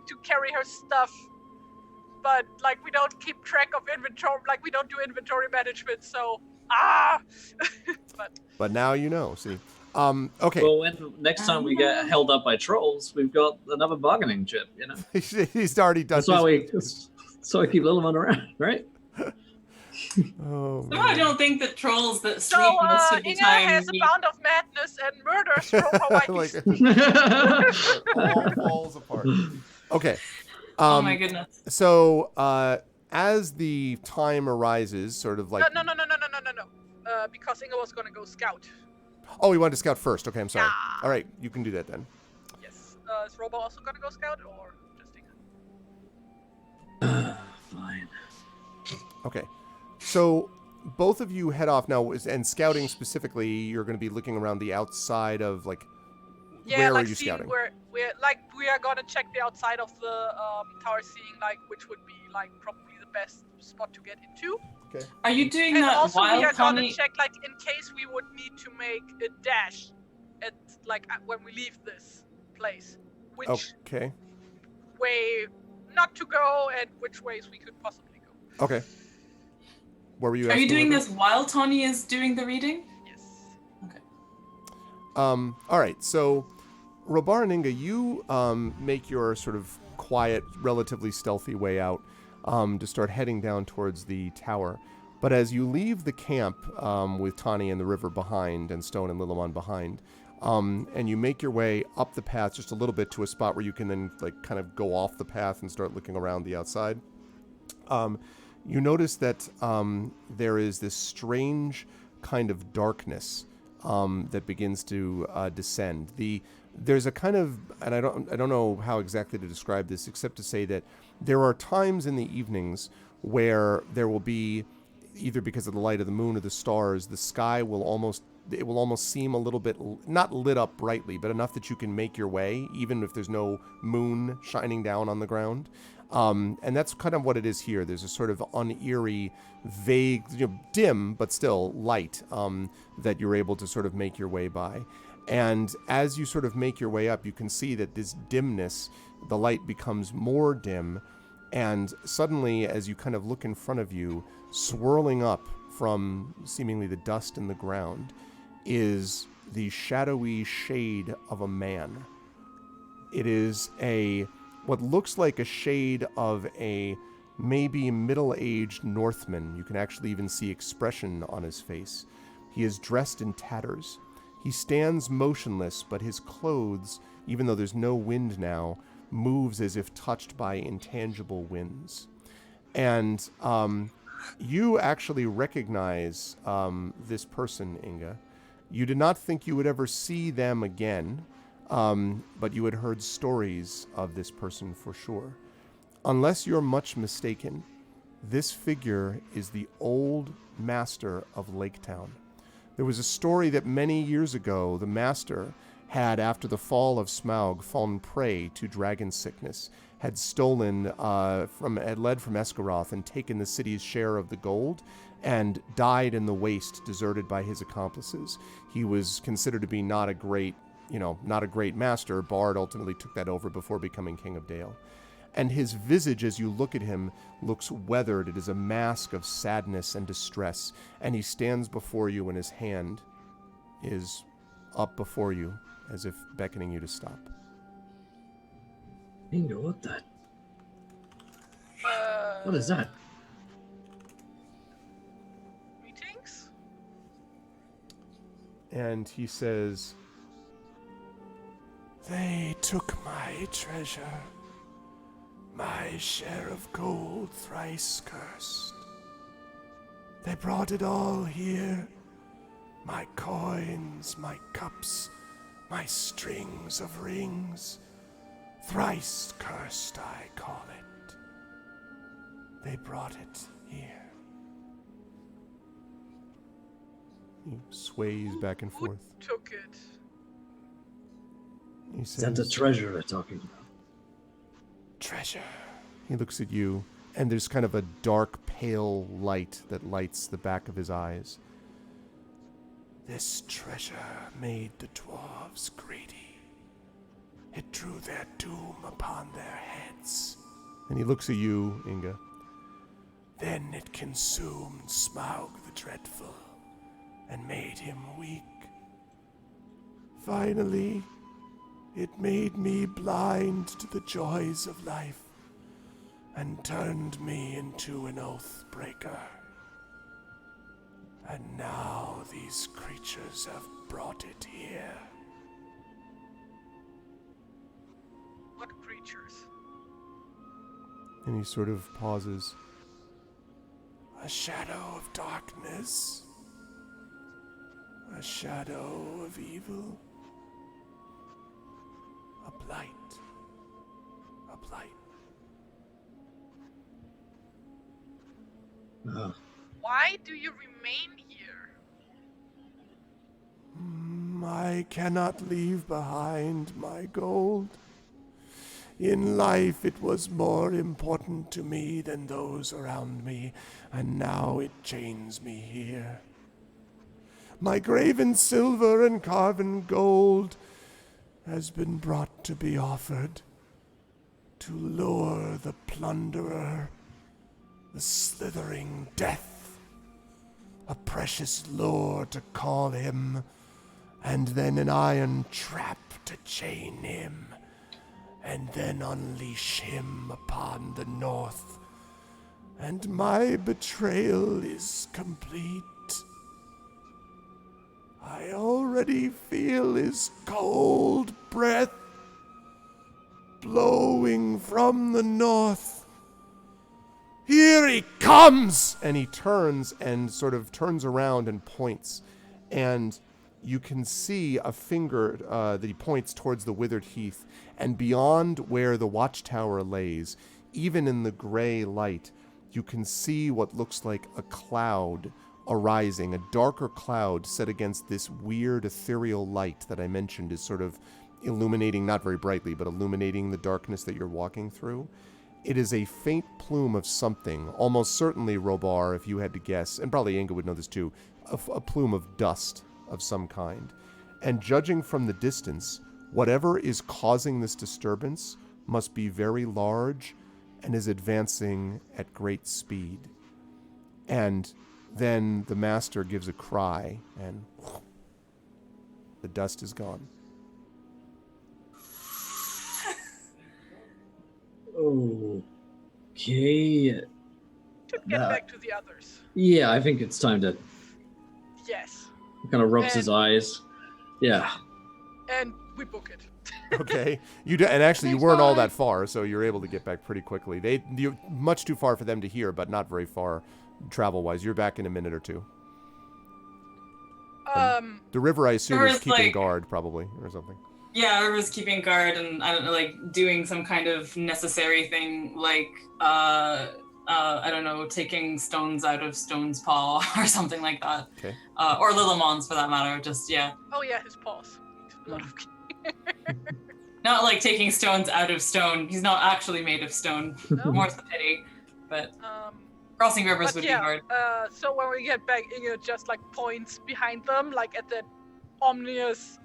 to carry her stuff. But, like, we don't keep track of inventory, like, we don't do inventory management, so, But now you know. See. Okay. Well, when next time we get held up by trolls, we've got another bargaining chip, you know? He's already done. That's why we keep Lillimon around, right? Oh, Somehow I don't think that trolls that so, sleep most of the Inga time has a need- bound of madness and murders from like Hawaii. it all falls apart. Okay. Oh my goodness. So as the time arises, sort of like No. Because Inga was gonna go scout. oh, you wanted to scout first. Okay, I'm sorry. Yeah. All right, you can do that then. Yes. Is Robo also gonna go scout, or just Inga? Fine. Okay. So both of you head off now, and scouting specifically, you're going to be looking around the outside of like. Yeah, where like are you seeing scouting? where we are gonna check the outside of the tower, seeing like which would be like probably the best spot to get into. Okay. Are you doing And that also we while are gonna Connie? check like in case we would need to make a dash at like when we leave this place, which Okay. way not to go and which ways we could possibly go. Okay. Where were you? Are you asking, doing River? this while Tawny is doing the reading? Yes. All right. So, Robar and Inga, you make your sort of quiet, relatively stealthy way out to start heading down towards the tower. But as you leave the camp with Tawny and the river behind, and Stone and Lillimon behind, and you make your way up the path just a little bit to a spot where you can then like kind of go off the path and start looking around the outside, you notice that there is this strange kind of darkness that begins to descend. There's a kind of, and I don't know how exactly to describe this, except to say that there are times in the evenings where there will be, either because of the light of the moon or the stars, the sky will almost seem a little bit not lit up brightly, but enough that you can make your way, even if there's no moon shining down on the ground. And that's kind of what it is here. There's a sort of uneery, vague, dim, but still light that you're able to sort of make your way by. And as you sort of make your way up, you can see that this dimness, the light becomes more dim. And suddenly, as you kind of look in front of you, swirling up from seemingly the dust in the ground, is the shadowy shade of a man. It is what looks like a shade of a maybe middle-aged Northman. You can actually even see expression on his face. He is dressed in tatters. He stands motionless, but his clothes, even though there's no wind now, moves as if touched by intangible winds. And you actually recognize this person, Inga. You did not think you would ever see them again, but you had heard stories of this person for sure. Unless you're much mistaken, this figure is the old master of Lake Town. There was a story that many years ago the master had, after the fall of Smaug, fallen prey to dragon sickness, had stolen had led from Esgaroth and taken the city's share of the gold, and died in the waste, deserted by his accomplices. He was considered to be not a great master. Bard ultimately took that over before becoming King of Dale. And his visage, as you look at him, looks weathered. It is a mask of sadness and distress. And he stands before you, and his hand is up before you, as if beckoning you to stop. Inga, what the? What is that? Meetings? And he says, "They took my treasure. My share of gold thrice cursed. They brought it all here. My coins, my cups, my strings of rings. Thrice cursed, I call it. They brought it here." He sways back and forth. Who took it? He Is that the says, treasure they're talking about? "Treasure." He looks at you, and there's kind of a dark, pale light that lights the back of his eyes. "This treasure made the dwarves greedy. It drew their doom upon their heads." And he looks at you, Inga. "Then it consumed Smaug the Dreadful and made him weak. Finally, it made me blind to the joys of life and turned me into an oath breaker. And now these creatures have brought it here." What creatures? And he sort of pauses. "A shadow of darkness. A shadow of evil. A blight. A blight." Why do you remain here? I cannot leave behind my gold. In life it was more important to me than those around me, and now it chains me here. My graven silver and carven gold has been brought to be offered, to lure the plunderer, the slithering death, a precious lure to call him, and then an iron trap to chain him, and then unleash him upon the north. And my betrayal is complete. I already feel his cold breath blowing from the north. Here he comes! And he turns and sort of turns around and points. And you can see a finger that he points towards the withered heath. And beyond where the watchtower lays, even in the gray light, you can see what looks like a cloud arising, a darker cloud set against this weird ethereal light that I mentioned is sort of illuminating, not very brightly, but illuminating the darkness that you're walking through. It is a faint plume of something, almost certainly, Robar, if you had to guess, and probably Inga would know this too, a plume of dust of some kind. And judging from the distance, whatever is causing this disturbance must be very large and is advancing at great speed. And then the master gives a cry, and the dust is gone. Okay. To get back to the others. Yeah, I think it's time to. Yes. Kind of rubs his eyes. Yeah. And we book it. Okay. And actually, you weren't all that far, so you're able to get back pretty quickly. You're much too far for them to hear, but not very far travel-wise. You're back in a minute or two. The river, I assume, is keeping like, guard, probably, or something. Yeah, River's keeping guard and I don't know, like doing some kind of necessary thing, like I don't know, taking stones out of Stone's paw or something like that. Okay. Or Lilamon's for that matter. Just yeah. Oh yeah, his paws. A lot of Not like taking stones out of stone. He's not actually made of stone. No? More's the pity. But um crossing rivers but would yeah, be hard. so when we get back, Inge just like points behind them, like at that ominous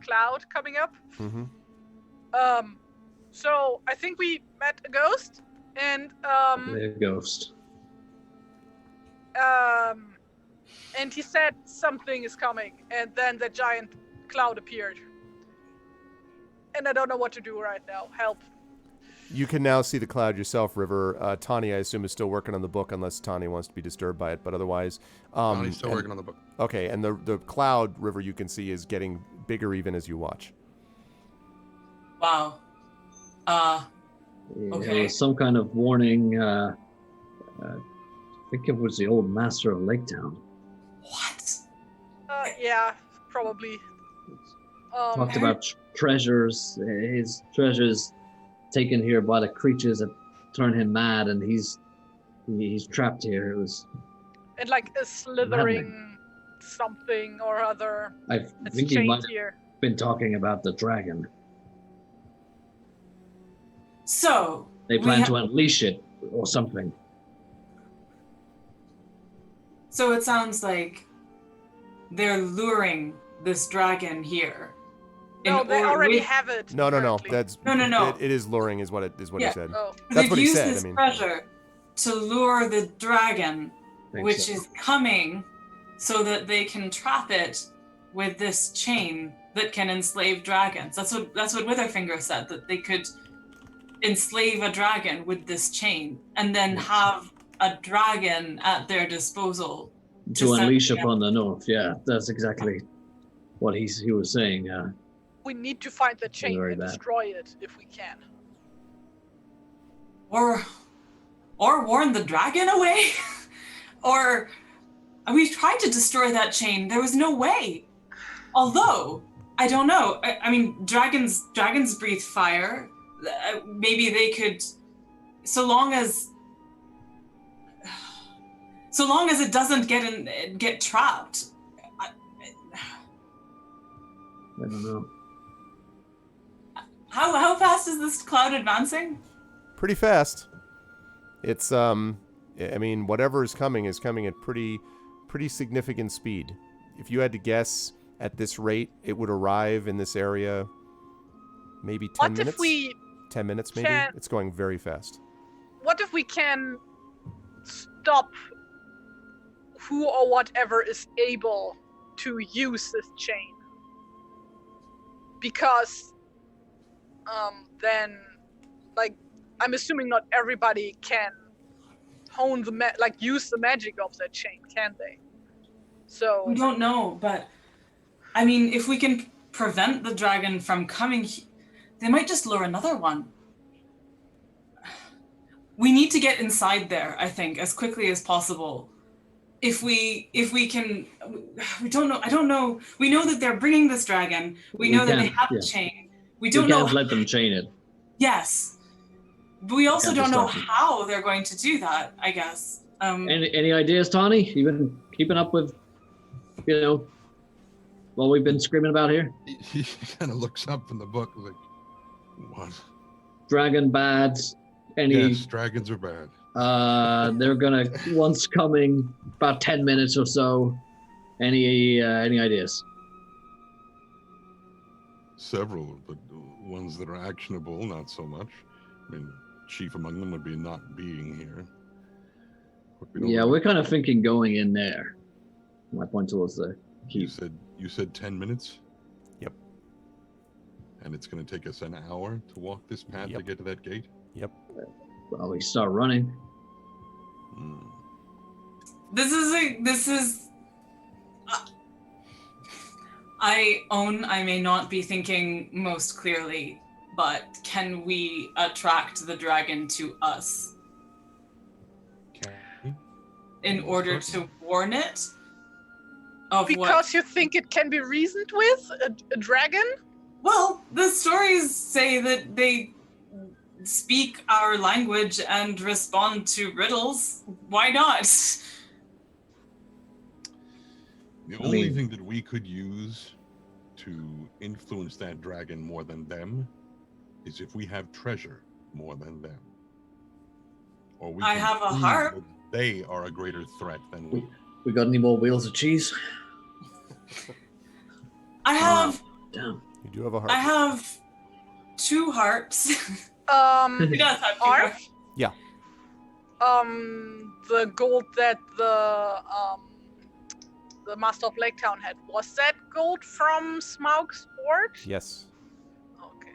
cloud coming up. Mm-hmm. So I think we met a ghost, and The ghost. and he said something is coming, and then the giant cloud appeared. And I don't know what to do right now. Help. You can now see the cloud yourself, River. Tani, I assume, is still working on the book, unless Tani wants to be disturbed by it. But otherwise, He's still working on the book. Okay, and the cloud, River, you can see is getting bigger even as you watch. Wow. It Okay. was some kind of warning. I think it was the old master of Lake Town. What? Yeah, probably. Talked about treasures. His treasures taken here by the creatures that turn him mad, and he's trapped here. It was. And like a slithering something or other. I It's think he might chained have here. been talking about the dragon. So They we plan ha- to unleash it or something. So it sounds like they're luring this dragon here. No, they already have it. No. currently. That's No. It is luring, is what he Yeah. said. Oh, That's They've what he used said, this I mean. treasure to lure the dragon, Think which so. is coming, so that they can trap it with this chain that can enslave dragons. That's what Witherfinger said, that they could enslave a dragon with this chain and then have a dragon at their disposal to send unleash them. upon the north. Yeah, that's exactly what he was saying. we need to find the chain Very and bad. destroy it if we can. Or warn the dragon away. Or we tried to destroy that chain. There was no way. Although I don't know. I mean, dragons breathe fire. Maybe they could, so long as it doesn't get trapped. I don't know. How fast is this cloud advancing? Pretty fast. It's I mean, whatever is coming at pretty significant speed. If you had to guess at this rate, it would arrive in this area maybe 10 What minutes. if we 10 minutes maybe? can- It's going very fast. What if we can stop who or whatever is able to use this chain? Because then, like, I'm assuming not everybody can hone the use the magic of that chain, can they? So We don't know, but I mean, if we can prevent the dragon from coming, they might just lure another one. We need to get inside there, I think, as quickly as possible. If we can, we don't know. I don't know. We know that they're bringing this dragon. We know that they can't, have yeah. the chain. We We don't know. can't let them chain it. Yes, but we also can't don't know stop them. how they're going to do that. I guess. Any ideas, Tawny? You been keeping up with, what we've been screaming about here? He kind of looks up from the book like, what? Dragon bad. Any? Yes, dragons are bad. They're gonna once coming about 10 minutes or so. Any ideas? Several, but ones that are actionable, not so much. I mean, chief among them would be not being here. But we don't Yeah, know. we're kind of thinking going in there. My point towards the You keep. said 10 minutes? Yep. And it's going to take us an hour to walk this path to Yep. get to that gate? Well, we start running. Hmm. This is. I own I may not be thinking most clearly, but can we attract the dragon to us Okay. in order to warn it of because you think it can be reasoned with a dragon? Well, the stories say that they speak our language and respond to riddles. Why not? The only thing that we could use to influence that dragon more than them is if we have treasure more than them. Or we I can have a prove harp. that they are a greater threat than we. We got any more wheels of cheese? I have Damn. You do have a harp. I have 2 harps. He does have 2 Arf? harps. Yeah. The gold that the Master of Lake Town had, was that gold from Smaug's Fort? Yes. Okay.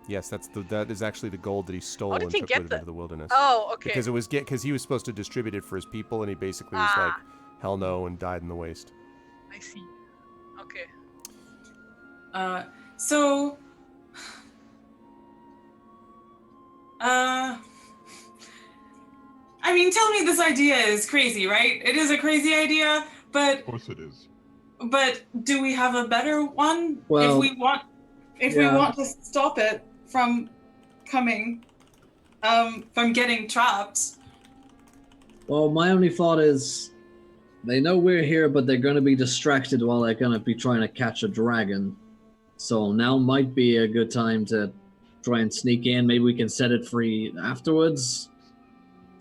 Yes, that is actually the gold that he stole How did and he took get with him that? into the wilderness. Oh, okay. Because he was supposed to distribute it for his people, and he basically was like, hell no, and died in the waste. I see. Okay. So I mean, tell me this idea is crazy, right? It is a crazy idea, but Of course it is. But do we have a better one? Well, if we want to stop it from coming, from getting trapped. Well, my only thought is, they know we're here, but they're going to be distracted while they're going to be trying to catch a dragon. So now might be a good time to try and sneak in. Maybe we can set it free afterwards.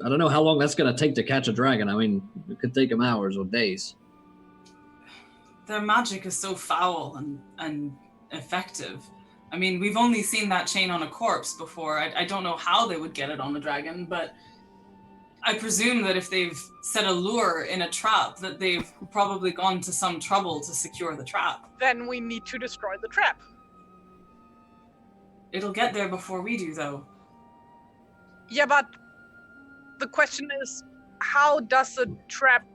I don't know how long that's going to take to catch a dragon. I mean, it could take them hours or days. Their magic is so foul and effective. I mean, we've only seen that chain on a corpse before. I don't know how they would get it on the dragon, but I presume that if they've set a lure in a trap, that they've probably gone to some trouble to secure the trap. Then we need to destroy the trap. It'll get there before we do, though. Yeah, but the question is, how does a trap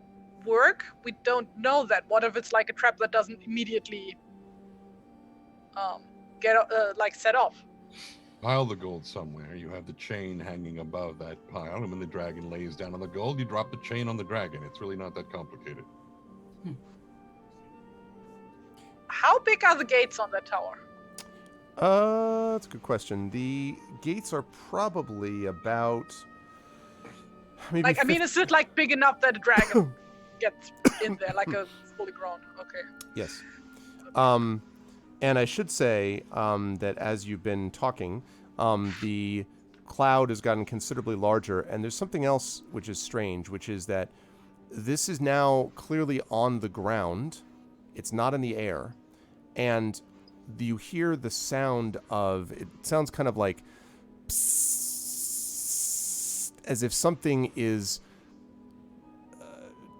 work? We don't know that. What if it's like a trap that doesn't immediately get set off? Pile the gold somewhere. You have the chain hanging above that pile, and when the dragon lays down on the gold, you drop the chain on the dragon. It's really not that complicated. How big are the gates on that tower? That's a good question. The gates are probably about maybe. Like, I mean, is it like big enough that a dragon gets in there, like a fully grown? Okay. Yes. And I should say that as you've been talking, the cloud has gotten considerably larger, and there's something else which is strange, which is that this is now clearly on the ground. It's not in the air, and you hear the sound of, it sounds kind of like psst, as if something is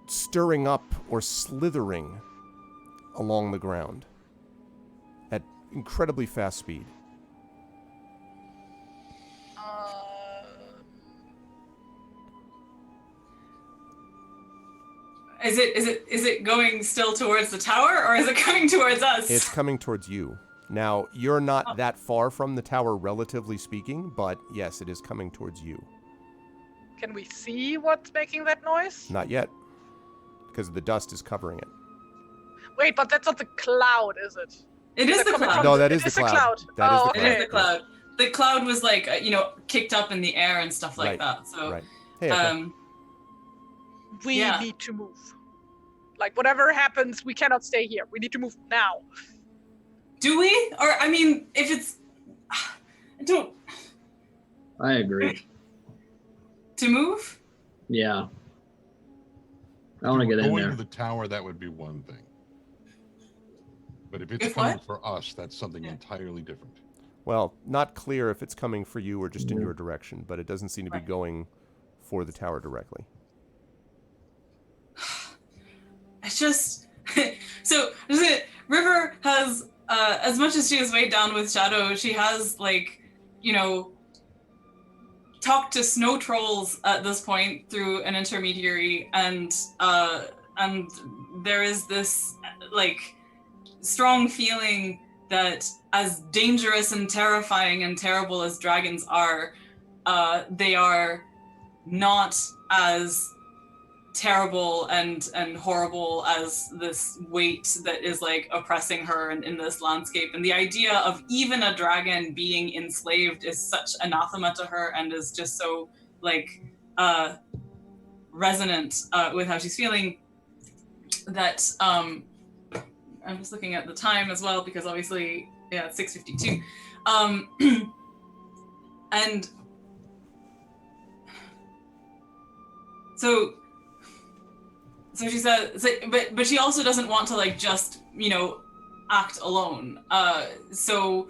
stirring up or slithering along the ground at incredibly fast speed. Is it going still towards the tower, or is it coming towards us? It's coming towards you. Now, you're not that far from the tower, relatively speaking, but yes, it is coming towards you. Can we see what's making that noise? Not yet, because the dust is covering it. Wait, but that's not the cloud, is it? It is the cloud. No, that is It the is the cloud. cloud. That is Oh, the okay. cloud. It is the cloud. The cloud was like, kicked up in the air and stuff like Right, that. So, right. Hey, okay. We Yeah. need to move. Like, whatever happens, we cannot stay here. We need to move now. do we? Or, I mean, if it's... I don't... I agree. To move? Yeah. I want to get in Going there. to the tower, that would be one thing. But if it's If coming what? for us, that's something Yeah. entirely different. Well, not clear if it's coming for you or just in Yeah. your direction, but it doesn't seem to be Right. going for the tower directly. It's just... So, River has... as much as she is weighed down with Shadow, she has, talked to snow trolls at this point through an intermediary, and there is this, strong feeling that as dangerous and terrifying and terrible as dragons are, they are not as terrible and horrible as this weight that is like oppressing her in this landscape. And the idea of even a dragon being enslaved is such anathema to her, and is just so like resonant with how she's feeling, that I'm just looking at the time as well, because obviously, yeah, it's 6:52. And so she says, but she also doesn't want to like just, you know, act alone. So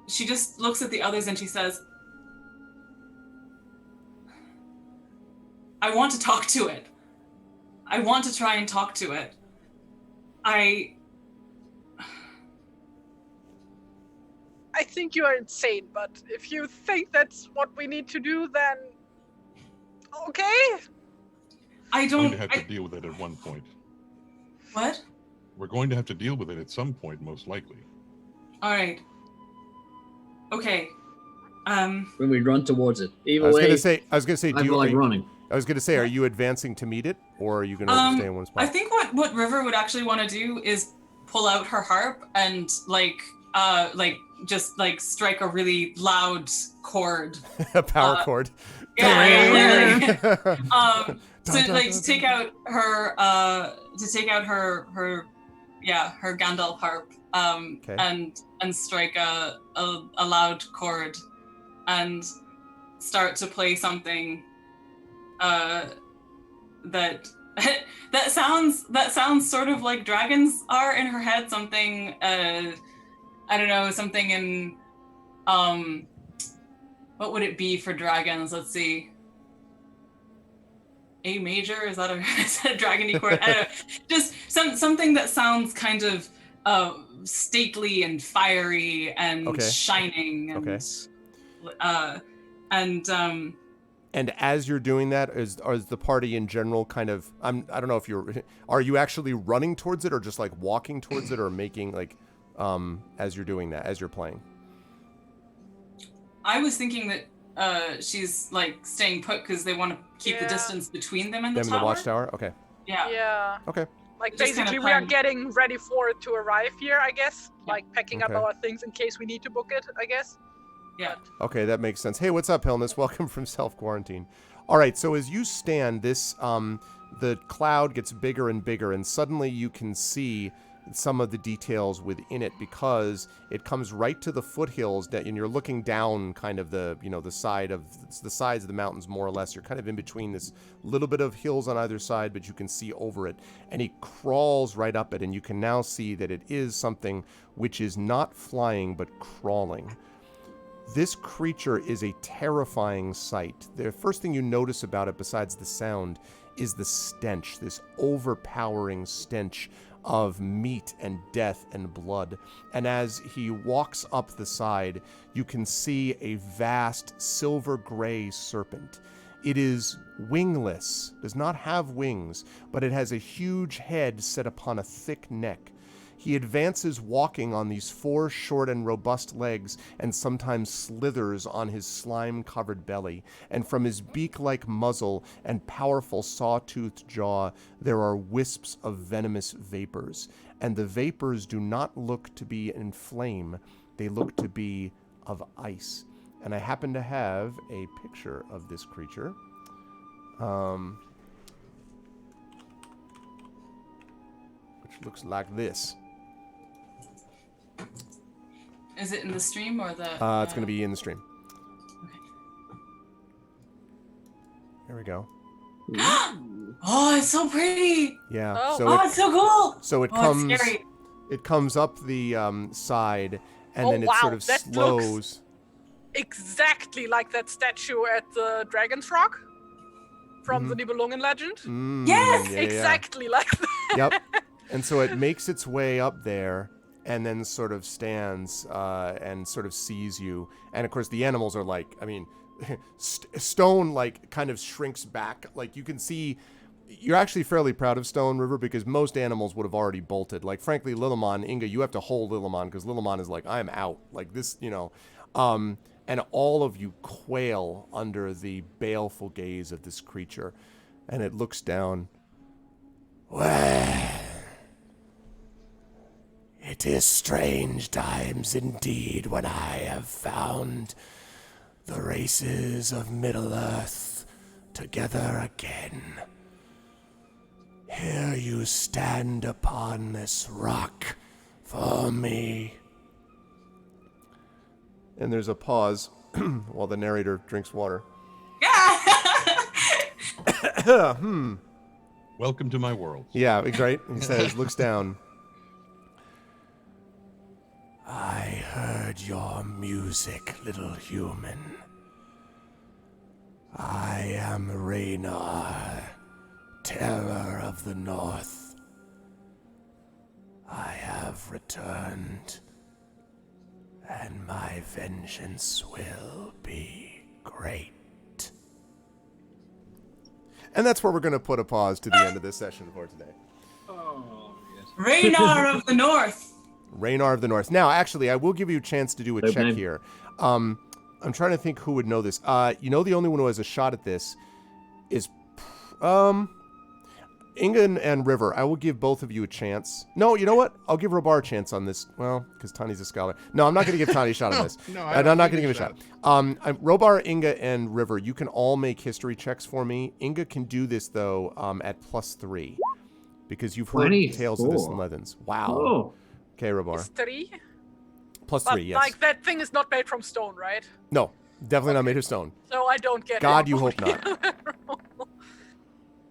she just looks at the others and she says, I want to talk to it. I want to try and talk to it. I think you are insane, but if you think that's what we need to do, then okay. We're going to have to deal with it at one point. What? We're going to have to deal with it at some point, most likely. All right. Okay. When we run towards it. Either I was way, gonna say, I like running. I was gonna say, are you advancing to meet it, or are you gonna stay in one spot? I think what River would actually want to do is pull out her harp and just strike a really loud chord. A power chord. Yeah, literally. To take out her her Gandalf harp, Okay. and strike a loud chord, and start to play something that sounds sort of like dragons are in her head. Something I don't know, something in what would it be for dragons? Let's see. A major, is that a dragony chord? I don't know. Just something that sounds kind of stately and fiery and shining and and as you're doing that, is the party in general kind of, I don't know if are you actually running towards it, or just like walking towards it, or making like as you're doing that, as you're playing? I was thinking that she's like staying put because they want to keep the distance between them and the tower. The watchtower? Okay. Yeah. Yeah. Okay. Like Just basically kind of we are plan. getting ready for it to arrive here, I guess. Yeah. Like packing up Okay. our things in case we need to book it, I guess. Yeah. Okay, that makes sense. Hey, what's up, Helness? Welcome from self-quarantine. All right, so as you stand, the cloud gets bigger and bigger, and suddenly you can see some of the details within it, because it comes right to the foothills, and you're looking down kind of the sides of the mountains, more or less. You're kind of in between this little bit of hills on either side, but you can see over it, and he crawls right up it, and you can now see that it is something which is not flying but crawling. This creature is a terrifying sight. The first thing you notice about it, besides the sound, is the stench, this overpowering stench of meat and death and blood. And as he walks up the side, you can see a vast silver gray serpent. It is wingless, does not have wings, but it has a huge head set upon a thick neck. He advances walking on these 4 short and robust legs, and sometimes slithers on his slime-covered belly. And from his beak-like muzzle and powerful saw-toothed jaw, there are wisps of venomous vapors. And the vapors do not look to be in flame. They look to be of ice. And I happen to have a picture of this creature. Which looks like this. Is it in the stream or the? It's going to be in the stream. Okay. There we go. Oh, it's so pretty. Yeah. Oh. So It's so cool. so it Oh, comes. it's scary. It comes up the side, and Oh, then it wow, sort of that slows. looks exactly like that statue at the Dragon's Rock from the Nibelungen legend. Yes! yeah. Exactly like that. Yep. And so it makes its way up there, and then sort of stands and sort of sees you. And of course, the animals are like, I mean, Stone like kind of shrinks back. Like you can see, you're actually fairly proud of Stone, River, because most animals would have already bolted. Like frankly, Lillimon, Inga, you have to hold Lillimon because Lillimon is like, I'm out. Like this, and all of you quail under the baleful gaze of this creature, and it looks down. Well, it is strange times indeed when I have found the races of Middle-earth together again. Here you stand upon this rock for me. And there's a pause while the narrator drinks water. Welcome to my world. Yeah, right? He says, looks down. I heard your music, little human. I am Raynar, terror of the north. I have returned, and my vengeance will be great. And that's where we're going to put a pause to the end of this session for today. Oh, yes. Raynar of the North. Raynar of the North. Now, actually, I will give you a chance to do a Dope check name. here. I'm trying to think who would know this. You know, the only one who has a shot at this is Inga and River. I will give both of you a chance. No, you know what? I'll give Robar a chance on this. Well, because Tani's a scholar. No, I'm not going to give Tani a shot on this. No, I'm not going to give a shot. Robar, Inga, and River, you can all make history checks for me. Inga can do this, though, at +3. Because you've heard tales of this in 24. Legends. Wow. Oh, Okay, Robar. It's 3. +3, But yes. like that thing is not made from stone, right? No, definitely not made of stone. So I don't get God, it. you hope not.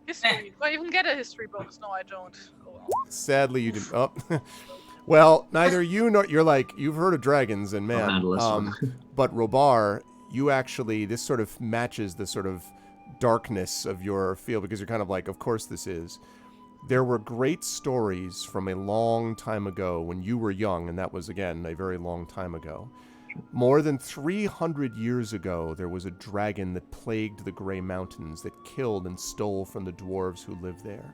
History. Do I even get a history bonus? No, I don't. Oh, well. Sadly, you didn't. Oh. Well, neither you nor you're like, you've heard of dragons, and man, handle this one. but Robar, you actually, this sort of matches the sort of darkness of your field, because you're kind of like, of course this is. There were great stories from a long time ago when you were young, and that was, again, a very long time ago. More than 300 years ago, there was a dragon that plagued the Grey Mountains, that killed and stole from the dwarves who lived there.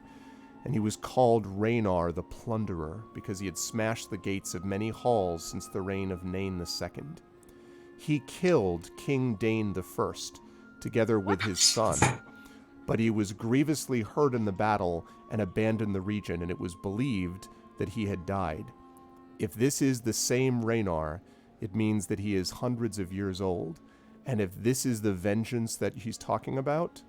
And he was called Raynar the Plunderer, because he had smashed the gates of many halls since the reign of Nain II. He killed King Dane I, together with his son. But he was grievously hurt in the battle and abandoned the region, and it was believed that he had died. If this is the same Raynar, it means that he is hundreds of years old. And if this is the vengeance that he's talking about,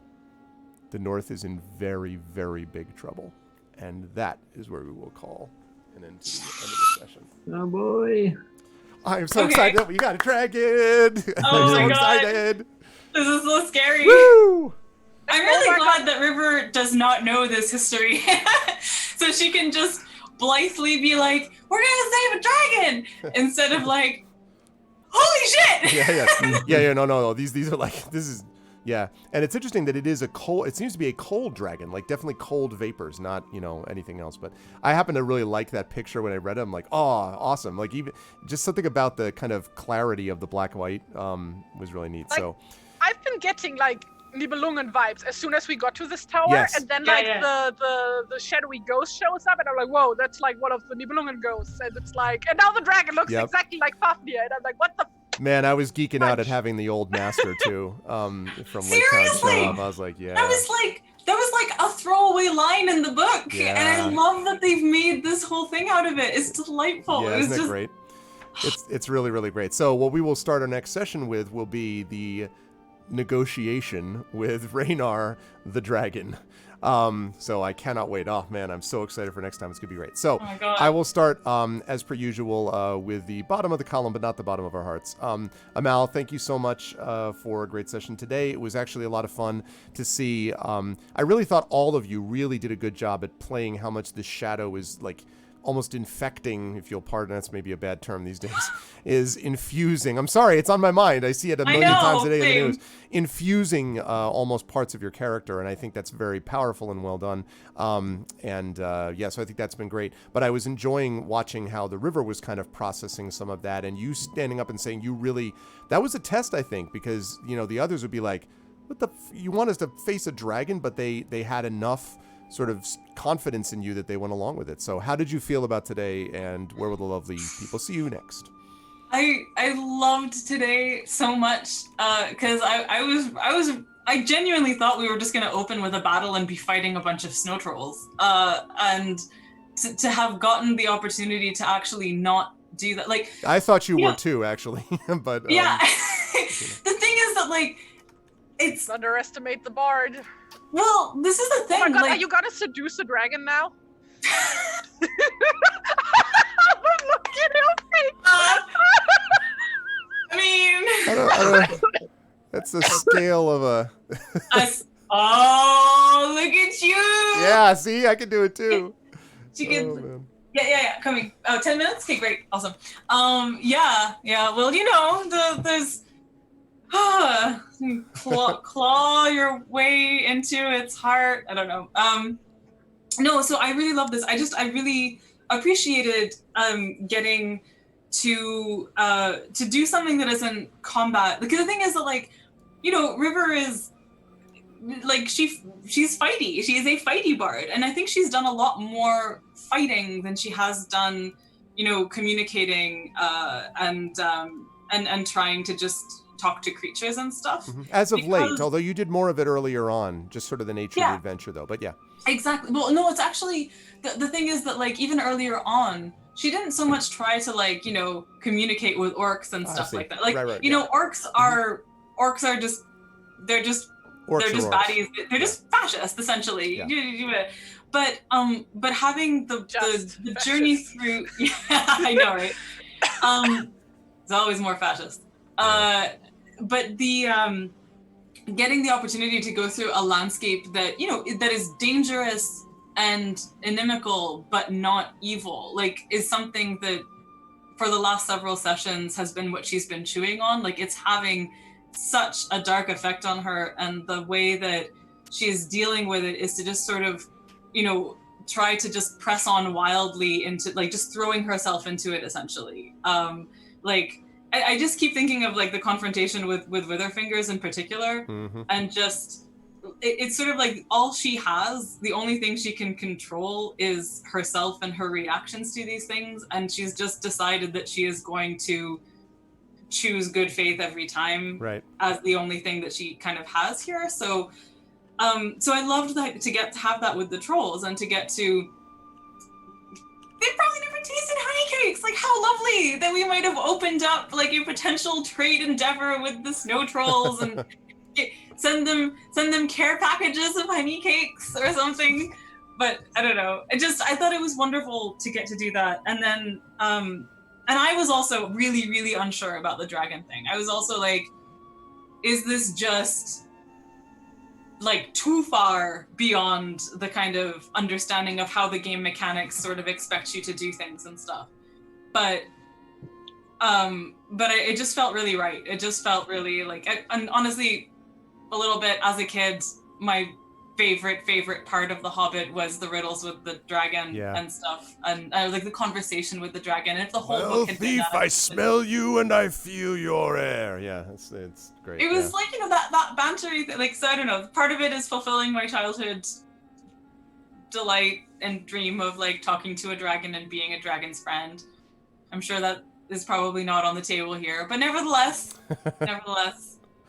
the North is in very, very big trouble. And that is where we will call an end to the end of the session. oh boy. I am so Okay. excited that we got a dragon! Oh I'm so my God. excited! This is so scary. Woo! I'm really glad that River does not know this history. So she can just blithely be like, we're gonna save a dragon! Instead of like, holy shit! Yeah, no. These are like, this is, yeah. And it's interesting that it is a cold, it seems to be a cold dragon, like definitely cold vapors, not, anything else. But I happen to really like that picture when I read it. I'm like, oh, awesome. Like even, just something about the kind of clarity of the black and white was really neat. Like, So I've been getting like Nibelungen vibes as soon as we got to this tower, Yes. and then Yeah, like yeah. the shadowy ghost shows up, and I'm like, whoa, that's like one of the Nibelungen ghosts, and it's like, and now the dragon looks Yep. exactly like Fafnir, and I'm like, what the? man, I was geeking out at Punch. having the old master too, from Lake Town Seriously? show up. I was like, yeah. That was like a throwaway line in the book, and I Yeah. love that they've made this whole thing out of it. It's delightful. Yeah, It was isn't it just great? It's really, really great. So what we will start our next session with will be the negotiation with Raynar the dragon. So I cannot wait. Oh man, I'm so excited for next time. It's gonna be great. So Oh my God. I will start as per usual with the bottom of the column, but not the bottom of our hearts. Amal, thank you so much for a great session today. It was actually a lot of fun to see. I really thought all of you really did a good job at playing how much this shadow is like almost infecting, if you'll pardon, that's maybe a bad term these days, is infusing. I'm sorry, it's on my mind. I see it a million times a day in the same. news. Infusing almost parts of your character, and I think that's very powerful and well done. Yeah, so I think that's been great. But I was enjoying watching how the river was kind of processing some of that, and you standing up and saying you really, that was a test, I think, because, the others would be like, what the, you want us to face a dragon, but they had enough sort of confidence in you that they went along with it. So how did you feel about today, and where will the lovely people see you next? I loved today so much because I genuinely thought we were just gonna open with a battle and be fighting a bunch of snow trolls, and to have gotten the opportunity to actually not do that, like I thought you were too, actually, but yeah. The thing is that like it's Underestimate the bard. well, this is the thing. Oh my god, like, are you gonna seduce a dragon now? Look at him! I mean, I don't, that's the scale of a. Oh, look at you! Yeah, see, I can do it too. She can. Oh, man. Yeah. Coming. Oh, 10 minutes? Okay, great. Awesome. Yeah. Well, you know, there's claw your way into its heart. I don't know. No, so I really love this. I really appreciated getting to do something that isn't combat. Because the thing is that, like, you know, River is like she's fighty. She is a fighty bard, and I think she's done a lot more fighting than she has done, you know, communicating and trying to just talk to creatures and stuff. As of late, although you did more of it earlier on, just sort of the nature of the adventure, though. But yeah. Exactly. Well, no, it's actually the thing is that, like, even earlier on, she didn't so much try to, like, you know, communicate with orcs and stuff like that. Like, right, you know, orcs are just they're just baddies. They're just fascist, essentially. Yeah. But having the journey through, yeah, I know, right? It's always more fascist. But the getting the opportunity to go through a landscape that, you know, that is dangerous and inimical but not evil, like, is something that for the last several sessions has been what she's been chewing on. Like, it's having such a dark effect on her, and the way that she is dealing with it is to just sort of, you know, try to just press on wildly into, like, just throwing herself into it, essentially. Like, I just keep thinking of, like, the confrontation with Witherfingers in particular, and just it's sort of like all she has, the only thing she can control is herself and her reactions to these things, and she's just decided that she is going to choose good faith every time, right, as the only thing that she kind of has here. So I loved that, to get to have that with the trolls, and to get to. They probably never tasted honey cakes. Like, how lovely that we might have opened up, like, a potential trade endeavor with the snow trolls and send them care packages of honey cakes or something. But I don't know. I thought it was wonderful to get to do that. And then and I was also really, really unsure about the dragon thing. I was also like, is this just, like, too far beyond the kind of understanding of how the game mechanics sort of expect you to do things and stuff? But it just felt really right. It just felt really like, and honestly, a little bit as a kid, my favorite part of The Hobbit was the riddles with the dragon and stuff, and like the conversation with the dragon. And if the whole book had been that, I smell you and I feel your air. Yeah, it's great. It was like, you know, that bantery thing. Like, so I don't know. Part of it is fulfilling my childhood delight and dream of, like, talking to a dragon and being a dragon's friend. I'm sure that is probably not on the table here, but nevertheless.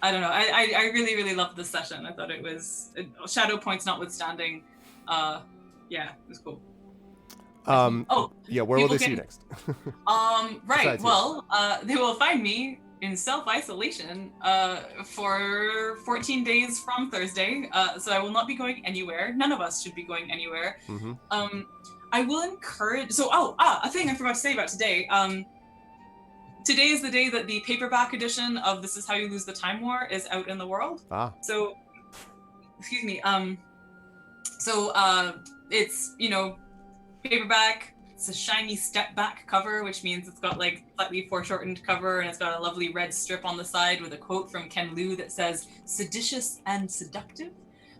I don't know. I really, really loved this session. I thought it was, shadow points notwithstanding. Yeah, it was cool. Where will they see you next? Right. Besides well, they will find me in self-isolation for 14 days from Thursday. So I will not be going anywhere. None of us should be going anywhere. I will encourage. So, a thing I forgot to say about today. Today is the day that the paperback edition of This Is How You Lose the Time War is out in the world. So, excuse me. It's, you know, paperback. It's a shiny step back cover, which means it's got, like, slightly foreshortened cover, and it's got a lovely red strip on the side with a quote from Ken Liu that says "seditious and seductive,"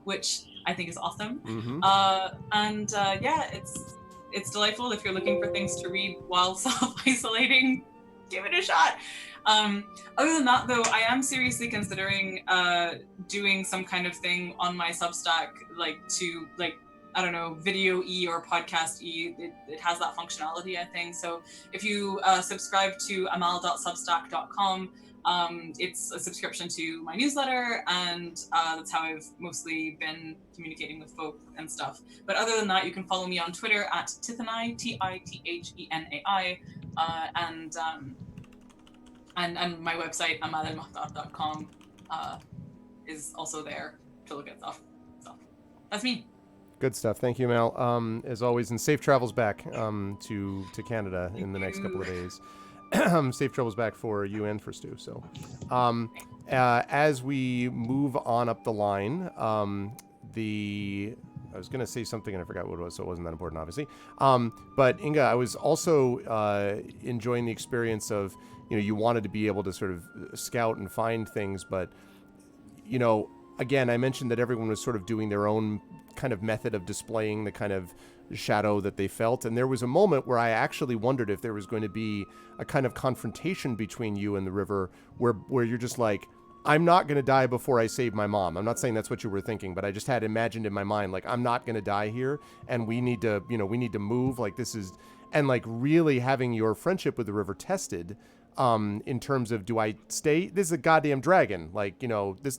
which I think is awesome. It's delightful if you're looking for things to read while self-isolating. Give it a shot. Other than that, though, I am seriously considering doing some kind of thing on my Substack, like, to, like, I don't know, video or podcast it has that functionality, I think. So if you subscribe to amal.substack.com, it's a subscription to my newsletter, and that's how I've mostly been communicating with folk and stuff. But other than that, you can follow me on Twitter at Tithenai, Tithenai, and my website, amalelmahtab.com, is also there to look at stuff. So that's me. Good stuff. Thank you, Mel. As always, and safe travels back to Canada in the next couple of days. Safe travels back for you and for Stu. So, as we move on up the line, I was going to say something and I forgot what it was, so it wasn't that important, obviously. But Inga, I was also enjoying the experience of, you wanted to be able to sort of scout and find things, but, again, I mentioned that everyone was sort of doing their own kind of method of displaying the kind of shadow that they felt. And there was a moment where I actually wondered if there was going to be a kind of confrontation between you and the river where you're just like, I'm not going to die before I save my mom. I'm not saying that's what you were thinking, but I just had imagined in my mind, like, I'm not going to die here, and we need to move. Like, this is, and like really having your friendship with the river tested, in terms of, do I stay? This is a goddamn dragon. Like, these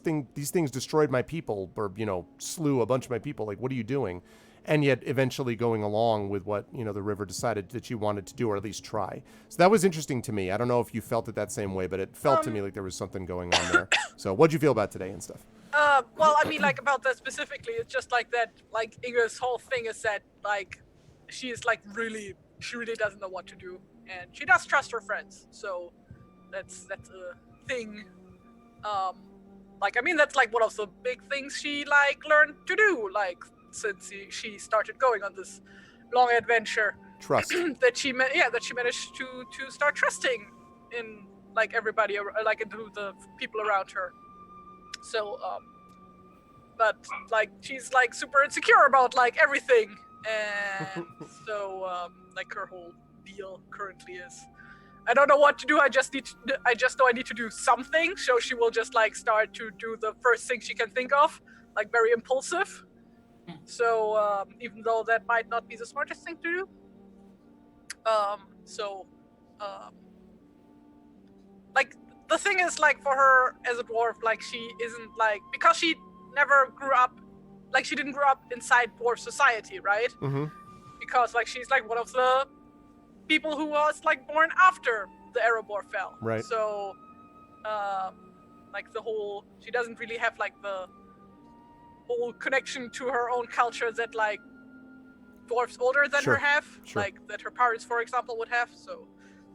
things destroyed my people, or, slew a bunch of my people. Like, what are you doing? And yet eventually going along with what, the river decided that you wanted to do, or at least try. So that was interesting to me. I don't know if you felt it that same way, but it felt to me like there was something going on there. So what'd you feel about today and stuff? Well, I mean, like, about that specifically, it's just like that, like, Inga's whole thing is that, like, she really doesn't know what to do. And she does trust her friends. So that's a thing. Like, I mean, that's, like, one of the big things she, like, learned to do, like, since she started going on this long adventure. Trust. that she managed to start trusting in, like, everybody, like, into the people around her. So, but, like, she's, like, super insecure about, like, everything. And so, like, her whole deal currently is, I don't know what to do. I just know I need to do something. So she will just, like, start to do the first thing she can think of, like, very impulsive. So, even though that might not be the smartest thing to do. Like, the thing is, like, for her as a dwarf, like, she isn't, like, because she never grew up, like, she didn't grow up inside dwarf society, right? Mm-hmm. Because, like, she's, like, one of the people who was, like, born after the Erebor fell. Right. So, like, she doesn't really have, like, the whole connection to her own culture that, like, dwarfs older than her have. Sure. Like, that her parents, for example, would have. So,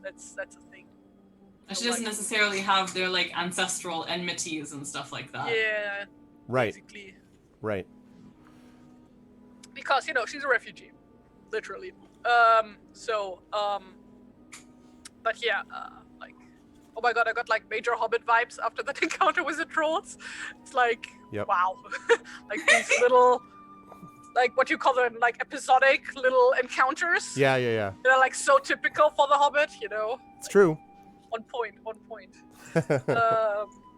that's a thing. And she doesn't necessarily have their, like, ancestral enmities and stuff like that. Yeah. Right. Basically. Right. Because, she's a refugee. Literally. But yeah, like, oh my god, I got, like, major Hobbit vibes after that encounter with the trolls. It's like, Yep. wow. Like, these little, like, what you call them, like, episodic little encounters. Yeah. They're, like, so typical for the Hobbit, It's true. On point.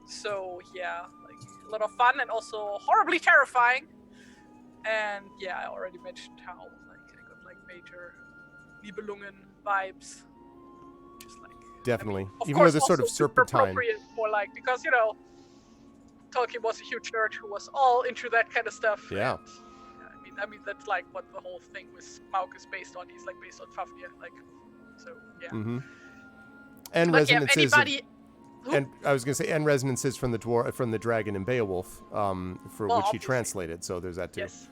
So, yeah, like, a lot of fun and also horribly terrifying. And, yeah, I already mentioned how, like, I got, like, major Nibelungen vibes. Just, like... Definitely. I mean, even with this sort also of super serpentine. appropriate for, like, because, Tolkien was a huge nerd who was all into that kind of stuff. Yeah. And, I mean, that's, like, what the whole thing with Smaug is based on. He's, like, based on Fafnir, like, so, yeah. Mm-hmm. And but resonances. Yeah, anybody... And I was going to say, and resonances from the dragon in Beowulf, for which he translated. So there's that too. Yes.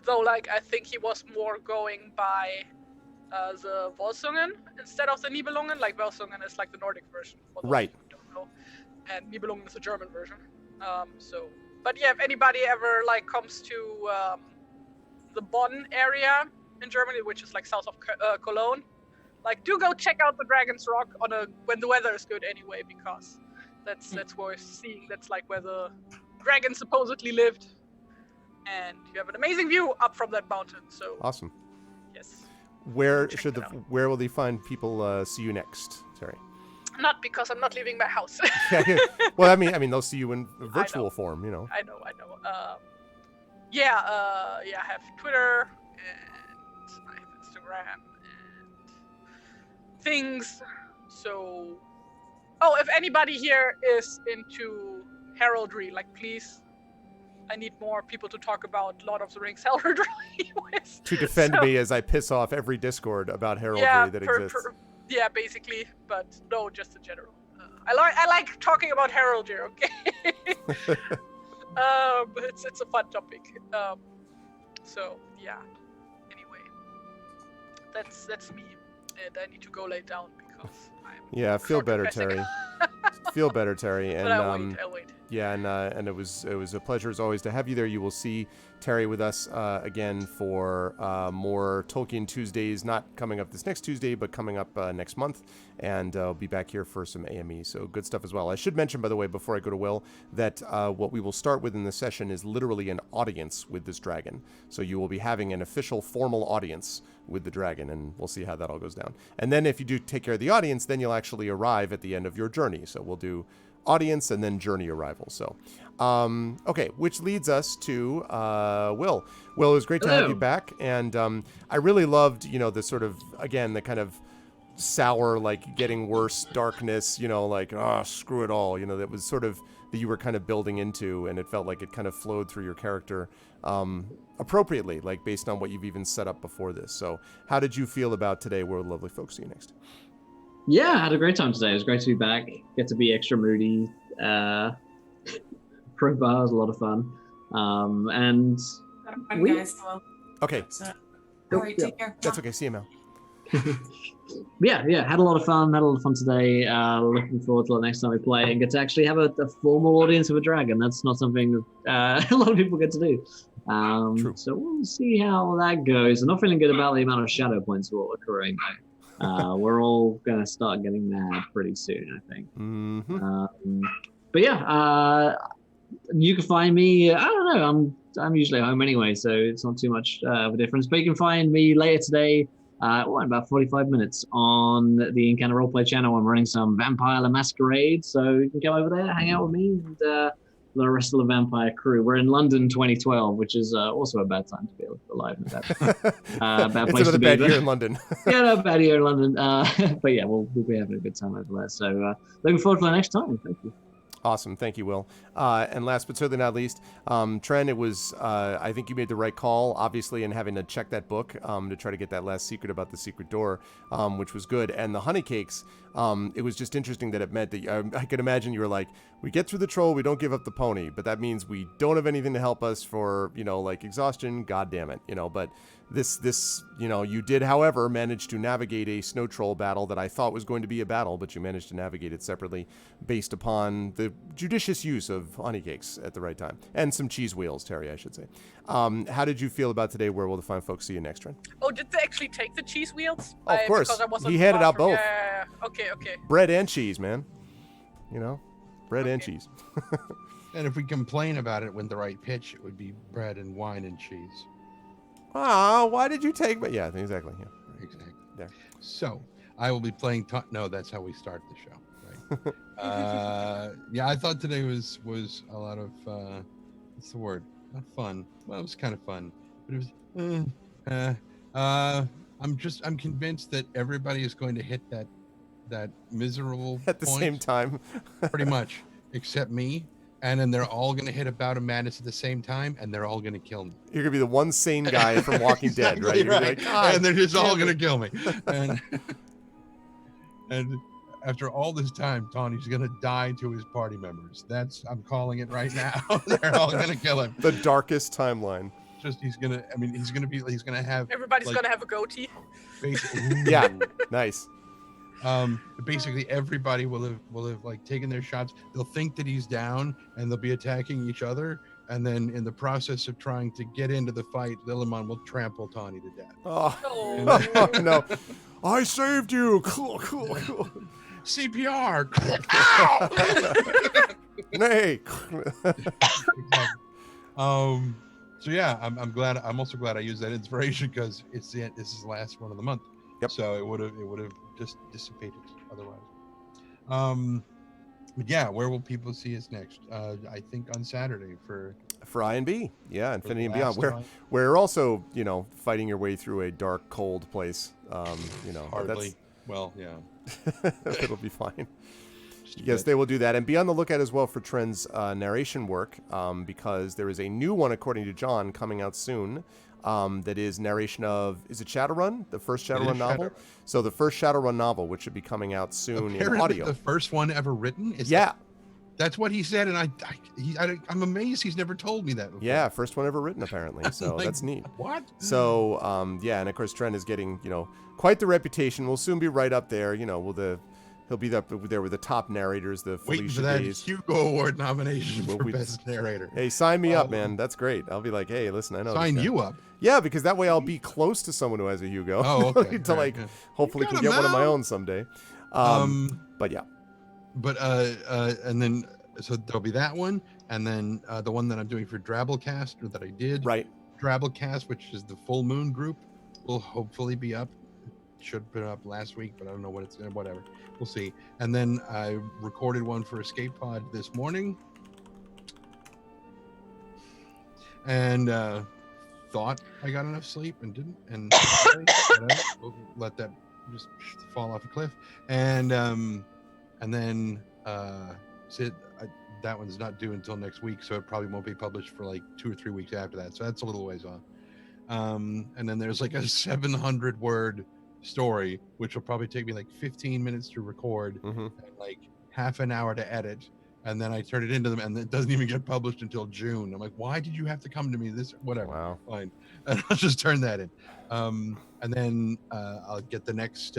Though, like, I think he was more going by the Volsungen instead of the Nibelungen. Like, Volsungen is, like, the Nordic version. For those Right. who don't know. And Nibelungen is the German version. But yeah, if anybody ever, like, comes to the Bonn area in Germany, which is, like, south of Cologne, like, do go check out the Dragon's Rock when the weather is good anyway, because that's worth seeing. That's, like, where the dragon supposedly lived, and you have an amazing view up from that mountain. So Awesome. yes. Where Check should that out. where will they find people see you next, Terry? Not because I'm not leaving my house. Well, I mean, they'll see you in virtual form, you know. I know. I have Twitter and I have Instagram and things. So, if anybody here is into heraldry, like, please, I need more people to talk about Lord of the Rings heraldry with. To defend me as I piss off every Discord about heraldry that exists. Yeah, basically, but no, just in general. I like talking about heraldry. Okay. It's a fun topic. So yeah. Anyway, that's me, and I need to go lay down because I'm. Feel better, Terry. Feel better, Terry. And but I'll wait. Yeah, and it was a pleasure as always to have you there. You will see Terry with us again for more Tolkien Tuesdays, not coming up this next Tuesday, but coming up next month, and I'll be back here for some AME, so good stuff as well. I should mention, by the way, before I go to Will, that what we will start with in this session is literally an audience with this dragon, so you will be having an official formal audience with the dragon, and we'll see how that all goes down. And then if you do take care of the audience, then you'll actually arrive at the end of your journey, so we'll do audience and then journey arrival. So okay, which leads us to Will. Will, it was great to have you back, and I really loved, the sort of, again, the kind of sour, like getting worse darkness, like, screw it all, that was sort of that you were kind of building into, and it felt like it kind of flowed through your character appropriately, like based on what you've even set up before this. So how did you feel about today? Where will lovely folks see you next? Yeah, I had a great time today. It was great to be back. Get to be extra moody. Pro bar was a lot of fun. And guys, well. Okay. All right, take care. That's okay. See you, Mel. Yeah, had a lot of fun. Had a lot of fun today. Looking forward to the next time we play and get to actually have a formal audience of a dragon. That's not something a lot of people get to do. True. So we'll see how that goes. I'm not feeling good about the amount of shadow points we're accruing though. We're all gonna start getting mad pretty soon, I think. Mm-hmm. But yeah, you can find me. I don't know. I'm usually home anyway, so it's not too much of a difference. But you can find me later today. In about 45 minutes on the Encounter Roleplay channel. I'm running some Vampire La Masquerade, so you can go over there, hang out with me, and the rest of the Vampire crew. We're in London 2012, which is also a bad time to be alive in that. Bad place to be. It's another bad year in London. Yeah, no, bad year in London. But yeah, we'll be having a good time over there. So looking forward to the next time. Thank you. Awesome. Thank you, Will. And last but certainly not least, Tren, it was, I think you made the right call, obviously, in having to check that book to try to get that last secret about the secret door, which was good. And the honey cakes, it was just interesting that it meant that I could imagine you were like, we get through the troll, we don't give up the pony, but that means we don't have anything to help us for, like exhaustion. God damn it, but this, you did, however, manage to navigate a snow troll battle that I thought was going to be a battle, but you managed to navigate it separately based upon the judicious use of honey cakes at the right time. And some cheese wheels, Terry, I should say. How did you feel about today? Where will the fine folks see you next, Trent? Oh, did they actually take the cheese wheels? Oh, of course. He handed out both. Yeah. Okay. Bread and cheese, man. Bread and cheese. And if we complain about it with the right pitch, it would be bread and wine and cheese. Why did you take? But yeah, exactly. Yeah. Exactly. There. So I will be playing. No, that's how we start the show, right? Yeah, I thought today was a lot of what's the word? Not fun. Well, it was kind of fun, but it was. I'm convinced that everybody is going to hit that miserable at the point, same time, pretty much, except me. And then they're all going to hit a bout of madness at the same time, and they're all going to kill me. You're going to be the one sane guy from Walking Exactly, Dead, right? You're right. Like, and they're just all going to kill me. And after all this time, Tawny's going to die to his party members. I'm calling it right now. They're all going to kill him. The darkest timeline. Just he's going to have. Everybody's going to have a goatee. Yeah, nice. Basically everybody will have like taken their shots. They'll think that he's down and they'll be attacking each other, and then in the process of trying to get into the fight, Lilliman will trample Tawny to death. Oh no, I saved you. Cool. CPR. Nay. Exactly. So yeah, I'm also glad I used that inspiration, because this is the last one of the month. Yep. So it would have just dissipated otherwise. But yeah, where will people see us next? I think on Saturday for I&B. Yeah, for the Infinity and Beyond. last Where time. we're also, fighting your way through a dark, cold place. But Hardly. Well, yeah. it'll be fine. Just a Yes, bit. they will do that. And be on the lookout as well for Trent's narration work, because there is a new one, according to John, coming out soon. That is narration of, is it Shadowrun? The first It is Shadowrun novel? Shadowrun. So the first Shadowrun novel, which should be coming out soon in Apparently audio. the first one ever written. Is Yeah. That's what he said, and I'm amazed he's never told me that before. Yeah, first one ever written, apparently. So Like, that's neat. What? So, and of course, Trent is getting, quite the reputation. We'll soon be right up there. He'll be up there with the top narrators, the Waiting Felicia for that Days. Hugo Award nomination for Best Narrator. Hey, sign me up, man. That's great. I'll be like, hey, listen, I know. Sign this guy. you up. Yeah, because that way I'll be close to someone who has a Hugo. Oh, okay. To Right, yeah. hopefully You can got get one of my him out. own someday. But yeah. But and then so there'll be that one, and then the one that I'm doing for Drabblecast, or that I did. Right. Drabblecast, which is the Full Moon group, will hopefully be up. Should have been up last week, but I don't know what it's whatever. We'll see. And then I recorded one for Escape Pod this morning, and thought I got enough sleep and didn't, and whatever. We'll let that just fall off a cliff. And then that one's not due until next week, so it probably won't be published for like 2 or 3 weeks after that. So that's a little ways off. And then there's like a 700 word story, which will probably take me like 15 minutes to record and like half an hour to edit, and then I turn it into them, and it doesn't even get published until June. I'm like, why did you have to come to me this? Whatever. Wow. Fine. And I'll just turn that in. And then I'll get the next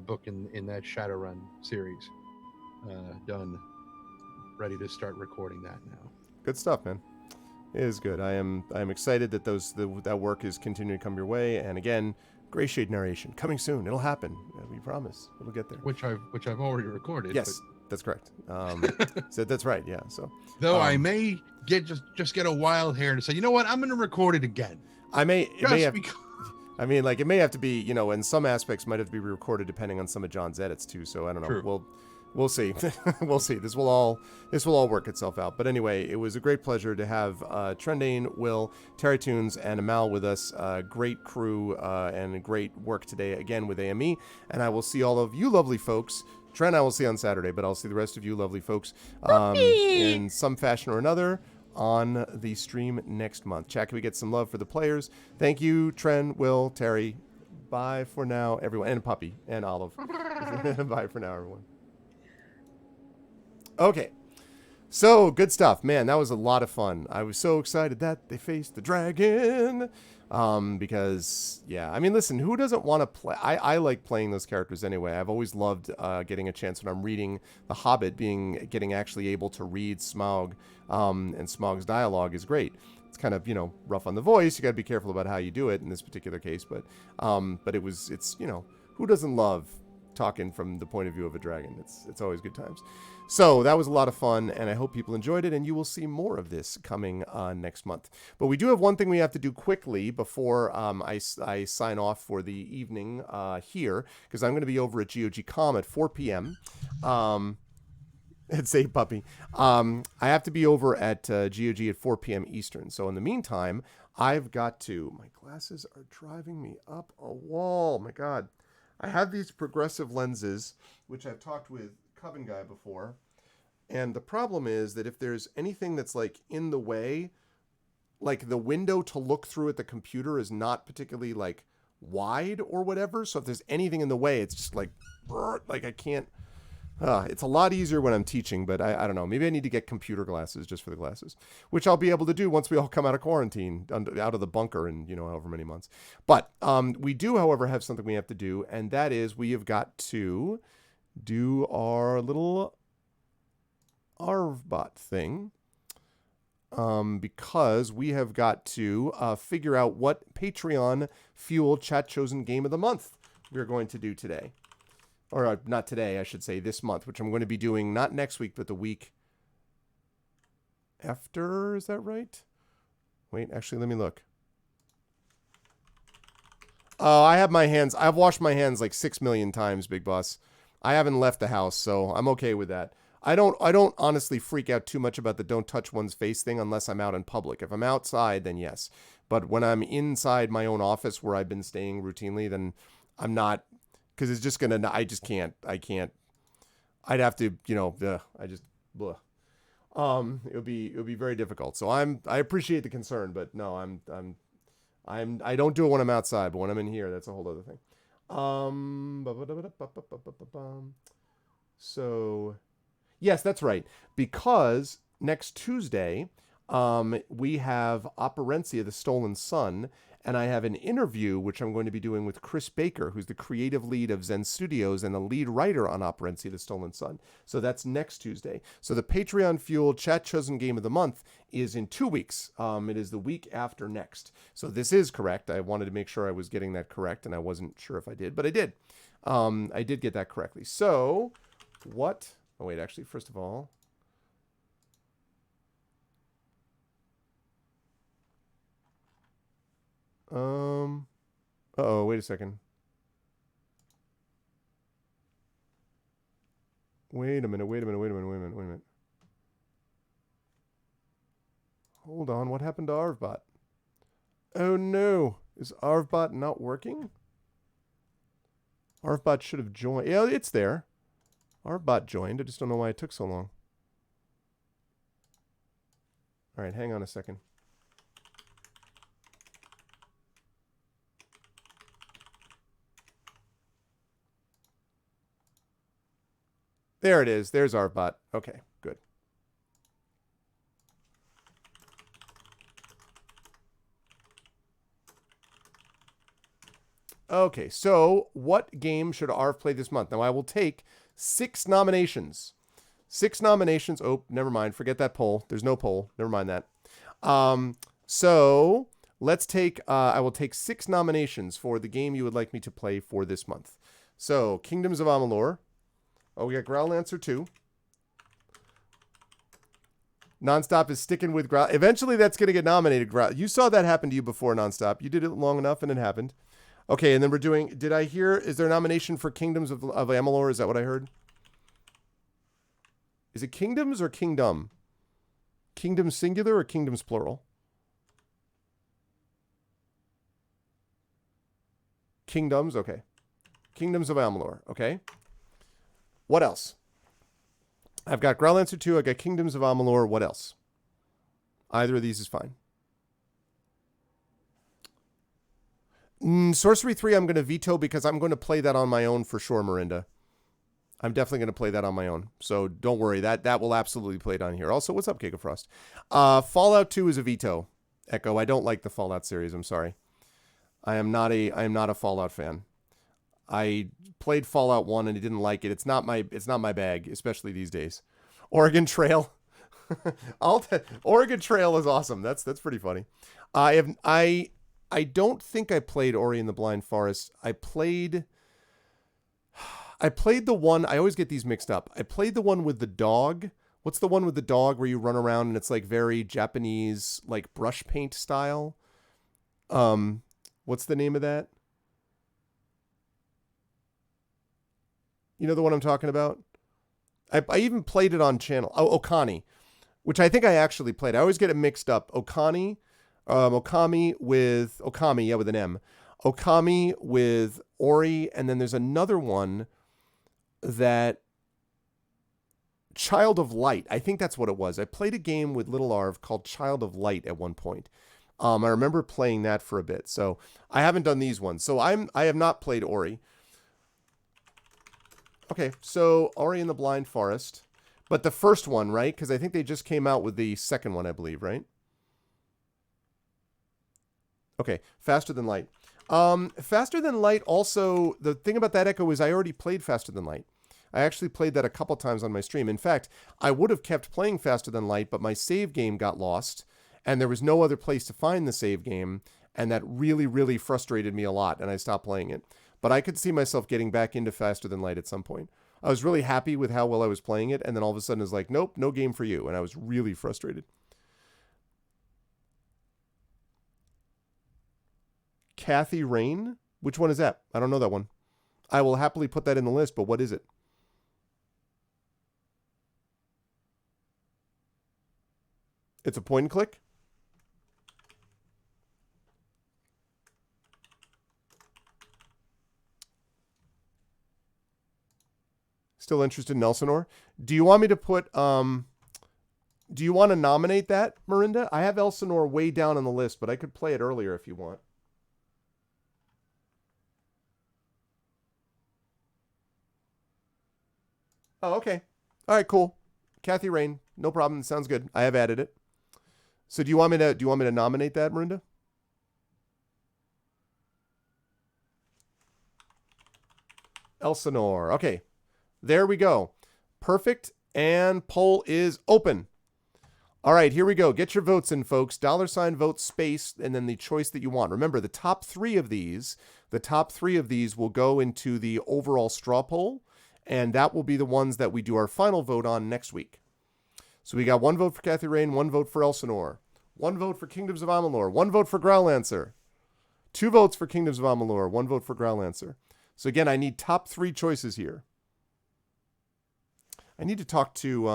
book in that Shadowrun series done, ready to start recording that now. Good stuff, man. It is good. I am excited that that work is continuing to come your way. And again, Gray Shade narration coming soon. It'll happen. We promise. It'll get there. Which I've already recorded. Yes, that's correct. So that's right. Yeah. So though I may just get a wild hair to say, you know what, I'm going to record it again. it may have. Because... I mean, like, it may have to be, in some aspects might have to be re-recorded depending on some of John's edits too. So I don't know. True. We'll see. We'll see. This will all work itself out. But anyway, it was a great pleasure to have Trendane, Will, Terry Tunes, and Amal with us. Great crew and great work today again with AME. And I will see all of you lovely folks. Trent I will see on Saturday, but I'll see the rest of you lovely folks in some fashion or another on the stream next month. Chat, can we get some love for the players? Thank you, Tren, Will, Terry. Bye for now, everyone. And Puppy and Olive. Bye for now, everyone. Okay. So, good stuff. Man, that was a lot of fun. I was so excited that they faced the dragon. Because, yeah. I mean, listen, who doesn't want to play? I like playing those characters anyway. I've always loved getting a chance when I'm reading The Hobbit, getting actually able to read Smaug. And Smaug's dialogue is great. It's kind of, rough on the voice. You got to be careful about how you do it in this particular case. But it's, who doesn't love talking from the point of view of a dragon? It's always good times. So that was a lot of fun, and I hope people enjoyed it, and you will see more of this coming next month. But we do have one thing we have to do quickly before I sign off for the evening here, because I'm going to be over at GOG.com at 4 p.m. It's a puppy. I have to be over at GOG at 4 p.m. Eastern. So in the meantime, I've got to... My glasses are driving me up a wall. My God. I have these progressive lenses, which I've talked with Coven Guy before, and the problem is that if there's anything that's like in the way, like the window to look through at the computer is not particularly like wide or whatever, so if there's anything in the way, it's just like I can't. It's a lot easier when I'm teaching, but I don't know. Maybe I need to get computer glasses just for the glasses, which I'll be able to do once we all come out of quarantine, out of the bunker in, however many months. But we do, however, have something we have to do, and that is we have got to do our little ARVBot thing, because we have got to figure out what Patreon fueled chat chosen game of the month we're going to do today. Or not today, I should say this month, which I'm going to be doing not next week, but the week after. Is that right? Wait, actually, let me look. Oh, I have my hands. I've washed my hands like 6 million times, Big Boss. I haven't left the house, so I'm okay with that. I don't honestly freak out too much about the don't touch one's face thing unless I'm out in public. If I'm outside, then yes. But when I'm inside my own office where I've been staying routinely, then I'm not, because it's just gonna. I just can't. I can't. I'd have to, I just, blah. It would be very difficult. So I appreciate the concern, but no, I don't do it when I'm outside, but when I'm in here, that's a whole other thing. So, yes, that's right. Because next Tuesday, we have Operencia, the Stolen Sun, and I have an interview which I'm going to be doing with Chris Baker, who's the creative lead of Zen Studios and the lead writer on Operencia, the Stolen Sun. So that's next Tuesday. So the Patreon fueled chat chosen game of the month is in 2 weeks. It is the week after next. So this is correct. I wanted to make sure I was getting that correct, and I wasn't sure if I did, but I did. I did get that correctly. So what? Oh wait, actually, first of all. Uh-oh, wait a second. Wait a minute. Hold on, what happened to Arvbot? Oh no, is Arvbot not working? Arvbot should have joined. Yeah, it's there. Arvbot joined, I just don't know why it took so long. Alright, hang on a second. There it is. There's our bot. Okay, good. Okay, so what game should Arv play this month? Now, I will take 6 nominations. 6 nominations. Oh, never mind. Forget that poll. There's no poll. Never mind that. So let's take, I will take 6 nominations for the game you would like me to play for this month. So, Kingdoms of Amalur. Oh, we got Growlancer 2. Nonstop is sticking with Growl. Eventually, that's going to get nominated. You saw that happen to you before, Nonstop. You did it long enough, and it happened. Okay, and then we're doing... Did I hear... Is there a nomination for Kingdoms of Amalur? Is that what I heard? Is it Kingdoms or Kingdom? Kingdoms singular or Kingdoms plural? Kingdoms, okay. Kingdoms of Amalur, okay. What else? I've got Growlancer 2. I've got Kingdoms of Amalur. What else? Either of these is fine. Sorcery 3 I'm going to veto because I'm going to play that on my own for sure, Mirinda. I'm definitely going to play that on my own. So don't worry. That will absolutely be played on here. Also, what's up, Giga Fallout 2 is a veto. Echo, I don't like the Fallout series. I'm sorry. I am not a Fallout fan. I played Fallout 1 and I didn't like it. It's not my bag, especially these days. Oregon Trail. Oregon Trail is awesome. That's pretty funny. I don't think I played Ori and the Blind Forest. I played the one, I always get these mixed up. I played the one with the dog. What's the one with the dog where you run around and it's like very Japanese, like brush paint style? What's the name of that? You know the one I'm talking about? I even played it on channel. Oh, Okami, which I think I actually played. I always get it mixed up. Okami with an M. Okami with Ori, and then there's another one that Child of Light. I think that's what it was. I played a game with Little Arv called Child of Light at one point. I remember playing that for a bit. So I haven't done these ones. So I have not played Ori. Okay, so Ori and the Blind Forest. But the first one, right? Because I think they just came out with the second one, I believe, right? Okay, Faster Than Light. Faster Than Light also, the thing about that, Echo, is I already played Faster Than Light. I actually played that a couple times on my stream. In fact, I would have kept playing Faster Than Light, but my save game got lost, and there was no other place to find the save game, and that really, really frustrated me a lot, and I stopped playing it. But I could see myself getting back into Faster Than Light at some point. I was really happy with how well I was playing it, and then all of a sudden it's like, nope, no game for you, and I was really frustrated. Kathy Rain Which one is that? I don't know that one. I will happily put that in the list, but what is it? It's a point and click? Still interested in Elsinore? Do you want me to put, do you want to nominate that, Marinda? I have Elsinore way down on the list, but I could play it earlier if you want. Oh, okay. All right, cool. Kathy Rain, no problem. Sounds good. I have added it. So do you want me to nominate that, Marinda? Elsinore. Okay. There we go. Perfect. And poll is open. All right, here we go. Get your votes in, folks. $ vote space, and then the choice that you want. Remember, the top three of these will go into the overall straw poll, and that will be the ones that we do our final vote on next week. So we got 1 vote for Kathy Rain, 1 vote for Elsinore, 1 vote for Kingdoms of Amalur, 1 vote for Growlancer, 2 votes for Kingdoms of Amalur, 1 vote for Growlancer. So again, I need top 3 choices here. I need to talk to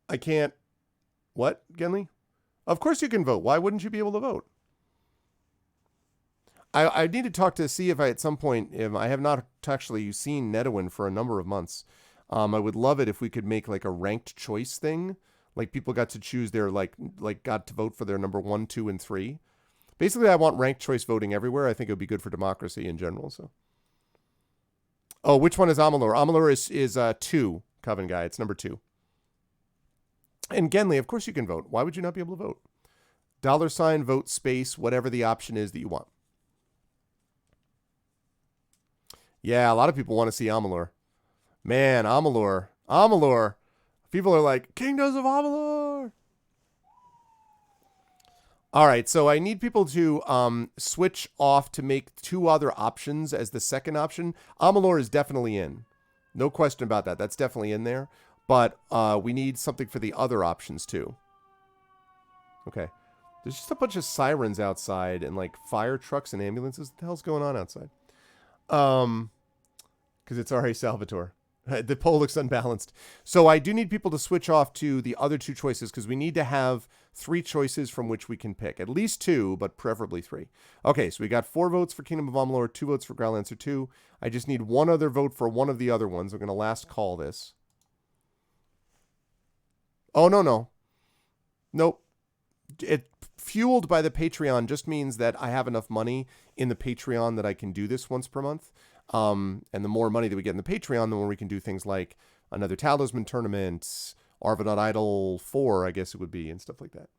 I can't. What, Genly? Of course you can vote. Why wouldn't you be able to vote? I need to talk to see if I at some point, if I have not actually seen Netawin for a number of months. I would love it if we could make like a ranked choice thing. Like people got to choose their like got to vote for their number 1, 2, and 3. Basically, I want ranked choice voting everywhere. I think it would be good for democracy in general. So, oh, which one is Amalur? Amalur is 2, Coven Guy. It's number 2. And Genly, of course you can vote. Why would you not be able to vote? $ vote space, whatever the option is that you want. Yeah, a lot of people want to see Amalur. Man, Amalur. People are like, Kingdoms of Amalur. All right, so I need people to switch off to make 2 other options as the second option. Amalur is definitely in. No question about that. That's definitely in there. But we need something for the other options too. Okay. There's just a bunch of sirens outside and like fire trucks and ambulances. What the hell's going on outside? Because it's R.A. Salvatore. The poll looks unbalanced. So I do need people to switch off to the other 2 choices because we need to have 3 choices from which we can pick. At least 2, but preferably 3. Okay, so we got 4 votes for Kingdom of Amalur, 2 votes for Growlancer 2. I just need 1 other vote for one of the other ones. I'm going to last call this. Oh, no. Nope. It fueled by the Patreon just means that I have enough money in the Patreon that I can do this once per month. And the more money that we get in the Patreon, the more we can do things like another Talisman tournament, Arvanot Idol 4, I guess it would be, and stuff like that.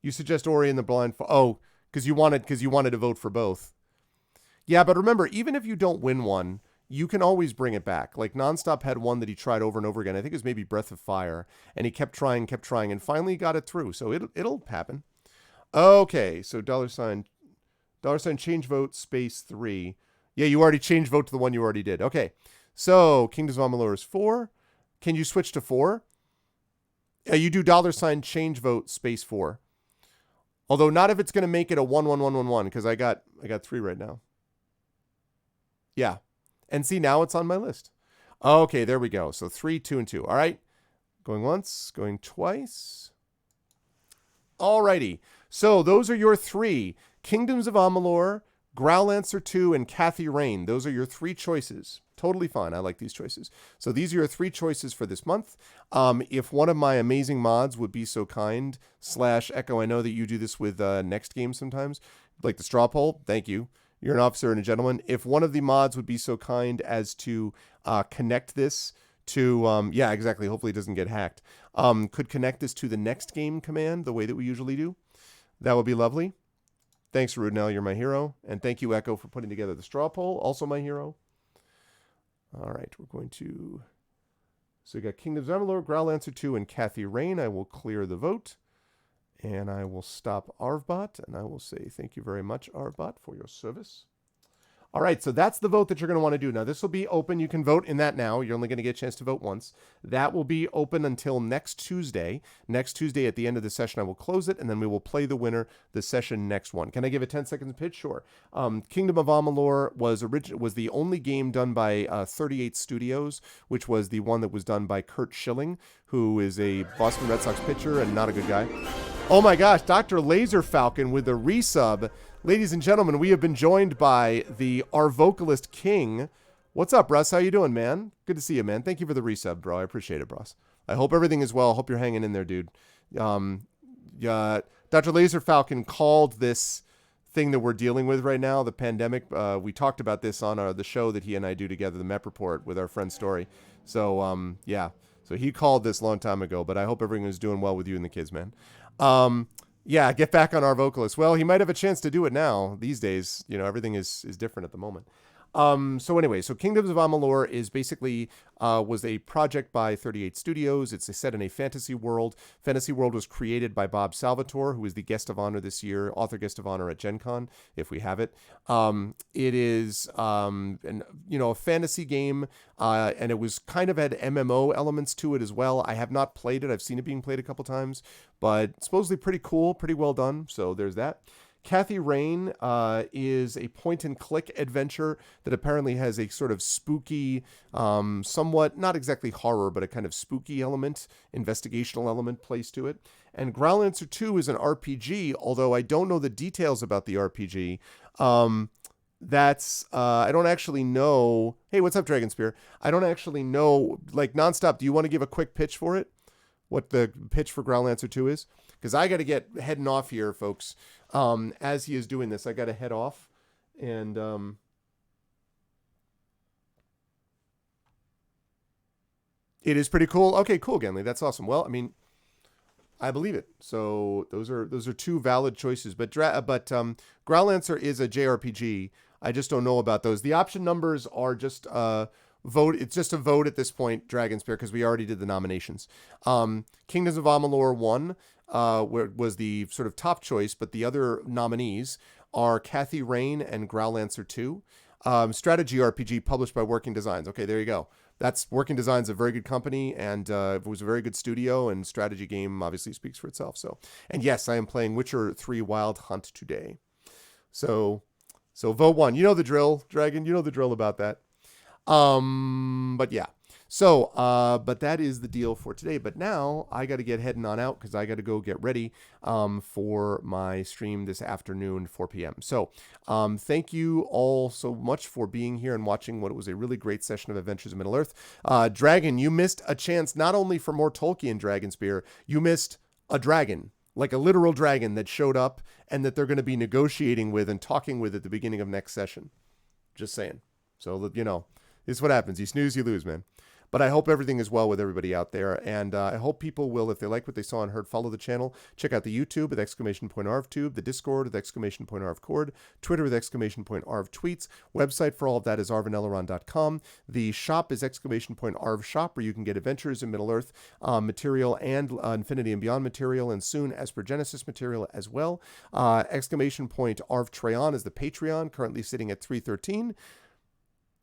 You suggest Ori and the Blind... Oh, because you wanted to vote for both. Yeah, but remember, even if you don't win one, you can always bring it back. Like Nonstop had one that he tried over and over again. I think it was maybe Breath of Fire, and he kept trying, and finally got it through. So it'll happen. Okay, so $ change vote space 3. Yeah, you already changed vote to the one you already did. Okay, so Kingdoms of Amalur is 4. Can you switch to 4? You do $ change vote space 4. Although not if it's going to make it a 11111 because I got 3 right now. Yeah. And see, now it's on my list. Okay, there we go. So 3, 2, and 2. All right. Going once, going twice. All righty. So those are your 3. Kingdoms of Amalur, Growlancer 2, and Kathy Rain. Those are your 3 choices. Totally fine. I like these choices. So these are your 3 choices for this month. If one of my amazing mods would be so kind, /Echo, I know that you do this with Next Game sometimes, like the straw poll. Thank you. You're an officer and a gentleman. If one of the mods would be so kind as to connect this to, yeah, exactly. Hopefully it doesn't get hacked. Could connect this to the Next Game command the way that we usually do. That would be lovely. Thanks, Rudnell. You're my hero. And thank you, Echo, for putting together the straw poll. Also my hero. All right, we're going to... So we got Kingdoms of Amalur, Growlancer 2, and Kathy Rain. I will clear the vote. And I will stop Arvbot, and I will say thank you very much, Arvbot, for your service. All right, so that's the vote that you're going to want to do. Now, this will be open. You can vote in that now. You're only going to get a chance to vote once. That will be open until next Tuesday. Next Tuesday at the end of the session, I will close it, and then we will play the winner the session next one. Can I give a 10 seconds pitch? Sure. Kingdom of Amalur was the only game done by 38 Studios, which was the one that was done by Kurt Schilling, who is a Boston Red Sox pitcher and not a good guy. Oh my gosh, Dr. Laser Falcon with the resub. Ladies and gentlemen, we have been joined by our vocalist king. What's up, Russ? How you doing, man? Good to see you, man. Thank you for the resub, bro. I appreciate it, bros. I hope everything is well. I hope you're hanging in there, dude. Dr. Laser Falcon called this thing that we're dealing with right now, the pandemic. We talked about this on the show that he and I do together, the MEP Report, with our friend Story. So, yeah. So he called this a long time ago, but I hope everything is doing well with you and the kids, man. Yeah, get back on our vocalist. Well, he might have a chance to do it now. These days, everything is different at the moment. So anyway, Kingdoms of Amalur is basically was a project by 38 Studios. It's set in a fantasy world. Fantasy world was created by Bob Salvatore, who is the guest of honor this year, author guest of honor at Gen Con, if we have it. It is a fantasy game, and it was kind of had MMO elements to it as well. I have not played it. I've seen it being played a couple times, but supposedly pretty cool, pretty well done. So there's that. Kathy Rain is a point-and-click adventure that apparently has a sort of spooky, somewhat, not exactly horror, but a kind of spooky element, investigational element placed to it. And Growlancer 2 is an RPG, although I don't know the details about the RPG. I don't actually know. Hey, what's up, Dragonspear? I don't actually know, like, Nonstop, do you want to give a quick pitch for it? What the pitch for Growlancer 2 is? Because I got to get heading off here, folks. As he is doing this, I got to head off. And it is pretty cool. Okay, cool, Genly. That's awesome. Well, I mean, I believe it. So those are two valid choices. But Growlancer is a JRPG. I just don't know about those. The option numbers are just vote. It's just a vote at this point, Dragonspear, because we already did the nominations. Kingdoms of Amalur 1 was the sort of top choice, but the other nominees are Kathy Rain and Growlancer 2. Strategy RPG published by Working Designs. Okay, there you go. That's Working Designs, a very good company, and it was a very good studio, and strategy game obviously speaks for itself. So, and yes, I am playing Witcher 3 Wild Hunt today. So vote 1. You know the drill, Dragon. You know the drill about that. But yeah. So, but that is the deal for today. But now I got to get heading on out because I got to go get ready for my stream this afternoon, 4 p.m. So, thank you all so much for being here and watching what was a really great session of Adventures in Middle-earth. Dragon, you missed a chance not only for more Tolkien Dragonspear, you missed a dragon, like a literal dragon that showed up and that they're going to be negotiating with and talking with at the beginning of next session. Just saying. So, this is what happens. You snooze, you lose, man. But I hope everything is well with everybody out there. And I hope people will, if they like what they saw and heard, follow the channel. Check out the YouTube with !ArvTube, the Discord with !ArvCord, Twitter with !ArvTweets. Website for all of that is arvaneleron.com. The shop is !ArvShop, where you can get Adventures in Middle-earth material and Infinity and Beyond material, and soon Esper Genesis material as well. !ArvTreon is the Patreon, currently sitting at 313.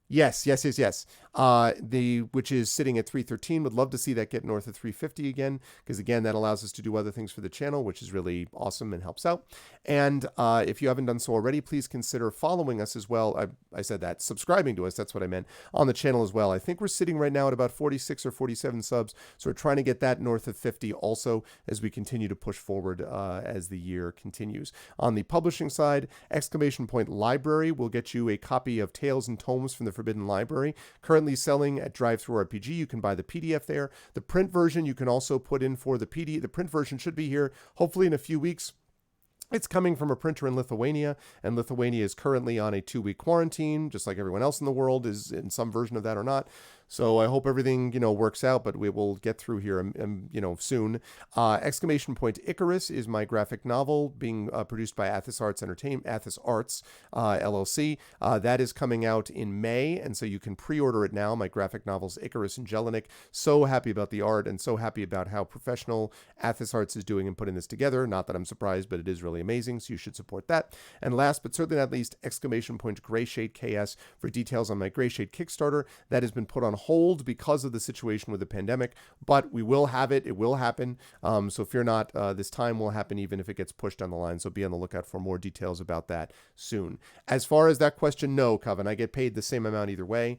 Yes. Which is sitting at 313. Would love to see that get north of 350 again, because again, that allows us to do other things for the channel, which is really awesome and helps out. And if you haven't done so already, please consider following us as well. I said that, subscribing to us, that's what I meant, on the channel as well. I think we're sitting right now at about 46 or 47 subs, so we're trying to get that north of 50 also as we continue to push forward as the year continues. On the publishing side, !Library will get you a copy of Tales and Tomes from the Forbidden Library, currently selling at Drive-Thru-RPG. You can buy the PDF there. The print version you can also put in for the PD. The print version should be here hopefully in a few weeks. It's coming from a printer in Lithuania, and Lithuania is currently on a 2-week quarantine, just like everyone else in the world is in some version of that or not. So I hope everything, works out, but we will get through here, soon. Exclamation Point Icarus is my graphic novel being produced by Athos Arts LLC. That is coming out in May, and so you can pre-order it now. My graphic novel's Icarus and Jelinek. So happy about the art and so happy about how professional Athos Arts is doing in putting this together. Not that I'm surprised, but it is really amazing, so you should support that. And last but certainly not least, Exclamation Point Greyshade KS for details on my Greyshade Kickstarter. That has been put on hold because of the situation with the pandemic, but we will have it. It will happen. So fear not. This time will happen even if it gets pushed down the line. So be on the lookout for more details about that soon. As far as that question, no, Coven. I get paid the same amount either way,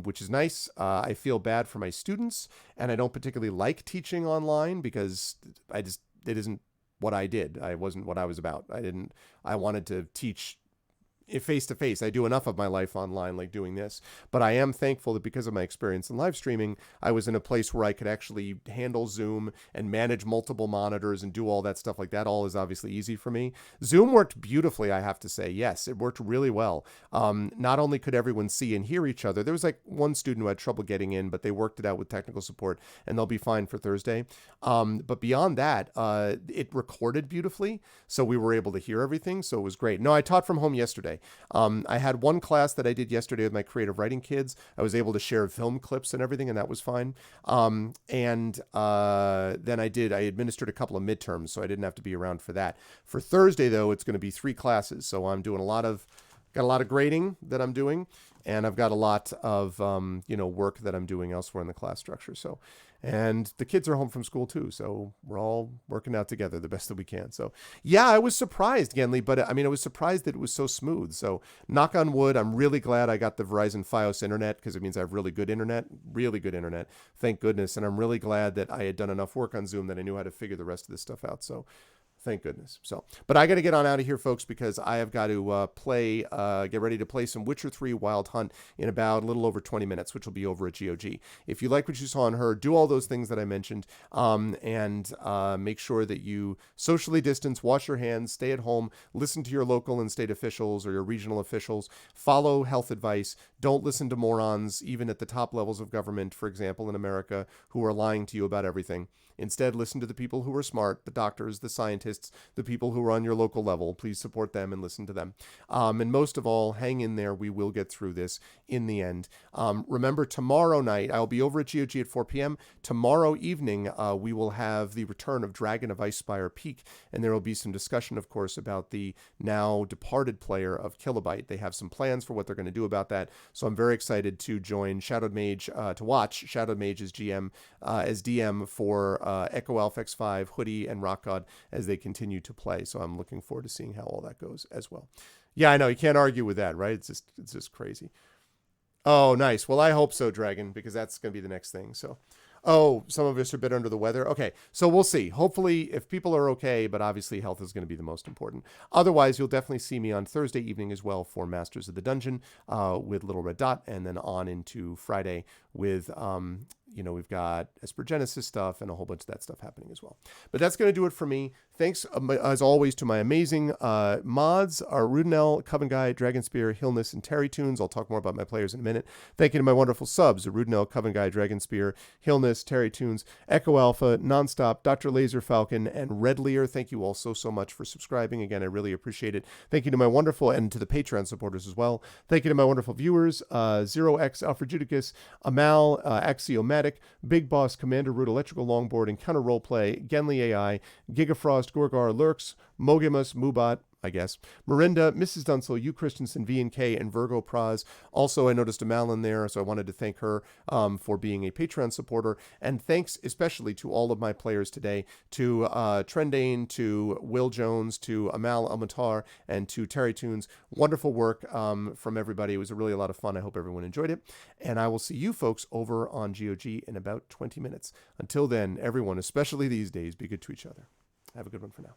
which is nice. I feel bad for my students, and I don't particularly like teaching online because it isn't what I did. I wasn't what I was about. I wanted to teach face to face. I do enough of my life online, like doing this, but I am thankful that because of my experience in live streaming, I was in a place where I could actually handle Zoom and manage multiple monitors and do all that stuff. Like that all is obviously easy for me. Zoom worked beautifully, I have to say. Yes, it worked really well. Not only could everyone see and hear each other, there was like one student who had trouble getting in, but they worked it out with technical support and they'll be fine for Thursday. But beyond that, it recorded beautifully, so we were able to hear everything, so it was great. No, I taught from home yesterday. I had one class that I did yesterday with my creative writing kids. I was able to share film clips and everything, and that was fine. Then I administered a couple of midterms, so I didn't have to be around for that. For Thursday, though, it's going to be 3 classes, so I'm doing got a lot of grading that I'm doing, and I've got a lot of, work that I'm doing elsewhere in the class structure. So, and the kids are home from school too. So we're all working out together the best that we can. So yeah, I was surprised, Genli, but I was surprised that it was so smooth. So knock on wood, I'm really glad I got the Verizon Fios internet because it means I have really good internet. Thank goodness. And I'm really glad that I had done enough work on Zoom that I knew how to figure the rest of this stuff out. So thank goodness. So, but I got to get on out of here, folks, because I have got to get ready to play some Witcher 3 Wild Hunt in about a little over 20 minutes, which will be over at GOG. If you like what you saw and heard, do all those things that I mentioned, and make sure that you socially distance, wash your hands, stay at home, listen to your local and state officials or your regional officials, follow health advice, don't listen to morons, even at the top levels of government, for example, in America, who are lying to you about everything. Instead, listen to the people who are smart, the doctors, the scientists, the people who are on your local level. Please support them and listen to them. And most of all, hang in there. We will get through this in the end. Remember, tomorrow night, I'll be over at GOG at 4 p.m. Tomorrow evening, we will have the return of Dragon of Icespire Peak, and there will be some discussion, of course, about the now departed player of Kilobyte. They have some plans for what they're going to do about that, so I'm very excited to join Shadowed Mage, to watch Shadowed Mage as DM for Echo Alpha X5, Hoodie, and Rock God as they continue to play. So I'm looking forward to seeing how all that goes as well. Yeah, I know. You can't argue with that, right? It's just crazy. Oh, nice. Well, I hope so, Dragon, because that's going to be the next thing. So, some of us are a bit under the weather. Okay, so we'll see. Hopefully, if people are okay, but obviously health is going to be the most important. Otherwise, you'll definitely see me on Thursday evening as well for Masters of the Dungeon with Little Red Dot, and then on into Friday with we've got Esper Genesis stuff and a whole bunch of that stuff happening as well. But that's going to do it for me. Thanks, as always, to my amazing mods, our Rudinell, Coven Guy, Dragonspear, Hillness, and Terry Tunes. I'll talk more about my players in a minute. Thank you to my wonderful subs, Rudinell, Coven Guy, Dragonspear, Hillness, Terry Tunes, Echo Alpha, Nonstop, Dr. Laser Falcon, and Redlear. Thank you all so much for subscribing. Again, I really appreciate it. Thank you to my wonderful, and to the Patreon supporters as well. Thank you to my wonderful viewers, 0x, Alfred Judicus, Amal, Axiomatic, Big Boss, Commander Root, Electrical Longboard, Encounter Roleplay, Genly AI, Gigafrost, Gorgar, Lurks, Mogimus, Mubot, I guess, Marinda, Mrs. Dunsel, U. Christensen, V&K, and Virgo Praz. Also, I noticed Amal in there, so I wanted to thank her for being a Patreon supporter. And thanks especially to all of my players today, to Trendane, to Will Jones, to Amal Almatar, and to Terry Tunes. Wonderful work from everybody. It was really a lot of fun. I hope everyone enjoyed it. And I will see you folks over on GOG in about 20 minutes. Until then, everyone, especially these days, be good to each other. Have a good one for now.